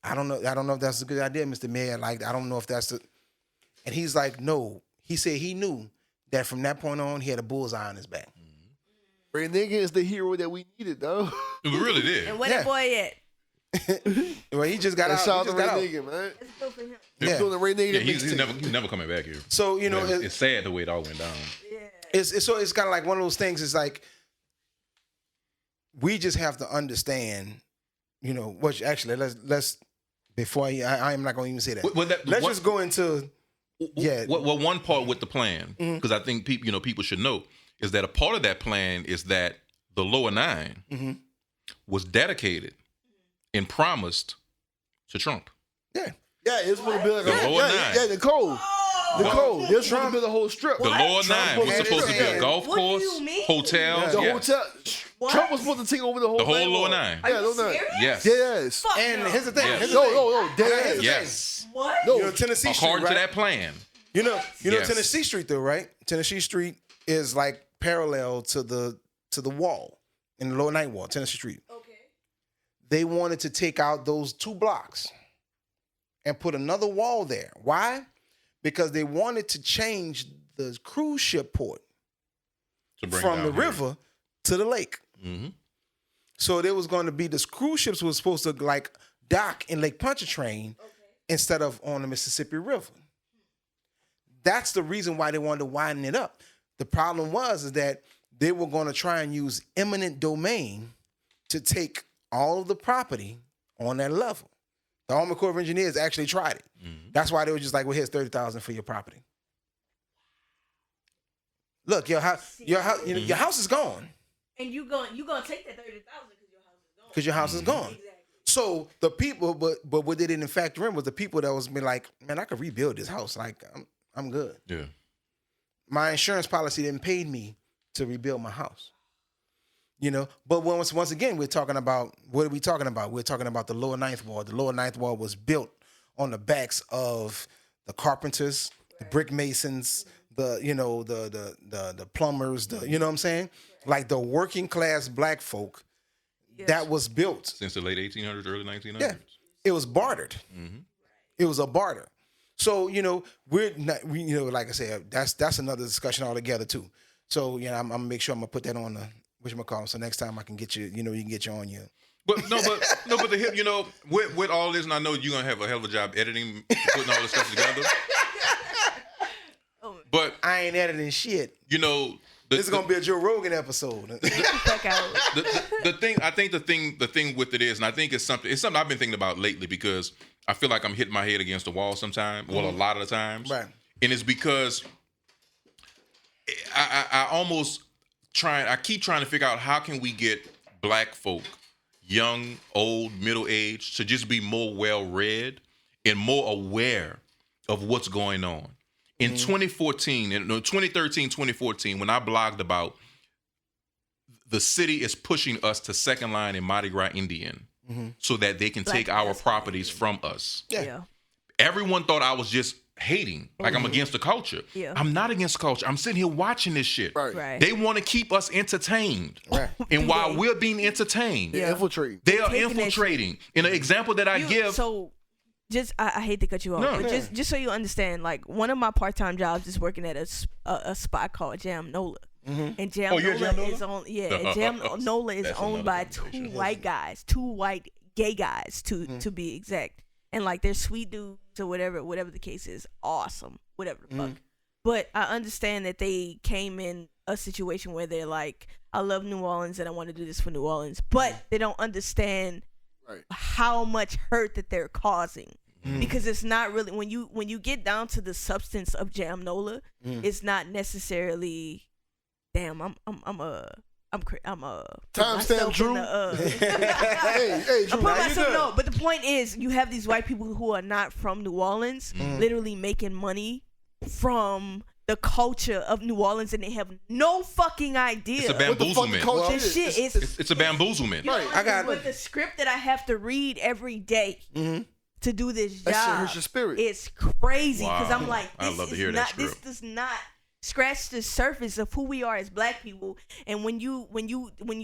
I don't know if that's a good idea, Mr. Mayor. Like, I don't know if that's the... And he's like, no. He said he knew that from that point on, he had a bullseye on his back. Ray Nigga is the hero that we needed, though. We really did. And where that boy at? Well, he just got out. Shout out He to just Ray got out. Nigga, man. It's good for him. Yeah. Doing the Ray Nigga Yeah, he's never coming back here. So, It's sad the way it all went down. Yeah. it's kind of like one of those things. It's like, we just have to understand, which actually, let's before I am not going to even say that. Let's just go into, Well, one part with the plan, because I think people should know, is that a part of that plan is that the lower 9 was dedicated and promised to Trump. Yeah, it's going to be like The lower 9. Yeah, Nicole. This going to be the whole strip. The lower 9 was supposed to be a golf What do course, you mean? hotels. The Yes. hotel. What? Trump was supposed to take over the whole lower 9. Are you serious? Yes. Yes. Fuck and no. here's the thing. Yes. Here's the thing. No, Here's the dead thing. Yes. What? No. Tennessee Street, According right? to that plan. You know Yes. Tennessee Street though, right? Tennessee Street is like parallel to the wall in the lower 9th wall, Tennessee Street. Okay. They wanted to take out those 2 blocks and put another wall there. Why? Because they wanted to change the cruise ship port To bring from down the here. river to the lake. Mm-hmm. So there was going to be this cruise ships was supposed to like dock in Lake Pontchartrain instead of on the Mississippi River. That's the reason why they wanted to widen it up. The problem is that they were going to try and use eminent domain to take all of the property on that level. The Army Corps of Engineers actually tried it. That's why they were just like, well, here's $30,000 for your property. Look, your house is gone. And you gonna take that $30,000 Because your house is gone. Exactly. So the people, but what they didn't factor in was the people that was been like, man, I could rebuild this house. Like, I'm good. Yeah. My insurance policy didn't pay me to rebuild my house. You know, but once again, we're talking about, what are we talking about? We're talking about the lower ninth ward. The lower ninth ward was built on the backs of the carpenters, the brick masons, the plumbers, you know what I'm saying? Like the working class black folk that was built. Since the late 1800s, early 1900s. Yeah, it was bartered. Mm-hmm. It was a barter. So, you know, like I said, that's another discussion altogether too. So, you know, I'm gonna make sure I'm gonna put that on the whatchamacallit, so next time I can get you, you can get you on you. But the hip, you know, with all this, and I know you're gonna have a hell of a job editing, putting all this stuff together. But I ain't editing shit. You know, this is gonna be a Joe Rogan episode. The thing with it is, and I think it's something I've been thinking about lately, because I feel like I'm hitting my head against the wall sometimes. Well, a lot of the times, right? And it's because I keep trying to figure out how can we get black folk, young, old, middle aged, to just be more well read and more aware of what's going on. In 2013, 2014, when I blogged about the city is pushing us to second line in Mardi Gras Indian so that they can take our properties from us. Yeah. Everyone thought I was just hating, like I'm against the culture. Yeah. I'm not against the culture. I'm sitting here watching this shit. Right. They want to keep us entertained. Right. And while we're being entertained, Yeah. they are infiltrating. And the example that I give... So, I hate to cut you off, but just so you understand, like, one of my part-time jobs is working at a spot called Jam Nola. And Jam Nola is on, Jam Nola is owned by two white gay guys to be exact. And like they're sweet dudes or whatever the case is, awesome, whatever the fuck. But I understand that they came in a situation where they're like, I love New Orleans and I want to do this for New Orleans, but they don't understand how much hurt that they're causing. Because it's not really, when you get down to the substance of Jam Nola, it's not necessarily, damn, I'm a timestamp Drew. Hey, Drew. But the point is, you have these white people who are not from New Orleans, literally making money from the culture of New Orleans, and they have no fucking idea. It's a bamboozlement. It's a bamboozlement. Right. I got with the script that I have to read every day to do this job. That shit hurts your spirit. It's crazy because I'm like, this does not scratch the surface of who we are as black people. And when you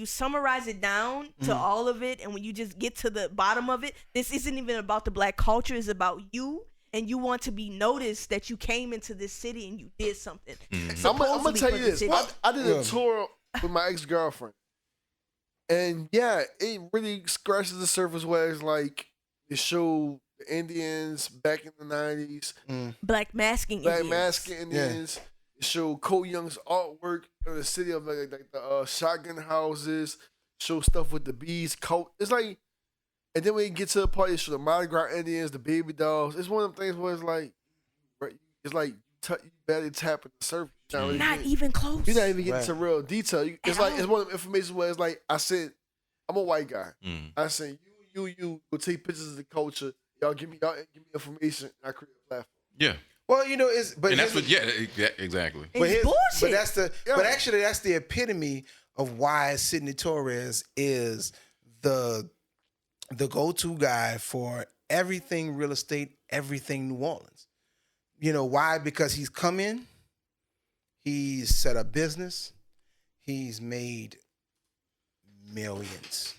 summarize it down to all of it, and when you just get to the bottom of it, this isn't even about the black culture. It's about you, and you want to be noticed that you came into this city and you did something. I'm gonna tell you this. I did a tour with my ex-girlfriend, and it really scratches the surface where it's like it showed the Indians back in the 90s, black masking Indians. It showed Cole Young's artwork in the city of like the shotgun houses. Show stuff with the bees. It's like, and then when you get to the party, show the Mardi Gras Indians, the baby dolls. It's one of them things where it's like you barely tapping the surface. Not even close. You're not even getting to real detail. It's like it's one of the information where it's like I said, I'm a white guy. I said you go take pictures of the culture. Y'all give me information. And I create a platform. Yeah. Well, that's what. Yeah, exactly. It's bullshit. But actually that's the epitome of why Sidney Torres is the go-to guy for everything real estate, everything New Orleans. You know why? Because he's come in, he's set up business, he's made millions,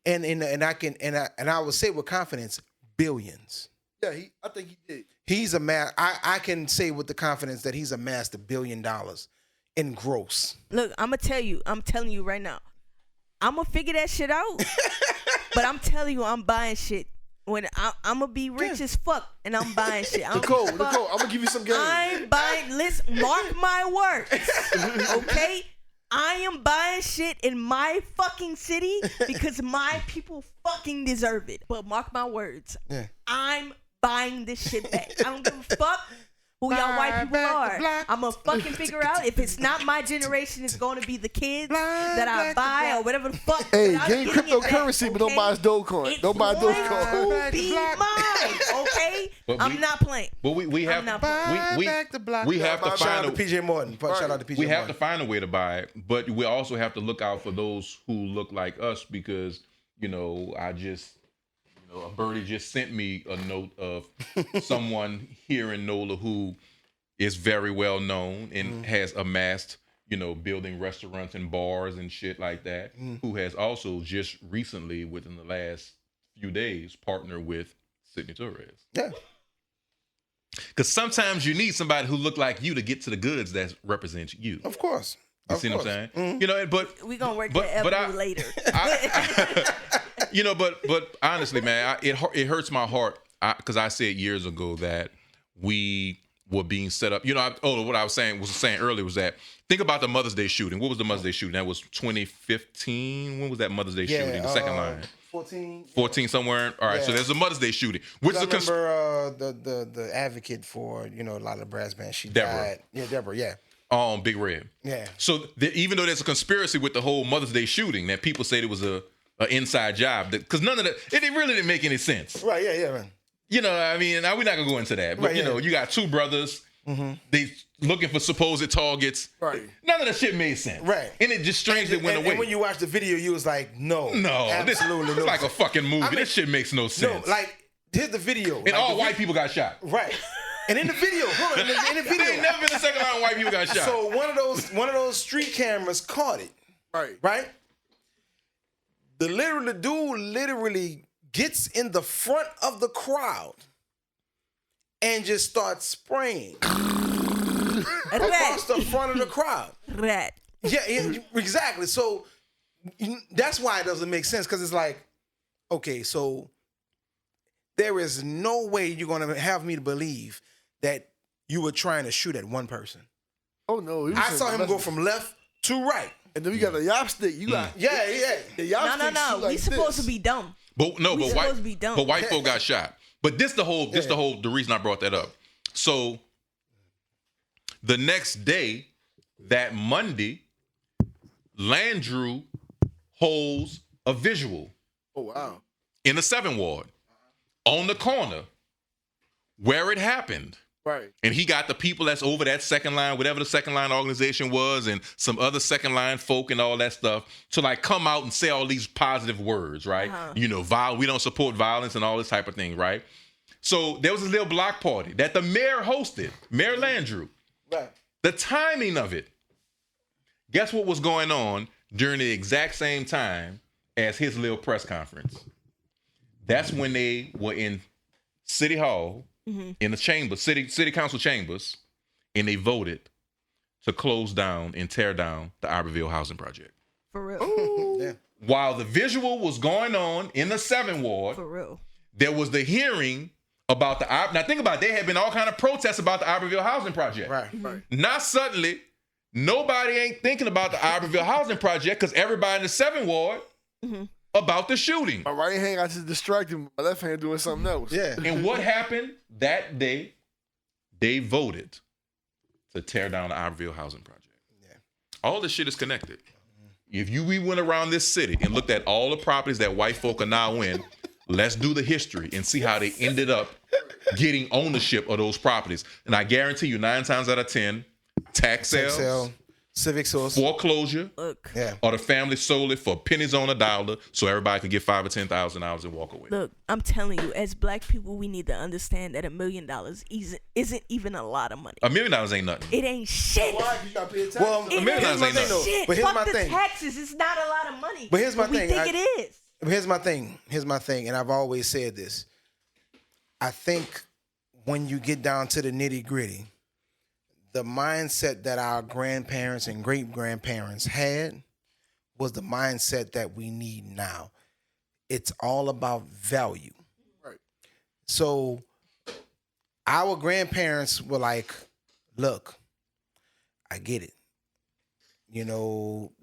and I would say with confidence, billions. Yeah, I think he did. He's I can say with the confidence that he's amassed $1 billion in gross. Look, I'm telling you right now, I'm gonna figure that shit out. But I'm telling you, I'm buying shit. When I'm gonna be rich as fuck, and I'm buying shit. Nicole, I'm gonna give you some game. I'm buying. Listen, mark my words, okay? I am buying shit in my fucking city because my people fucking deserve it. But mark my words, I'm buying this shit back. I don't give a fuck who y'all white people are. I'm going to fucking figure out if it's not my generation, it's going to be the kids that I buy or whatever the fuck. Hey, gain cryptocurrency, but don't buy Dogecoin. Don't buy Dogecoin. It's be mine, okay? I'm not playing. But we have to find a PJ Morton. Shout out to PJ Morton. We have to find a way to buy it, but we also have to look out for those who look like us because, a birdie just sent me a note of someone here in NOLA who is very well known and has amassed, building restaurants and bars and shit like that, who has also just recently, within the last few days, partnered with Sidney Torres. Yeah. Because sometimes you need somebody who look like you to get to the goods that represent you. Of course. You see what I'm saying? But we're going to work that later. But honestly, man, it hurts my heart because I said years ago that we were being set up. What I was saying earlier was that think about the Mother's Day shooting. What was the Mother's Day shooting? That was 2015. When was that Mother's Day shooting? The second line. 14 somewhere. All right, so there's a Mother's Day shooting. Which I remember the advocate for a lot of the brass bands. She died. Yeah, Deborah. Yeah. Big Red. Yeah. So even though there's a conspiracy with the whole Mother's Day shooting, that people said it was an inside job, because none of that, it really didn't make any sense. Right. Yeah. Man. Now we're not gonna go into that, but you got two brothers. They looking for supposed targets. Right. None of that shit made sense. Right. And it just strangely went away. And when you watch the video, you was like, absolutely it's like a fucking movie. This shit makes no sense. No, here's the video. And all white people got shot. Right. And in the video, in the video, ain't never been a second line white people got shot. So one of those street cameras caught it. Right. The dude literally gets in the front of the crowd and just starts spraying across the front of the crowd. Right. Yeah, exactly. So that's why it doesn't make sense, because it's like, okay, so there is no way you're going to have me to believe that you were trying to shoot at one person. Oh, no. I saw him go from left to right. And then we got a yop stick. You got The yop no. Like we supposed to be dumb. But white folk got shot. But the reason I brought that up. So the next day, that Monday, Landrew holds a visual. Oh, wow. In the 7th Ward, on the corner where it happened. Right. And he got the people that's over that second line, whatever the second line organization was, and some other second line folk and all that stuff, to come out and say all these positive words, right? We don't support violence and all this type of thing, right? So there was a little block party that the mayor hosted, Mayor Landrew. Right. The timing of it. Guess what was going on during the exact same time as his little press conference? That's when they were in City Hall, in the chamber, city council chambers, and they voted to close down and tear down the Iberville housing project. For real. Yeah. While the visual was going on in the 7th Ward, For real. there was the hearing about now think about it, there had been all kind of protests about the Iberville housing project. Right. Not suddenly, nobody ain't thinking about the Iberville housing project because everybody in the 7th Ward about the shooting. My right hand got to distract him. My left hand doing something else. Yeah. And what happened that day? They voted to tear down the Iberville housing project. Yeah. All this shit is connected. If we went around this city and looked at all the properties that white folk are now in, let's do the history and see how they ended up getting ownership of those properties. And I guarantee you 9 times out of 10, tax sales, civic source, foreclosure, yeah, or the family sold it for pennies on a dollar so everybody could get $5,000 or $10,000 and walk away. Look, I'm telling you, as black people, we need to understand that $1 million isn't even a lot of money. $1 million ain't nothing. It ain't shit. Well, $1 million ain't nothing. Shit. But here's Fuck my the thing. taxes. It's not a lot of money. But here's my we thing. think it is. Here's my thing, and I've always said this. I think when you get down to the nitty gritty, the mindset that our grandparents and great-grandparents had was the mindset that we need now. It's all about value. Right. So our grandparents were like, look, I get it.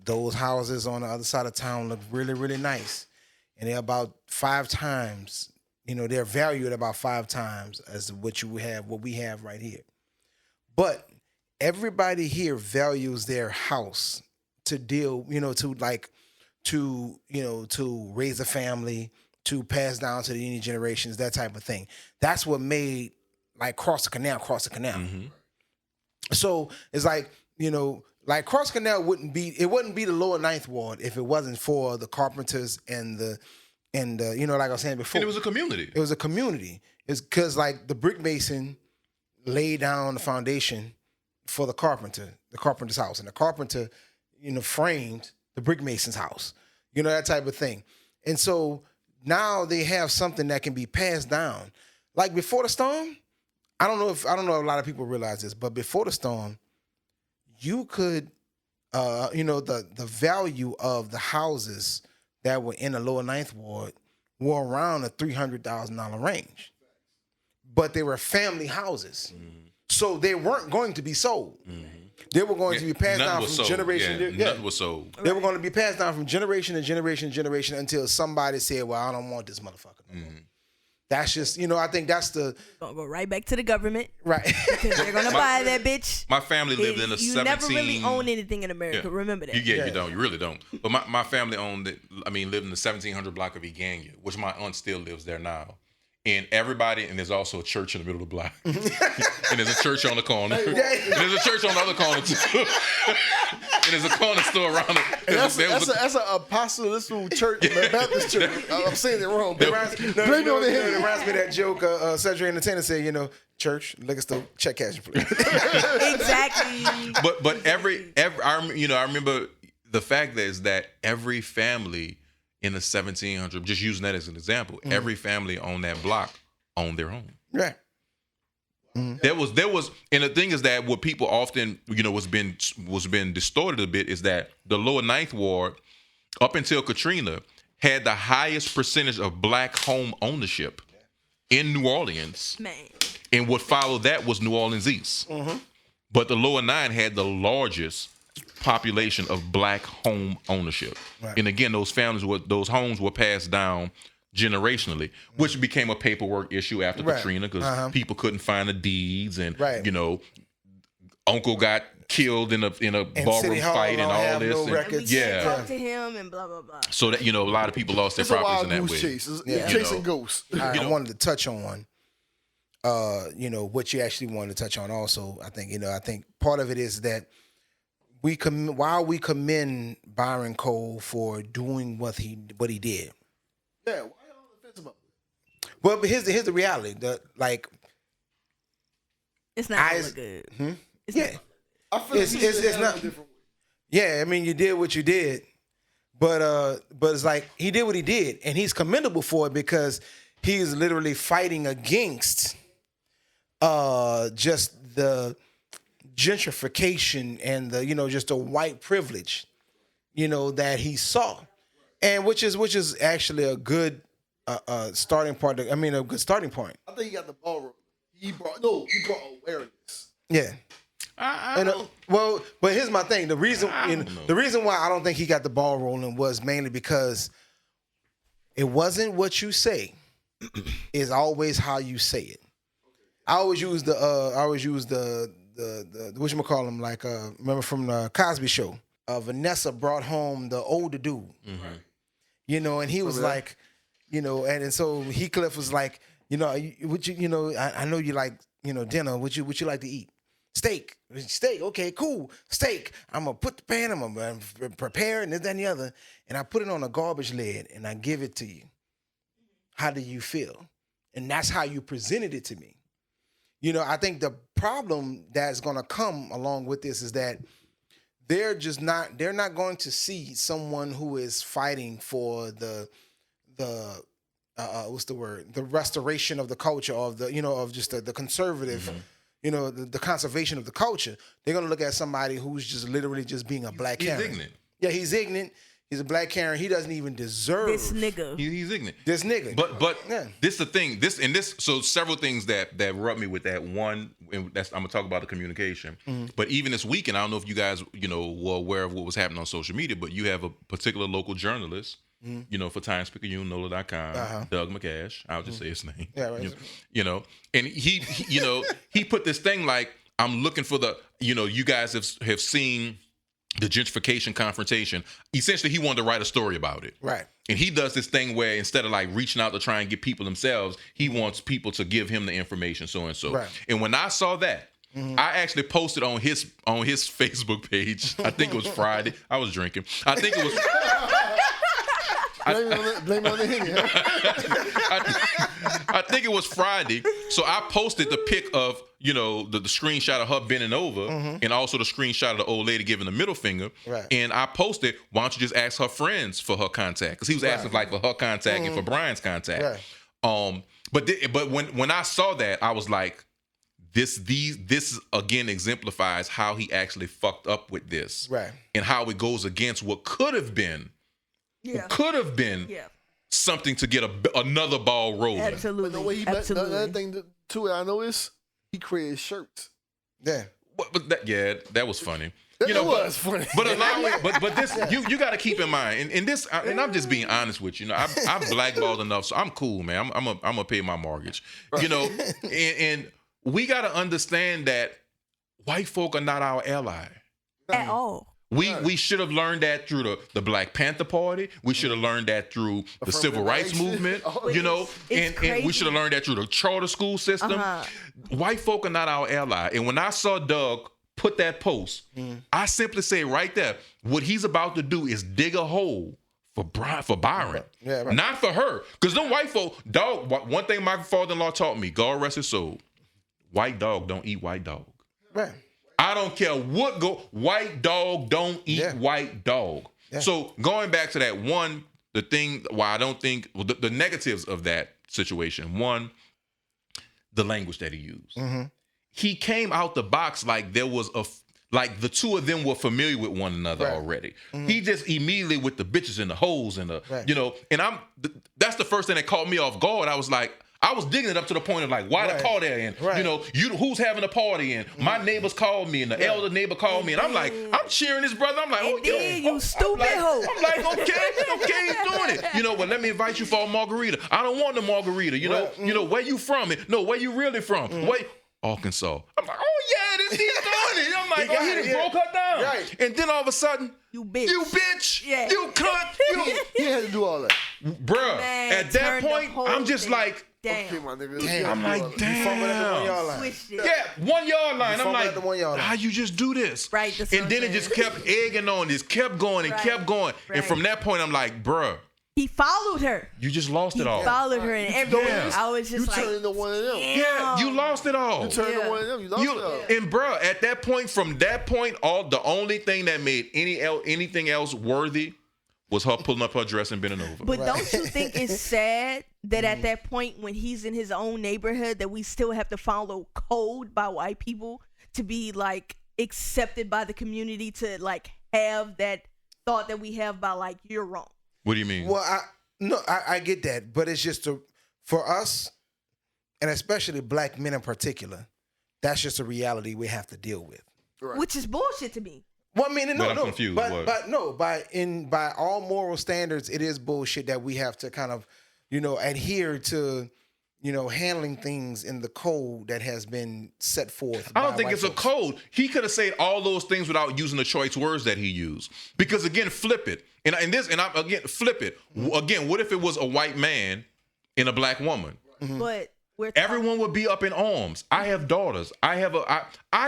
Those houses on the other side of town look really, really nice. And they're about 5 times, they're valued about 5 times as what we have right here. But everybody here values their house to deal, to raise a family, to pass down to the new generations, that type of thing. That's what made like cross the canal. Mm-hmm. So it's like, like cross canal wouldn't be the lower Ninth Ward if it wasn't for the carpenters and the like I was saying before. And it was a community. It was a community. It's because like the brick mason laid down the foundation for the carpenter's house, and the carpenter, framed the brick mason's house, that type of thing. And so now they have something that can be passed down. Like before the storm, I don't know if a lot of people realize this, but before the storm, you could, the value of the houses that were in the lower Ninth Ward were around the $300,000 range, but they were family houses, so they weren't going to be sold. They were going to be passed down from generation to nothing was sold. They were going to be passed down from generation to generation to generation until somebody said, "Well, I don't want this motherfucker no more." That's just, I think that's the... Gonna go right back to the government. Right. Because they're gonna buy that bitch. My family lived in a 17... You never really own anything in America. Remember that. You don't. You really don't. But my family lived in the 1700 block of Egania, which my aunt still lives there now. And there's also a church in the middle of the block. And there's a church on the corner. And there's a church on the other corner, too. And there's a corner store around it. That's an apostolic church, a Baptist church. I'm saying it wrong. It reminds me of that joke Cedric and the tenant said, church, liquor store, check cash, please. Exactly. But I remember the fact is that every family in the 1700s, just using that as an example, every family on that block owned their home. Right. There was, and the thing is that what people often, was been distorted a bit is that the lower Ninth Ward, up until Katrina, had the highest percentage of black home ownership in New Orleans. Man. And what followed that was New Orleans East. But the lower nine had the largest population of black home ownership. Right. And again, those homes were passed down generationally, which became a paperwork issue after Katrina because people couldn't find the deeds, and uncle got killed in a ballroom fight and all this. No records. Talk to him and blah blah blah. So that a lot of people lost their properties in that way. Chasing ghosts. I wanted to touch on what you actually wanted to touch on also. I think part of it is that while we commend Byron Cole for doing what he did. Yeah, why on the fence about it? Well, but here's the reality. It's not gonna look good. I feel it's not a different way. Yeah, I mean, you did what you did, but it's like he did what he did, and he's commendable for it because he's literally fighting against just the gentrification and the just the white privilege that he saw, and which is actually a good starting point. A good starting point. I think he got the ball rolling. He brought awareness. Yeah. But here's my thing. The reason why I don't think he got the ball rolling was mainly because it wasn't what you say, it's always how you say it. I always use the whatchamacallem, like remember from the Cosby Show, Vanessa brought home the older dude, and he was like, and so Heathcliff was like, I know you like dinner. What you like to eat? Steak, okay, cool, steak. I'm gonna put the pan, I'm gonna prepare it, and this, that, and the other, and I put it on a garbage lid, and I give it to you. How do you feel? And that's how you presented it to me. I think the problem that's gonna come along with this is that they're not going to see someone who is fighting for the what's the word? The restoration of the culture of of just the conservative. The conservation of the culture. They're going to look at somebody who's just literally just being a black Karen. He's ignorant. Yeah, he's ignorant. He's a black Karen. He doesn't even deserve this nigga. He's ignorant. This nigga. But this is the thing. So several things that rubbed me with that. One, and I'm gonna talk about the communication. But even this weekend, I don't know if you guys were aware of what was happening on social media, but you have a particular local journalist. For Times Picayune, NOLA.com, Doug McCash. I'll just say his name. Yeah, right. And he put this thing like, I'm looking for the, you guys have seen the gentrification confrontation. Essentially, he wanted to write a story about it. Right. And he does this thing where instead of like reaching out to try and get people themselves, he wants people to give him the information, so and so. Right. And when I saw that, I actually posted on his Facebook page. I think it was Friday. I was drinking. I think it was. Blame it on the Henny. I think it was Friday. So I posted the pic of, the screenshot of her bending over and also the screenshot of the old lady giving the middle finger. Right. And I posted, why don't you just ask her friends for her contact? Because he was asking like for her contact and for Brian's contact. Right. But when I saw that, I was like, this again exemplifies how he actually fucked up with this. Right. And how it goes against what could have been. Yeah. Could have been something to get another ball rolling. Absolutely. But the way he another thing too I know is he created shirts. Yeah. But that was funny. That was funny. But this you got to keep in mind, and this, and I'm just being honest with you. I'm blackballed enough, so I'm cool, man. I'm gonna pay my mortgage. And we got to understand that white folk are not our ally at all. We should have learned that through the Black Panther Party. We should have learned that through the Civil Rights Movement, and we should have learned that through the charter school system. White folk are not our ally. And when I saw Doug put that post, I simply say right there, what he's about to do is dig a hole for Byron. Yeah, right. Not for her. Because them white folk, dog, one thing my father-in-law taught me, God rest his soul, white dog don't eat white dog. Right. I don't care what white dog don't eat white dog. Yeah. So going back to that the thing why I don't think the negatives of that situation. One, the language that he used. He came out the box like there was like the two of them were familiar with one another already. He just immediately with the bitches and the hoes and and that's the first thing that caught me off guard. I was digging it up to the point of like, why the car there? And, who's having a party? And my neighbors called me and the elder neighbor called me. And I'm like, I'm cheering this brother. I'm like, oh, yeah. You stupid hoe. I'm like, okay, he's doing it. Well, let me invite you for a margarita. I don't want a margarita. Where you from? No, where you really from? Arkansas. I'm like, oh, yeah, he's doing it. I'm like, he done broke her down. Right. And then all of a sudden, you bitch. You cunt. He had to do all that. Bruh, at that point, I'm just like, damn. I'm like, damn. 1 yard line. I'm like, how you just do this? Right. And then it just kept egging on. This kept going and kept going. Right. And from that point, I'm like, bruh. He followed her. You just lost it all. He followed her and everything. I was just like, you turned into one of them. Yeah, you lost it all. You turned into one of them. You lost it all. And bruh, at that point, from that point, the only thing that made anything else worthy was her pulling up her dress and bending over. But don't you think it's sad that at that point when he's in his own neighborhood that we still have to follow code by white people to be like accepted by the community, to like have that thought that we have by like, you're wrong? What do you mean? Well, I get that, but it's just for us, and especially black men in particular, that's just a reality we have to deal with. Right. Which is bullshit to me. Well, I mean, I'm confused. By all moral standards, it is bullshit that we have to kind of, adhere to, handling things in the code that has been set forth. I don't think it's a code. He could have said all those things without using the choice words that he used. Because again, flip it. Flip it. Again, what if it was a white man and a black woman? But everyone would be up in arms. I have daughters. I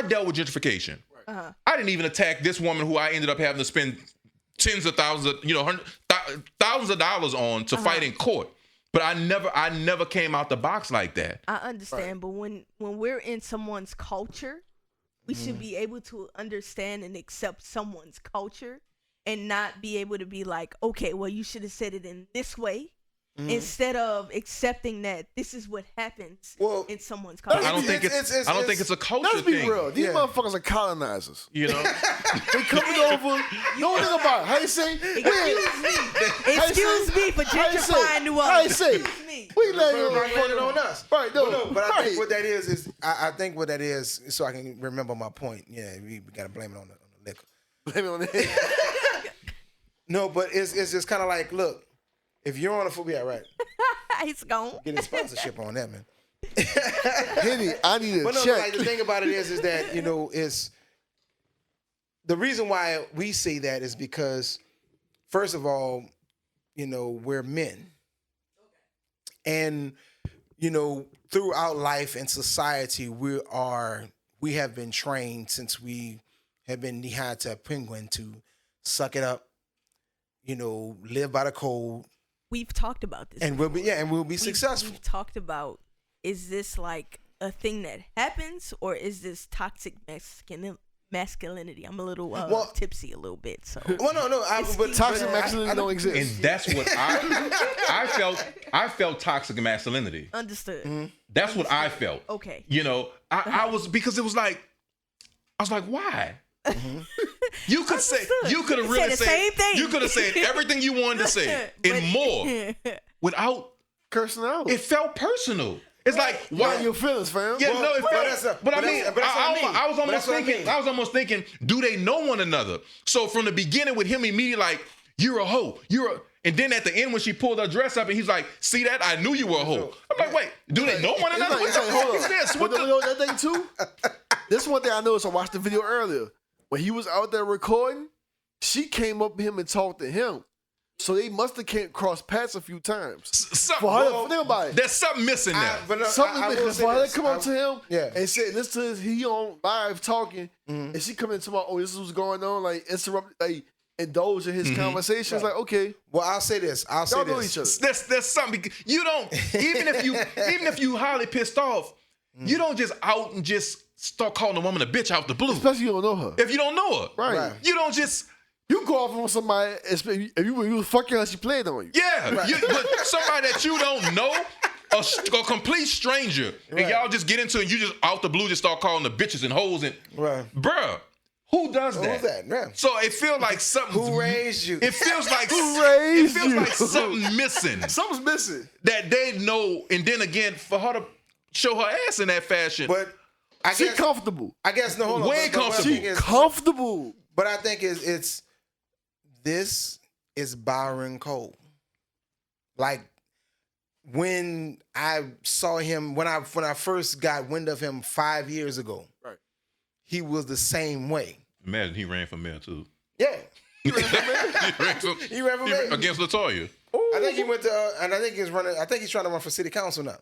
dealt with gentrification. I didn't even attack this woman who I ended up having to spend tens of thousands of, thousands of dollars on to fight in court. But I never came out the box like that. I understand, but when we're in someone's culture, we should be able to understand and accept someone's culture and not be able to be like, okay, well, you should have said it in this way. Instead of accepting that this is what happens in someone's culture. I don't think it's a culture let's be thing. real. These motherfuckers are colonizers. They coming over. No one think about it. How you say? Excuse me for gentrifying New Orleans. How you say? We let it on us. Right, but I think what that is I think what that is, so I can remember my point. Yeah, we got to blame it on the liquor. Blame it on the No, but it's just kind of like, look, if you're on a football, right? He's gone. Getting sponsorship on that, man. Henny, I need a check. Like the thing about it is that is the reason why we say that is because, first of all, we're men, and throughout life and society, we have been trained since we have been knee-high to a penguin to suck it up, live by the code. We've talked about this. And we'll be successful. We've talked about, is this like a thing that happens, or is this toxic masculinity? I'm a little tipsy a little bit, so. Well, no, but toxic masculinity don't exist. And that's what I felt. I felt toxic masculinity. Understood. Mm-hmm. That's what I felt. Okay. I was, because it was like, I was like, why? Mm-hmm. You could have really said the same thing. You could have said everything you wanted to say and more without cursing out. It felt personal. It's like, why your feelings, fam? Yeah, no, it felt. But I was almost thinking, do they know one another? So from the beginning with him immediately like, you're a hoe. And then at the end when she pulled her dress up and he's like, see that? I knew you were a hoe. I'm like, wait, do they know one another? What the fuck is this? But you know that thing too? This one thing I noticed. I watched the video earlier. When he was out there recording, she came up to him and talked to him. So they must have crossed paths a few times. Think about it. There's something missing there. For her to come up to him and say, listen to this, he on live talking, and she come into my, this is what's going on, like interrupt, like indulge in his conversations. Like, okay. Well, I'll say this. Y'all know each other. There's something you don't even if you highly pissed off, you don't just out and just start calling a woman a bitch out the blue. Especially you don't know her. If you don't know her. Right. You don't just... You go off on somebody, if you was fucking her, she played on you. Yeah. Right. But somebody that you don't know, a complete stranger, and y'all just get into it, and you just out the blue just start calling the bitches and hoes and... Bruh, who does that? Who's that? Yeah. So it feels like something... Who raised you? It feels like... Who raised you? It feels like something missing. Something's missing. That they know, and then again, for her to show her ass in that fashion... But... She's comfortable. I guess no, hold on. Way comfortable. She's comfortable. But I think this is Byron Cole. Like when I saw him, when I first got wind of him 5 years ago, right? He was the same way. Imagine he ran for mayor too. Yeah, he ran for mayor against LaToya. I think he went to, and I think he's running. I think he's trying to run for city council now.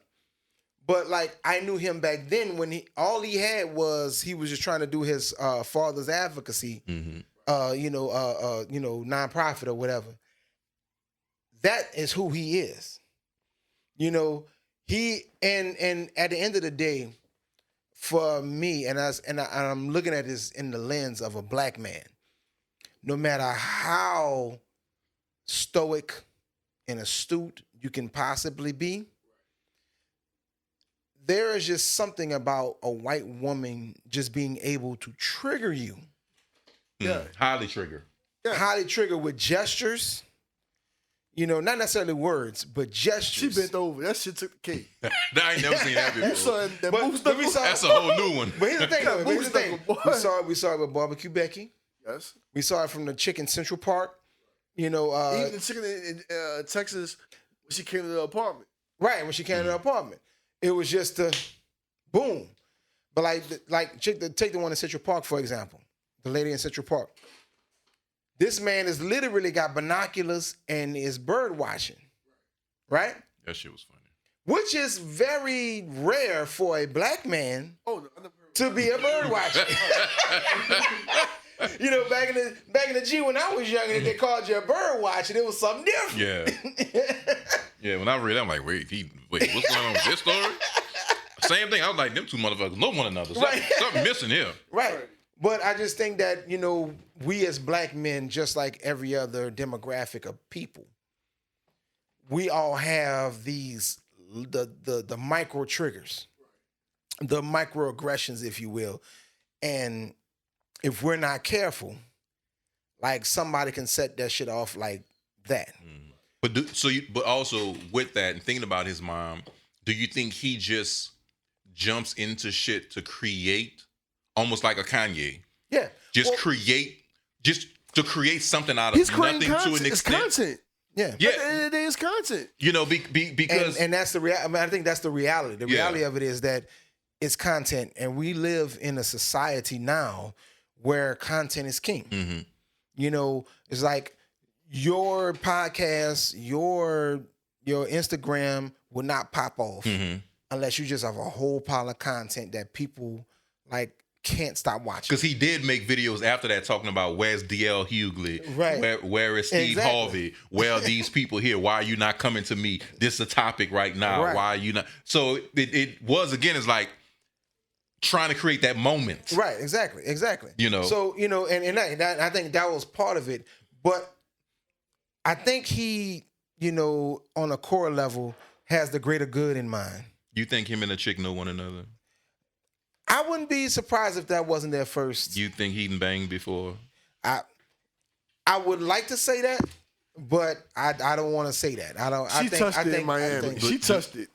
But like I knew him back then when all he had was he was just trying to do his father's advocacy, nonprofit or whatever. That is who he is. He and at the end of the day, for me, and I'm looking at this in the lens of a black man. No matter how stoic and astute you can possibly be, there is just something about a white woman just being able to trigger you. Yeah. Highly trigger. Yeah. Highly trigger with gestures. Not necessarily words, but gestures. She bent over. That shit took the cake. I ain't never seen that before. That's a whole new one. But here's the thing, We saw it with Barbecue Becky. Yes. We saw it from the chick in Central Park. Even the chicken in Texas when she came to the apartment. Right, when she came to the apartment. It was just a boom. But take the one in Central Park, for example. The lady in Central Park. This man has literally got binoculars and is bird watching. Right? That shit was funny. Which is very rare for a black man to be a bird watcher. Back in the G when I was young and they called you a bird watcher, it was something different. Yeah. Yeah, when I read that, I'm like, wait, what's going on with this story? Same thing. I was like, them two motherfuckers know one another. Something missing here. Right. But I just think that, we as black men, just like every other demographic of people, we all have the micro triggers, the microaggressions, if you will. And if we're not careful, like somebody can set that shit off like that. Mm. But also with that and thinking about his mom, do you think he just jumps into shit to create, almost like a Kanye? Yeah. Just to create something out of nothing to an extent. It's content. Yeah. At the end of the day, it's content. You know, because and that's the reality. I mean, I think that's the reality. The reality of it is that it's content, and we live in a society now where content is king. Mm-hmm. You know, it's like your podcast, your Instagram will not pop off unless you just have a whole pile of content that people like can't stop watching. Because he did make videos after that talking about where's DL Hughley, right? Where is Steve Harvey? Where are these people here? Why are you not coming to me? This is a topic right now. Right. Why are you not? So it was again. It's like trying to create that moment. Right. Exactly. You know. So and I think that was part of it, but I think he, on a core level, has the greater good in mind. You think him and the chick know one another? I wouldn't be surprised if that wasn't their first. You think he'd banged before? I would like to say that, but I don't want to say that. I don't. She touched it in Miami. She touched it.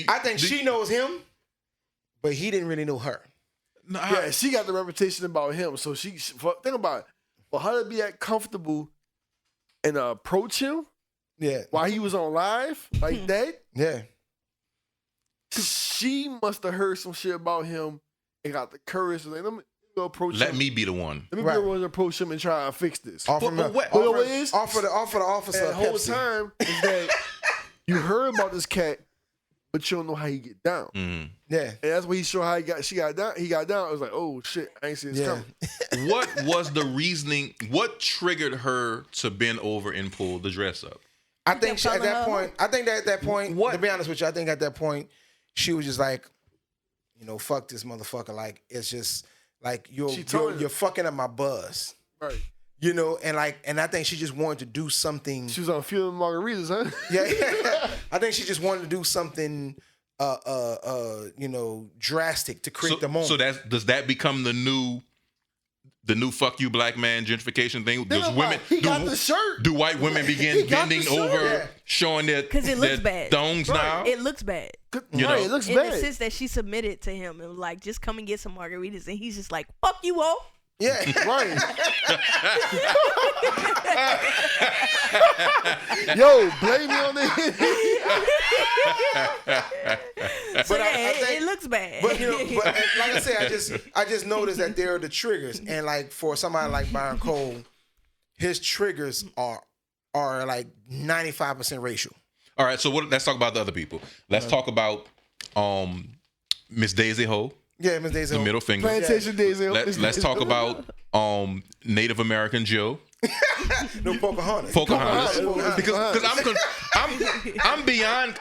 I think she knows him, but he didn't really know her. No, yeah, she got the reputation about him. So think about it. For her to be that comfortable and approach him, while he was on live like that, she must have heard some shit about him and got the courage to let me go approach him. Let me be the one. Let me be the one to approach him and try to fix this. Offer the officer. The whole time is that you heard about this cat, but you don't know how he get down. Mm-hmm. Yeah, and that's when he showed how he got down. He got down. I was like, oh shit, I ain't seen this coming. What was the reasoning? What triggered her to bend over and pull the dress up? I think at that point, to be honest with you, I think at that point, she was just like, fuck this motherfucker. Like, it's just like you're fucking up my buzz. Right. And I think she just wanted to do something. She was on feeling margaritas, huh? Yeah. I think she just wanted to do something drastic to create the moment. So does that become the new fuck you black man gentrification thing? Does women got the shirt? Do white women begin bending over, showing their because it looks bad thongs now? It looks bad. It looks bad. In the sense that she submitted to him and like, just come and get some margaritas, and he's just like, fuck you all. Yeah, right. Yo, blame me on this. But I think, it looks bad. But like I said, I just noticed that there are the triggers, and like for somebody like Byron Cole, his triggers are like 95% racial. All right, so let's talk about the other people. Let's talk about Miss Daisy Ho. Yeah, Miss Daisy Ho. The middle finger. Plantation Daisy Ho. Let's talk about Native American Joe. No, Pocahontas. Because I'm beyond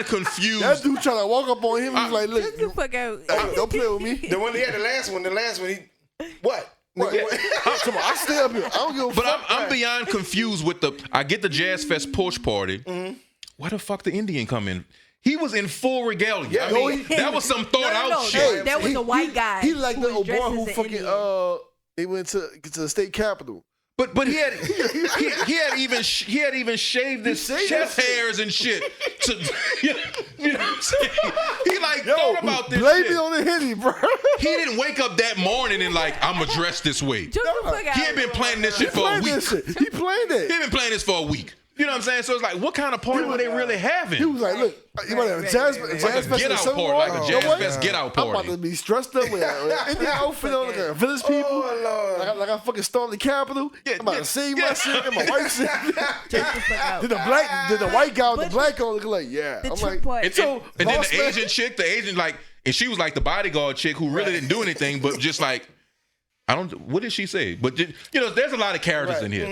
confused. That dude trying to walk up on him. He's like, look, the fuck out. Don't play with me. The one he had, the last one, he what? Come on, I stay up here. I don't give a fuck. But I'm beyond confused with I get the Jazz Fest porch party. Mm-hmm. Why the fuck the Indian come in? He was in full regalia. Yeah, that was some thought out shit. Hey, that was a white guy. He like the old boy who fucking they went to the state capitol. But he had even shaved his chest hairs and shit. You know what I'm saying? He thought about this. Blame shit. me on the Henny, bro. He didn't wake up that morning and I'm gonna dress this way. He had been planning this shit for a week. He planned it. He been planning this for a week. You know what I'm saying? So it's like, what kind of party were they really having? He was like, look, you want to Jazz Fest get out party, like a Jazz Fest get out party. I'm about to be stressed up with Indian outfit on, like a village people. Oh, Lord. Like I fucking stormed the Capitol. I'm about to save my shit and my white shit. Did the white guy with the black on look like, yeah. I'm like, and then the Asian chick, and she was like the bodyguard chick who really didn't do anything, but just like, what did she say? But there's a lot of characters in here,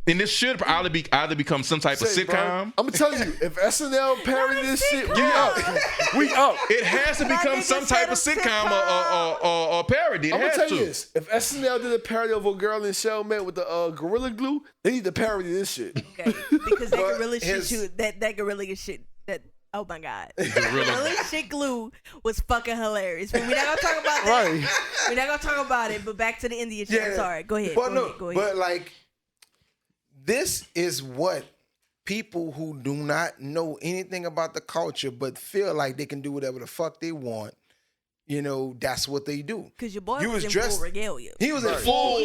and this should either become some type of sitcom. Bro, I'm gonna tell you, if SNL parody this shit, we up. It has to become some type of sitcom or parody. I'm gonna tell you this: if SNL did a parody of a girl in Shell Man with the Gorilla Glue, they need to parody this shit. Okay, because that gorilla shit, that gorilla shit, that. Oh my God. Gorilla shit glue was fucking hilarious. We're not gonna talk about that. Right. We're not gonna talk about it, but back to the Indian shit. I'm sorry. Go ahead. Go ahead. But like, this is what people who do not know anything about the culture but feel like they can do whatever the fuck they want you know, that's what they do. Because your boy he was in full regalia. He was in full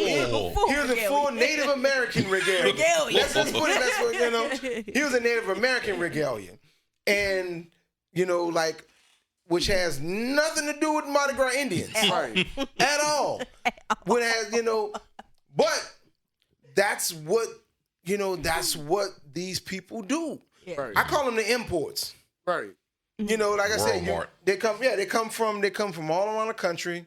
Native American regalia. Let's put it that way, you know. He was a Native American regalia. And, you know, like, which has nothing to do with Mardi Gras Indians. Right. At all. What has, you know, but that's what, you know, that's what these people do. Yeah. Right. I call them the imports. Right. You know, like I said, they come from all around the country,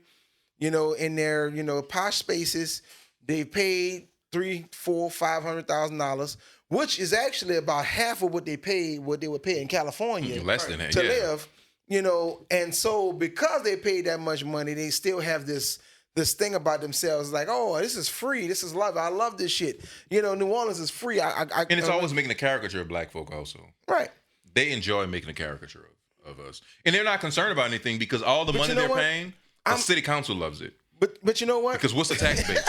you know, in their, you know, posh spaces. They paid $300,000, $400,000, $500,000, which is actually about half of what they would pay in California. Less than that, to live. You know, and so because they paid that much money, they still have this thing about themselves, like, oh, this is free, this is love, I love this shit. You know, New Orleans is free. And it's always making a caricature of black folk also. Right. They enjoy making a caricature of us. And they're not concerned about anything because all the money they're paying, the city council loves it. But you know what? Because what's the tax base?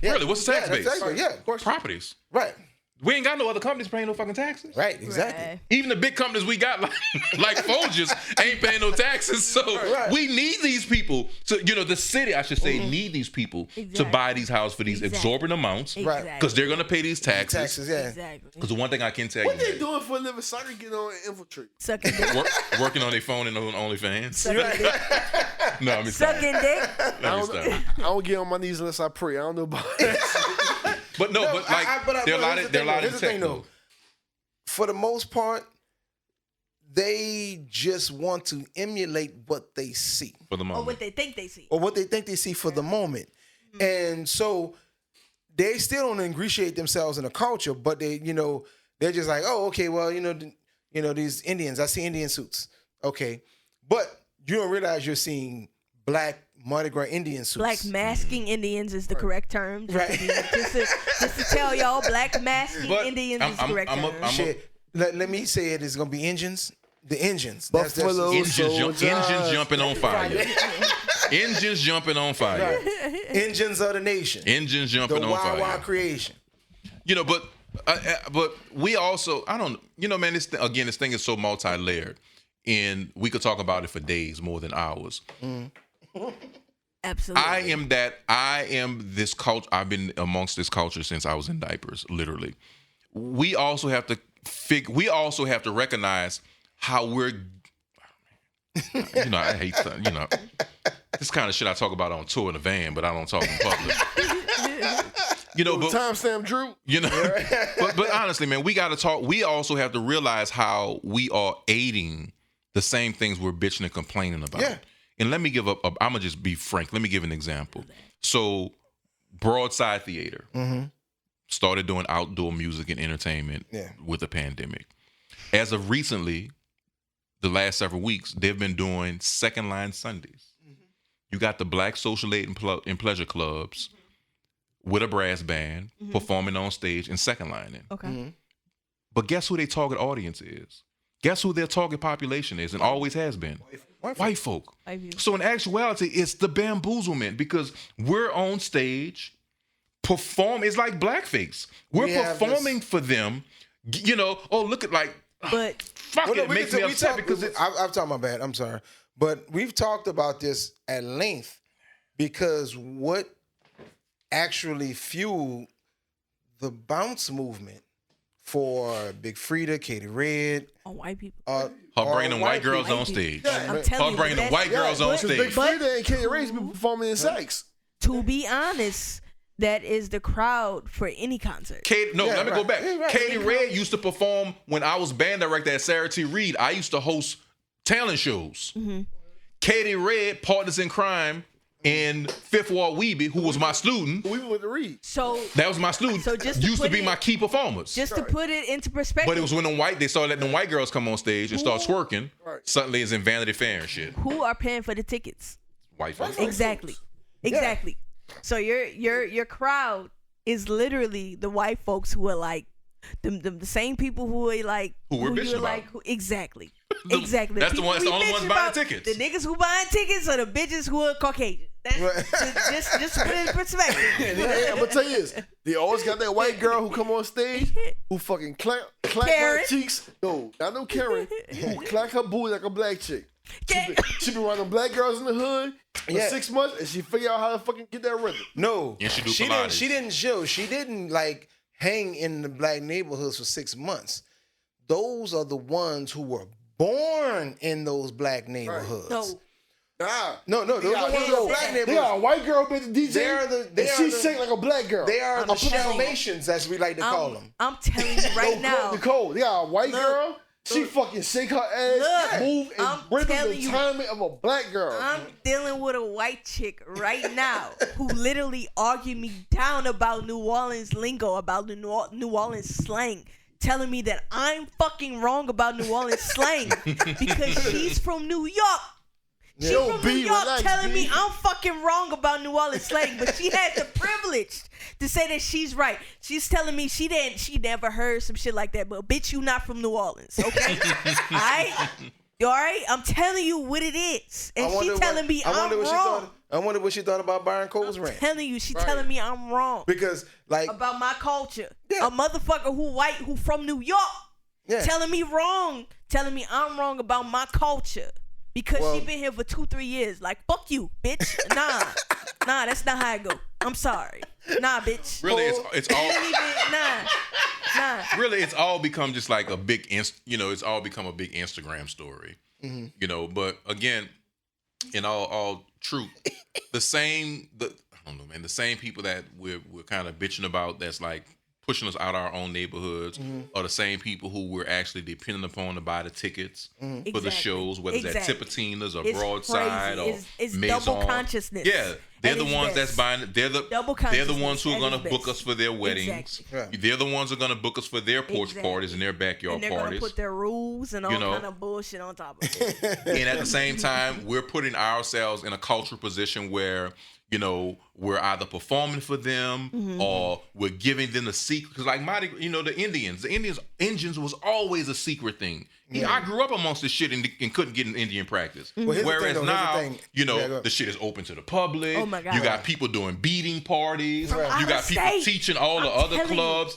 Really, what's the tax base? Exactly. Yeah, of course. Properties. Right. We ain't got no other companies paying no fucking taxes. Right, exactly. Right. Even the big companies we got, like Folgers, ain't paying no taxes. So we need these people. So, you know, the city, I should say, need these people to buy these houses for these exorbitant amounts. Right. Because they're going to pay these taxes. Exactly. Because the one thing I can tell you. What they doing for a living? So I can get on and infiltrate. Sucking dick. Working on their phone and on OnlyFans. Sucking dick. No, I'm sucking dick. I don't get on my knees unless I pray. I don't know about that. But no, but like there are a lot of thing though. For the most part, they just want to emulate what they see for the moment, or what they think they see, for the moment, and so they still don't ingratiate themselves in the culture, but they, you know, they're just like, oh, okay, well, you know, these Indians, I see Indian suits, okay, but you don't realize you're seeing black Mardi Gras Indian suits. Black masking Indians is the correct term. Just to tell y'all, black masking Indians is the correct term. Let me say it is going to be engines. The engines. Engines jumping on fire. Engines jumping on fire. Right. Engines of the nation. Engines jumping on fire. The wild creation. You know, but we also, I don't, you know, man, this thing is so multi-layered. And we could talk about it for days, more than hours. Absolutely. I am this culture. I've been amongst this culture since I was in diapers, literally. We also have to recognize how we're, you know, I hate, you know, this kind of shit I talk about on tour in a van, but I don't talk in public. You know, but timestamp Drew. You know, but honestly, man, we got to talk. We also have to realize how we are aiding the same things we're bitching and complaining about. Yeah. And let me give I'm gonna just be frank. Let me give an example. So, Broadside Theater started doing outdoor music and entertainment with the pandemic. As of recently, the last several weeks, they've been doing Second Line Sundays. You got the Black Social Aid and Pleasure Clubs with a brass band performing on stage and second lining. Okay. But guess who their target audience is? Guess who their target population is and always has been? White folk. So in actuality, it's the bamboozlement because we're on stage, it's like blackface. We're performing for them, you know, oh, look at but fuck it makes me upset because I'm talking about bad, I'm sorry. But we've talked about this at length because what actually fueled the bounce movement for Big Frida, Katie Red. All white people. Her bringing them white girls on stage. I'm telling her bringing them white girls on stage. Big Frida and Katie Red's been performing in sex. To be honest, that is the crowd for any concert. Let me go back. Katie Red used to perform when I was band director at Sarah T. Reed. I used to host talent shows. Katie Red, Partners in Crime, in Fifth Ward Weeby, who was my student. We went to Reed. So that was my student. So used to be my key performers. Just to put it into perspective. But it was when they started letting them white girls come on stage and start twerking. Suddenly it's in Vanity Fair and shit. Who are paying for the tickets? White folks. Exactly. So your crowd is literally the white folks who are like the same people who are like who we're bitching about. Exactly. That's the only ones buying tickets. The niggas who buying tickets are the bitches who are Caucasian. Just put it in perspective. I'm gonna tell you this: they always got that white girl who come on stage who fucking clap her cheeks. No, not no Karen. Who clap her booty like a black chick. She been running black girls in the hood for 6 months, and she figure out how to fucking get that rhythm. No, and she didn't like hang in the black neighborhoods for 6 months. Those are the ones who were born in those black neighborhoods. Right. No, those are the black neighborhoods. They got a white girl been the DJ. She sing like a black girl. They are the Dalmatians, as we like to call them. I'm telling you right now. Nicole, they got a white girl. She fucking shake her ass, move, and rhythm the timing of a black girl. I'm dealing with a white chick right now who literally argued me down about New Orleans lingo, about the New Orleans slang, telling me that I'm fucking wrong about New Orleans slang because she's from New York. She's from New York telling me I'm fucking wrong about New Orleans slang, but she had the privilege to say that she's right. She's telling me she never heard some shit like that, but bitch, you not from New Orleans, okay? All right? You all right? I'm telling you what it is. And she telling me I'm wrong. I wonder what she thought about Byron Cole's rant. I'm telling you, she telling me I'm wrong. Because, like... about my culture. Yeah. A motherfucker who from New York telling me wrong. Telling me I'm wrong about my culture. Because she been here for 2-3 years. Like, fuck you, bitch. Nah, that's not how I go. I'm sorry. Nah, bitch. Really, it's all... Really, it's all become just like a big, it's all become a big Instagram story. Mm-hmm. But again, in all truth, the same people that we're kind of bitching about that's like pushing us out of our own neighborhoods are the same people who we're actually depending upon to buy the tickets for the shows, whether it's at Tipitina's or Broadside or it's Maison. Double consciousness. Yeah, they're the ones that's buying it. They're the ones who are going to book us for their weddings. Exactly. Yeah. They're the ones who are going to book us for their porch parties and their backyard and they're parties. They're going to put their rules and all kind of bullshit on top of it. And at the same time, we're putting ourselves in a cultural position where we're either performing for them or we're giving them the secret. Because like the Indians was always a secret thing. Yeah. I grew up amongst this shit and couldn't get an Indian practice. Well, whereas now, the shit is open to the public. Oh my God. You got people doing beating parties. Right. You got people teaching all the other clubs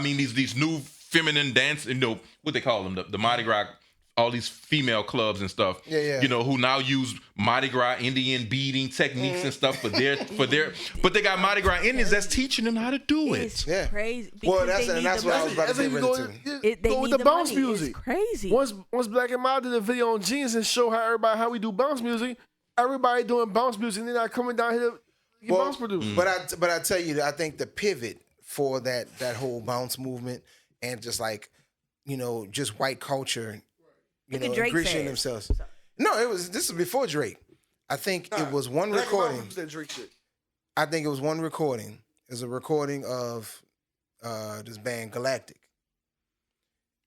these new feminine dance, what they call them, the Mardi Gras, all these female clubs and stuff, who now use Mardi Gras Indian beading techniques and stuff for their, but they got Mardi Gras Indians that's teaching them how to do it. It's crazy. Well, that's what I was about to say. Go with the bounce music. It's crazy. Once Black and Mild did a video on Jeans and show how we do bounce music, everybody doing bounce music, and they're not coming down here to get bounce produced. But I tell you, I think the pivot for that whole bounce movement and just like, just white culture, appreciating themselves. No, this was before Drake. I think it was one recording. I think it was one recording. It was a recording of this band Galactic.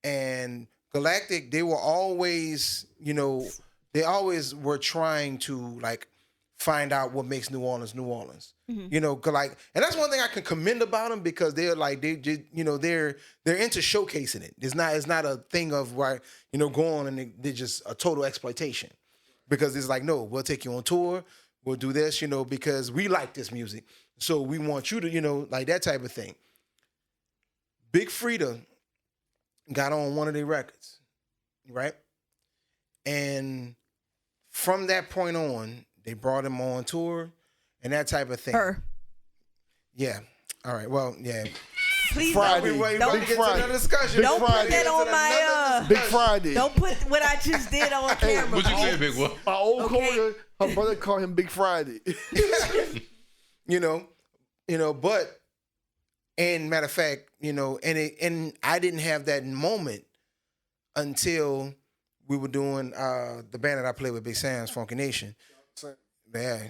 And Galactic, they were always, they always were trying to like find out what makes New Orleans New Orleans. Mm-hmm. And that's one thing I can commend about them because they're like they're into showcasing it. It's not a thing of where go on and they're just a total exploitation. Because it's like, no, we'll take you on tour, we'll do this, because we like this music. So we want you to, like that type of thing. Big Frida got on one of their records, right? And from that point on, they brought him on tour and that type of thing. Her. Yeah. All right. Well, yeah. Please Friday. Don't get to another discussion. Don't put that on my Big Friday. Don't put what I just did on camera. What you say, Big what? My old coworker, her brother called him Big Friday. But and matter of fact, and I didn't have that moment until we were doing the band that I played with, Big Sam's Funky Nation. Yeah.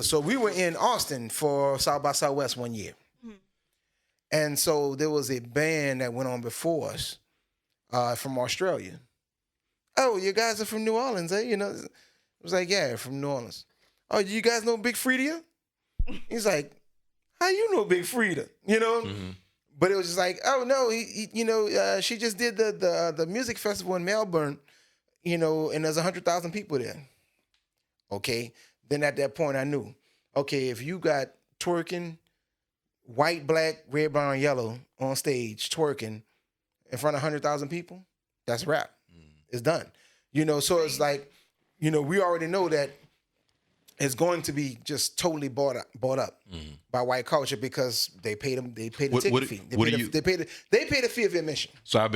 So we were in Austin for South by Southwest one year. Mm-hmm. And so there was a band that went on before us from Australia. Oh, you guys are from New Orleans, eh? It was like, yeah, from New Orleans. Oh, you guys know Big Frida? He's like, how you know Big Frida? Mm-hmm. But it was just like, oh no, she just did the music festival in Melbourne, and there's 100,000 people there. Okay. Then at that point I knew, okay, if you got twerking, white, black, red, brown, yellow on stage twerking in front of 100,000 people, that's rap. It's done. So it's like, we already know that it's going to be just totally bought up by white culture because they paid them. They paid the ticket fee. They paid the fee of admission. So I've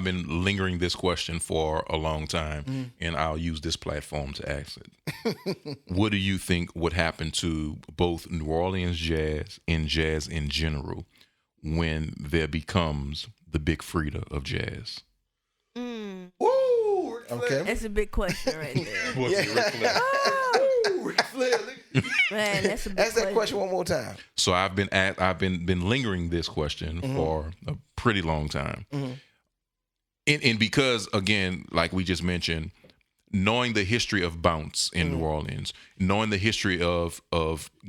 been lingering this question for a long time, and I'll use this platform to ask it. What do you think would happen to both New Orleans jazz and jazz in general when there becomes the Big Frida of jazz? Ooh, okay. That's a big question right there. Man, that's a big Ask that question one more time. So I've been lingering this question for a pretty long time, and because again, like we just mentioned, knowing the history of bounce in New Orleans, knowing the history of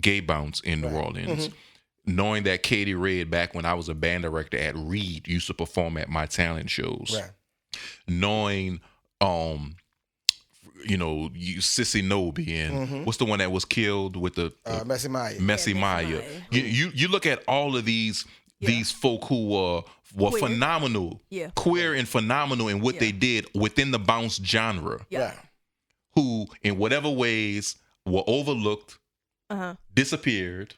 gay bounce in New Orleans, knowing that Katie Red, back when I was a band director at Reed, used to perform at my talent shows, knowing Sissy Nobi and what's the one that was killed with the Messy Maya. Messy Maya. You look at all of these folk who were queer. Phenomenal, queer and phenomenal in what they did within the bounce genre. Who in whatever ways were overlooked, disappeared,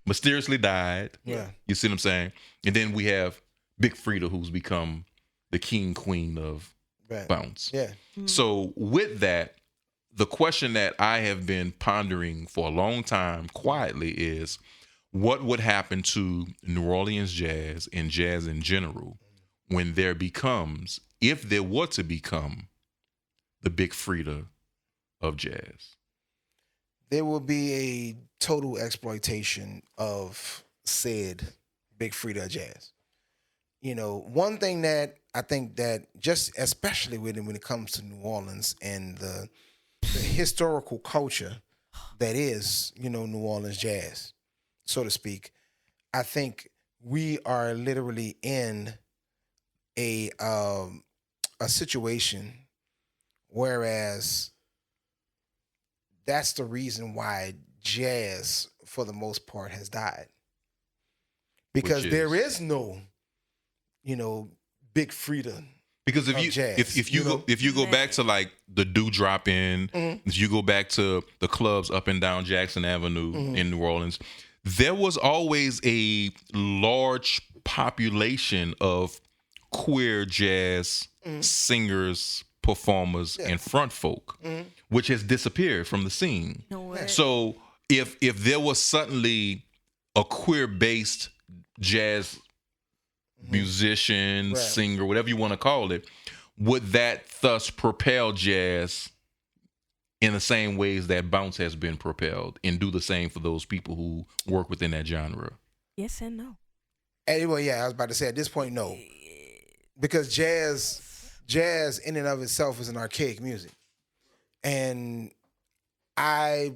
mysteriously died. You see what I'm saying? And then we have Big Frida, who's become the king queen of bounce. So with that, the question that I have been pondering for a long time quietly is, what would happen to New Orleans jazz and jazz in general when there becomes, if there were to become, the Big Frida of jazz? There will be a total exploitation of said Big Frida of jazz. One thing that I think that just especially when it comes to New Orleans and the historical culture that is, New Orleans jazz, so to speak, I think we are literally in a situation whereas that's the reason why jazz, for the most part, has died. Because there is no, Big Frida. Because if you go back to like the Dewdrop Inn, if you go back to the clubs up and down Jackson Avenue in New Orleans, there was always a large population of queer jazz singers, performers, and front folk, which has disappeared from the scene. No way. So if there was suddenly a queer-based jazz musician, singer, whatever you want to call it, would that thus propel jazz in the same ways that bounce has been propelled, and do the same for those people who work within that genre? Yes and no. Anyway, I was about to say at this point, no, because jazz in and of itself is an archaic music, and I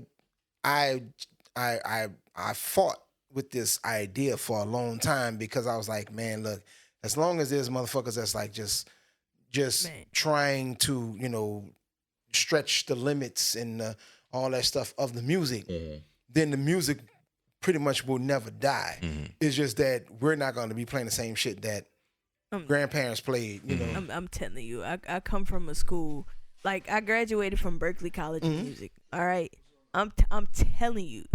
fought with this idea for a long time because I was like, man, look, as long as there's motherfuckers that's like just trying to, stretch the limits and all that stuff of the music, then the music pretty much will never die. It's just that we're not going to be playing the same shit that grandparents played, I'm telling you, I come from a school, like I graduated from Berkeley College of Music. All right. I'm telling you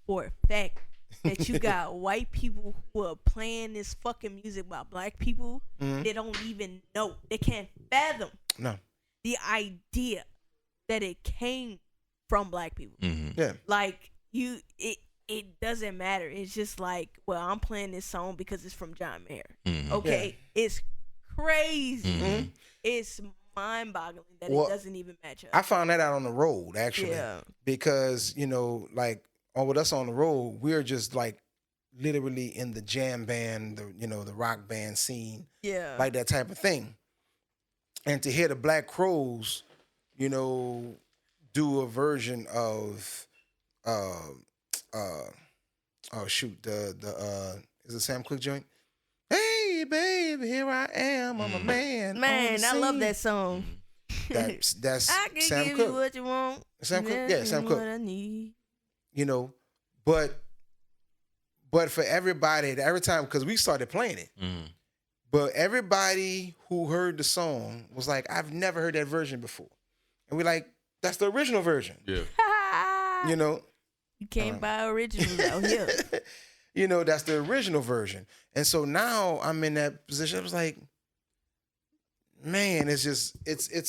for a fact that you got white people who are playing this fucking music by black people. They don't even know. They can't fathom the idea that it came from black people. Like it doesn't matter. It's just like, well, I'm playing this song because it's from John Mayer. Okay, it's crazy. It's mind-boggling that it doesn't even match up. I found that out on the road actually, because like with us on the road, we're just like literally in the jam band, the rock band scene, like that type of thing. And to hear the Black Crowes, do a version of is it Sam Cooke joint? Hey baby, here I am, I'm a man. Man, I love that song. That's I can Sam give Cooke. you what you want. Sam Cooke, yeah, Sam Cooke. What I need. But for everybody, every time, because we started playing it, but everybody who heard the song was like, I've never heard that version before. And we're like, that's the original version. Yeah. You know? You can't buy originals out here. You know, that's the original version. And so now I'm in that position. I was like, man, it's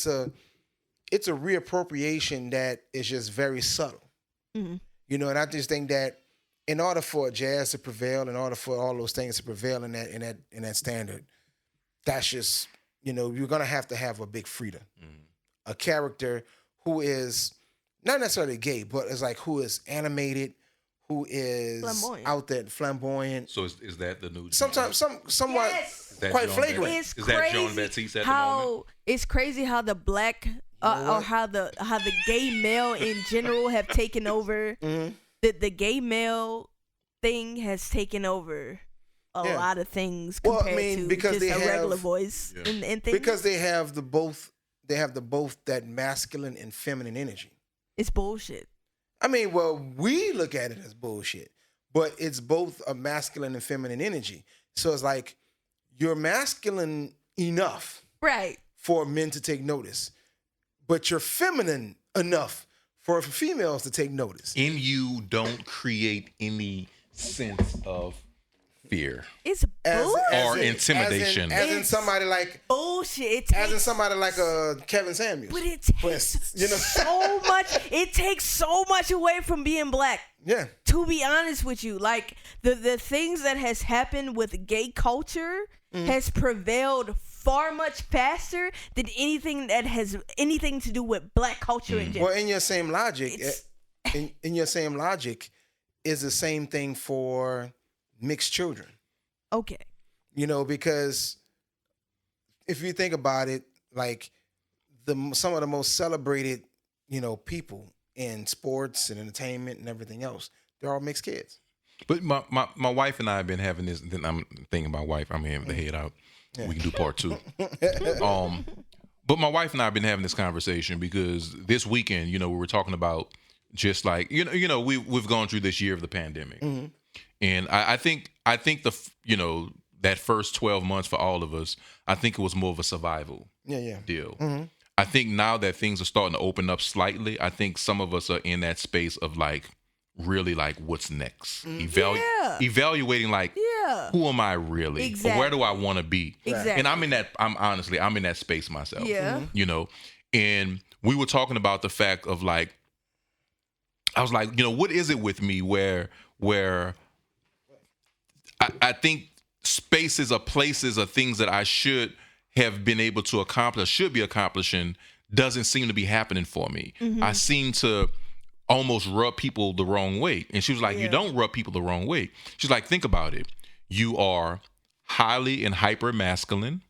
a reappropriation that is just very subtle. Mm-hmm. You know, and I just think that in order for jazz to prevail, in order for all those things to prevail in that standard, that's just, you know, you're gonna have to have a big Frida, a character who is not necessarily gay, but is like who is animated, who is flamboyant. Out there, flamboyant. So is that the new? Sometimes somewhat quite flagrant. It's is that John Baptiste at the moment? It's crazy how the black or how the gay male in general have taken over. Mm-hmm. The gay male thing has taken over a lot of things compared to because just a regular voice and things. Because they have the both that masculine and feminine energy. It's bullshit. I mean, well, we look at it as bullshit, but it's both a masculine and feminine energy. So it's like you're masculine enough, right, for men to take notice, but you're feminine enough for females to take notice. And you don't create any sense of fear. It's bullshit. Or intimidation. As in somebody like bullshit. As in somebody like Kevin Samuels. But it takes so much. It takes so much away from being black. Yeah. To be honest with you, like the things that has happened with gay culture has prevailed far much faster than anything that has anything to do with black culture in general. Well, in your same logic, in your same logic, is the same thing for mixed children. Okay. You know, because if you think about it, like some of the most celebrated, you know, people in sports and entertainment and everything else, they're all mixed kids. But my wife and I have been having this. Then I'm thinking about wife. I'm having the head out. Yeah. We can do part 2. But my wife and I have been having this conversation because this weekend, you know, we were talking about just like you know we've gone through this year of the pandemic, and I think the that first 12 months for all of us, I think it was more of a survival deal. Mm-hmm. I think now that things are starting to open up slightly, I think some of us are in that space of like really like what's next, evaluating like who am I really, or where do I want to be, and I'm in that space myself, you know. And we were talking about the fact of like, I was like, you know, what is it with me where I think spaces or places or things that I should have been able to accomplish, should be accomplishing, doesn't seem to be happening for me. I seem to almost rub people the wrong way. And she was like, you don't rub people the wrong way. She's like, think about it. You are highly and hyper masculine.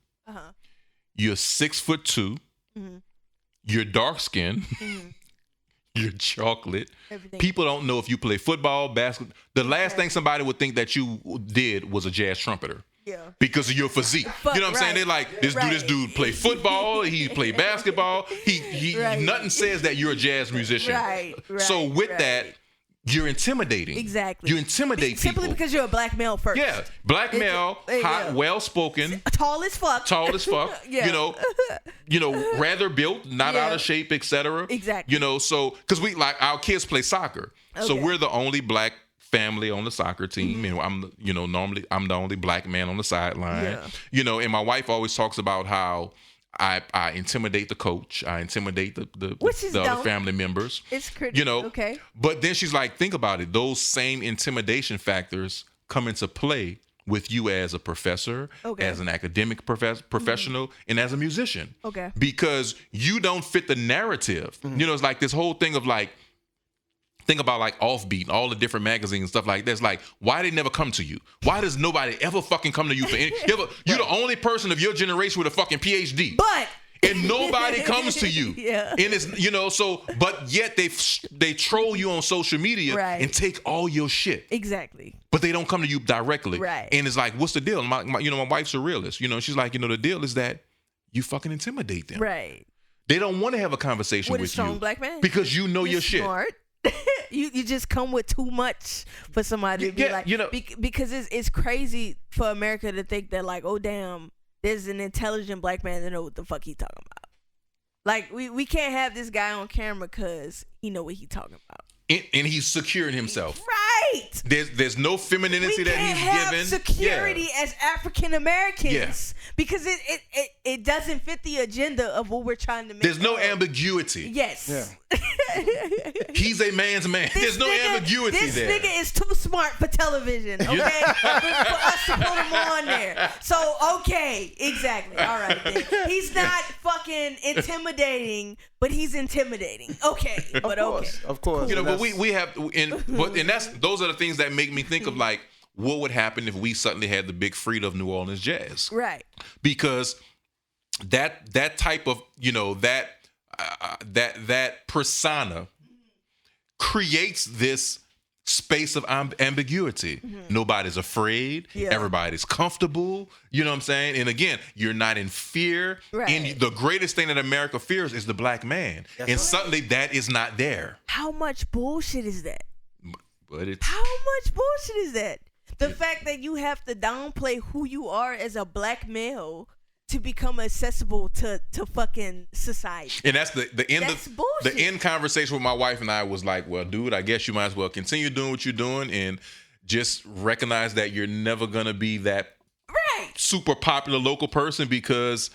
You're 6'2". You're dark skinned. You're chocolate. Everything. People don't know if you play football, basketball. The last thing somebody would think that you did was a jazz trumpeter. Yeah. Because of your physique. You know what I'm saying? They're like, this dude play football, he play basketball. He nothing says that you're a jazz musician. So with that, you're intimidating. Exactly. You intimidate people. Simply because you're a black male first. Yeah. Black male, hot, well-spoken. Tall as fuck. You know, rather built, not out of shape, etc. Exactly. You know, so, because we, like, our kids play soccer. Okay. So we're the only black family on the soccer team, and normally I'm the only black man on the sideline. You know, and my wife always talks about how I intimidate the coach, I intimidate the other family members. It's critical. You know, okay. But then she's like, think about it. Those same intimidation factors come into play with you as a professor, as an academic professional, and as a musician. Okay. Because you don't fit the narrative. You know, it's like this whole thing of like, think about like Offbeat, all the different magazines and stuff like that. It's like, why they never come to you? Why does nobody ever fucking come to you for any? You're the only person of your generation with a fucking PhD. But and nobody comes to you. And it's, you know, so, but yet they troll you on social media and take all your shit. Exactly. But they don't come to you directly. Right. And it's like, what's the deal? My wife's a realist. You know, she's like, the deal is that you fucking intimidate them. Right. They don't want to have a conversation with you. With a strong black man. Because you know your shit. Smart. You just come with too much for somebody to be like, you know, because it's crazy for America to think that like, oh damn, there's an intelligent black man that know what the fuck he talking about. Like we can't have this guy on camera because he know what he talking about. And he's securing himself. Right. There's no femininity that he's given. We can't have security as African Americans because it doesn't fit the agenda of what we're trying to make. There's no ambiguity. Yes. Yeah. He's a man's man. There's no ambiguity there. This nigga is too smart for television, okay? for us to put him on there. So, okay, exactly. All right, then. He's not fucking intimidating, but he's intimidating. Okay, but okay. Of course. You know, but we have, and those are the things that make me think of like, what would happen if we suddenly had the big Frida of New Orleans jazz? Right. Because that type of, you know, that persona creates this space of ambiguity. Nobody's afraid. Yeah. Everybody's comfortable. You know what I'm saying? And again, you're not in fear. Right. And the greatest thing that America fears is the black man. That's and suddenly that is not there. How much bullshit is that? But it's how much bullshit is that? The fact that you have to downplay who you are as a black male to become accessible to fucking society. And that's the end of the end conversation with my wife and I was like, well, dude, I guess you might as well continue doing what you're doing and just recognize that you're never gonna be that super popular local person because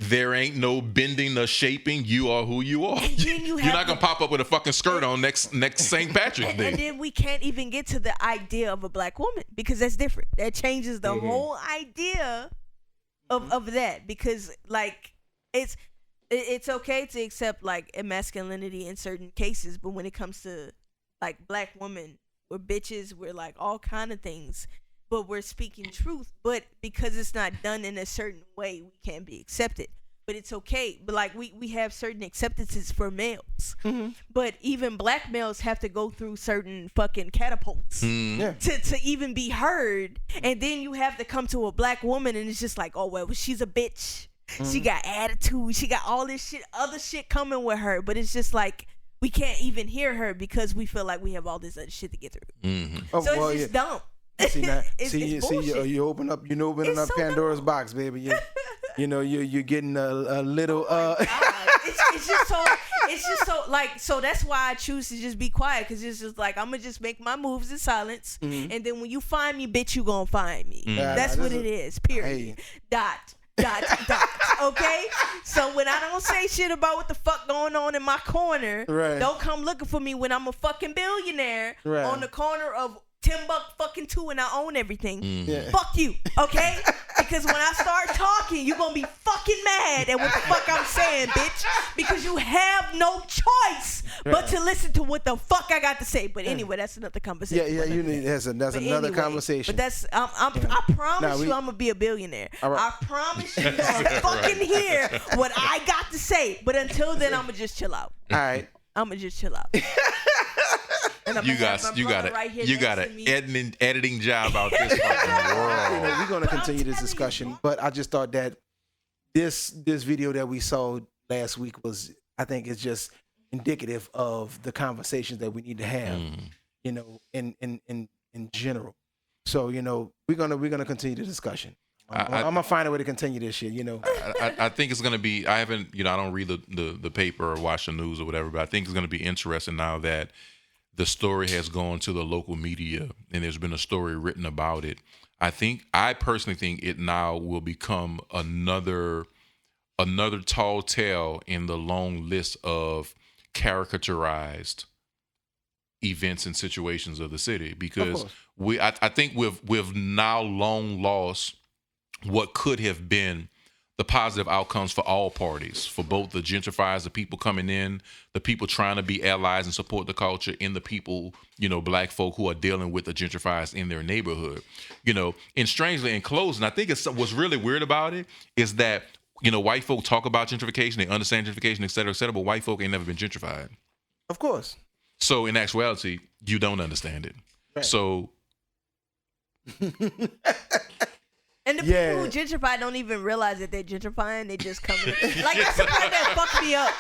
there ain't no bending or shaping. You are who you are. You're not gonna pop up with a fucking skirt on next St. Patrick's Day. And then we can't even get to the idea of a black woman because that's different. That changes the whole idea of that, because like it's okay to accept like masculinity in certain cases, but when it comes to like black women, we're bitches, we're like all kind of things, but we're speaking truth, but because it's not done in a certain way, we can't be accepted. But it's okay. But like we have certain acceptances for males, but even black males have to go through certain fucking catapults to even be heard. And then you have to come to a black woman, and it's just like, oh well, she's a bitch. She got attitude. She got all this shit, other shit coming with her. But it's just like we can't even hear her because we feel like we have all this other shit to get through. So it's just dumb. You open up Pandora's box, baby. You're getting a little. It's just so like, so that's why I choose to just be quiet, because it's just like I'm gonna just make my moves in silence, and then when you find me, bitch, you gonna find me. That's what it is. Period. Dot. Okay, so when I don't say shit about what the fuck going on in my corner, don't come looking for me when I'm a fucking billionaire on the corner of $10 and I own everything. Fuck you, okay? Because when I start talking, you're gonna be fucking mad at what the fuck I'm saying, bitch. Because you have no choice but to listen to what the fuck I got to say. But anyway, that's another conversation. That's another conversation. But that's I promise you, I'm gonna be a billionaire. I promise you, gonna fucking hear what I got to say. But until then, I'm gonna just chill out. All right. I'm gonna just chill out. You got an editing job out this fucking world. We're gonna continue this discussion, but I just thought that this video that we saw last week I think it's just indicative of the conversations that we need to have, in general. So, we're gonna continue the discussion. I'm gonna find a way to continue this shit. I think it's gonna be. I haven't. I don't read the paper or watch the news or whatever, but I think it's gonna be interesting now that the story has gone to the local media and there's been a story written about it. I personally think it now will become another tall tale in the long list of caricaturized events and situations of the city, because I think we've now long lost what could have been the positive outcomes for all parties, for both the gentrifiers, the people coming in, the people trying to be allies and support the culture, and the people, black folk who are dealing with the gentrifiers in their neighborhood. And strangely, in closing, I think what's really weird about it is that, white folk talk about gentrification, they understand gentrification, et cetera, but white folk ain't never been gentrified. Of course. So in actuality, you don't understand it. Right. So... And the people who gentrify don't even realize that they're gentrifying. They just come in. Like, that's the part that fucked me up.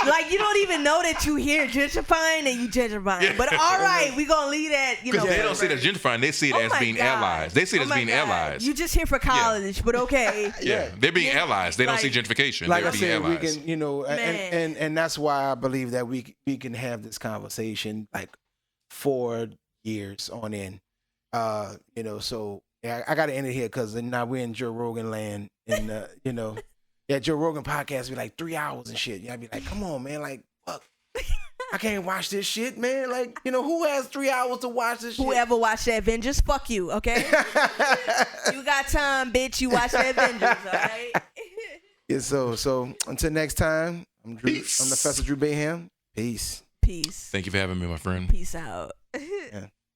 Like, you don't even know that you hear gentrifying and you gentrifying. Yeah. But all right, we gonna leave that. You know, because they don't see it as gentrifying; they see it as being allies. They see it as being allies. You just here for college, but okay. Yeah, they're being allies. They don't see gentrification. Like they're I said, allies. we can, you know, and that's why I believe that we can have this conversation like 4 years on end. You know, so yeah, I got to end it here because now we're in Joe Rogan land, and you know, Joe Rogan podcast be like 3 hours and shit. Yeah, I be like, come on, man, like fuck. I can't watch this shit, man. Like, you know, who has 3 hours to watch this shit? Whoever watched the Avengers, fuck you, okay? You got time, bitch. You watch the Avengers, all right? Yeah, so until next time, I'm the Professor Drew Bayham. Peace. Peace. Thank you for having me, my friend. Peace out. Yeah.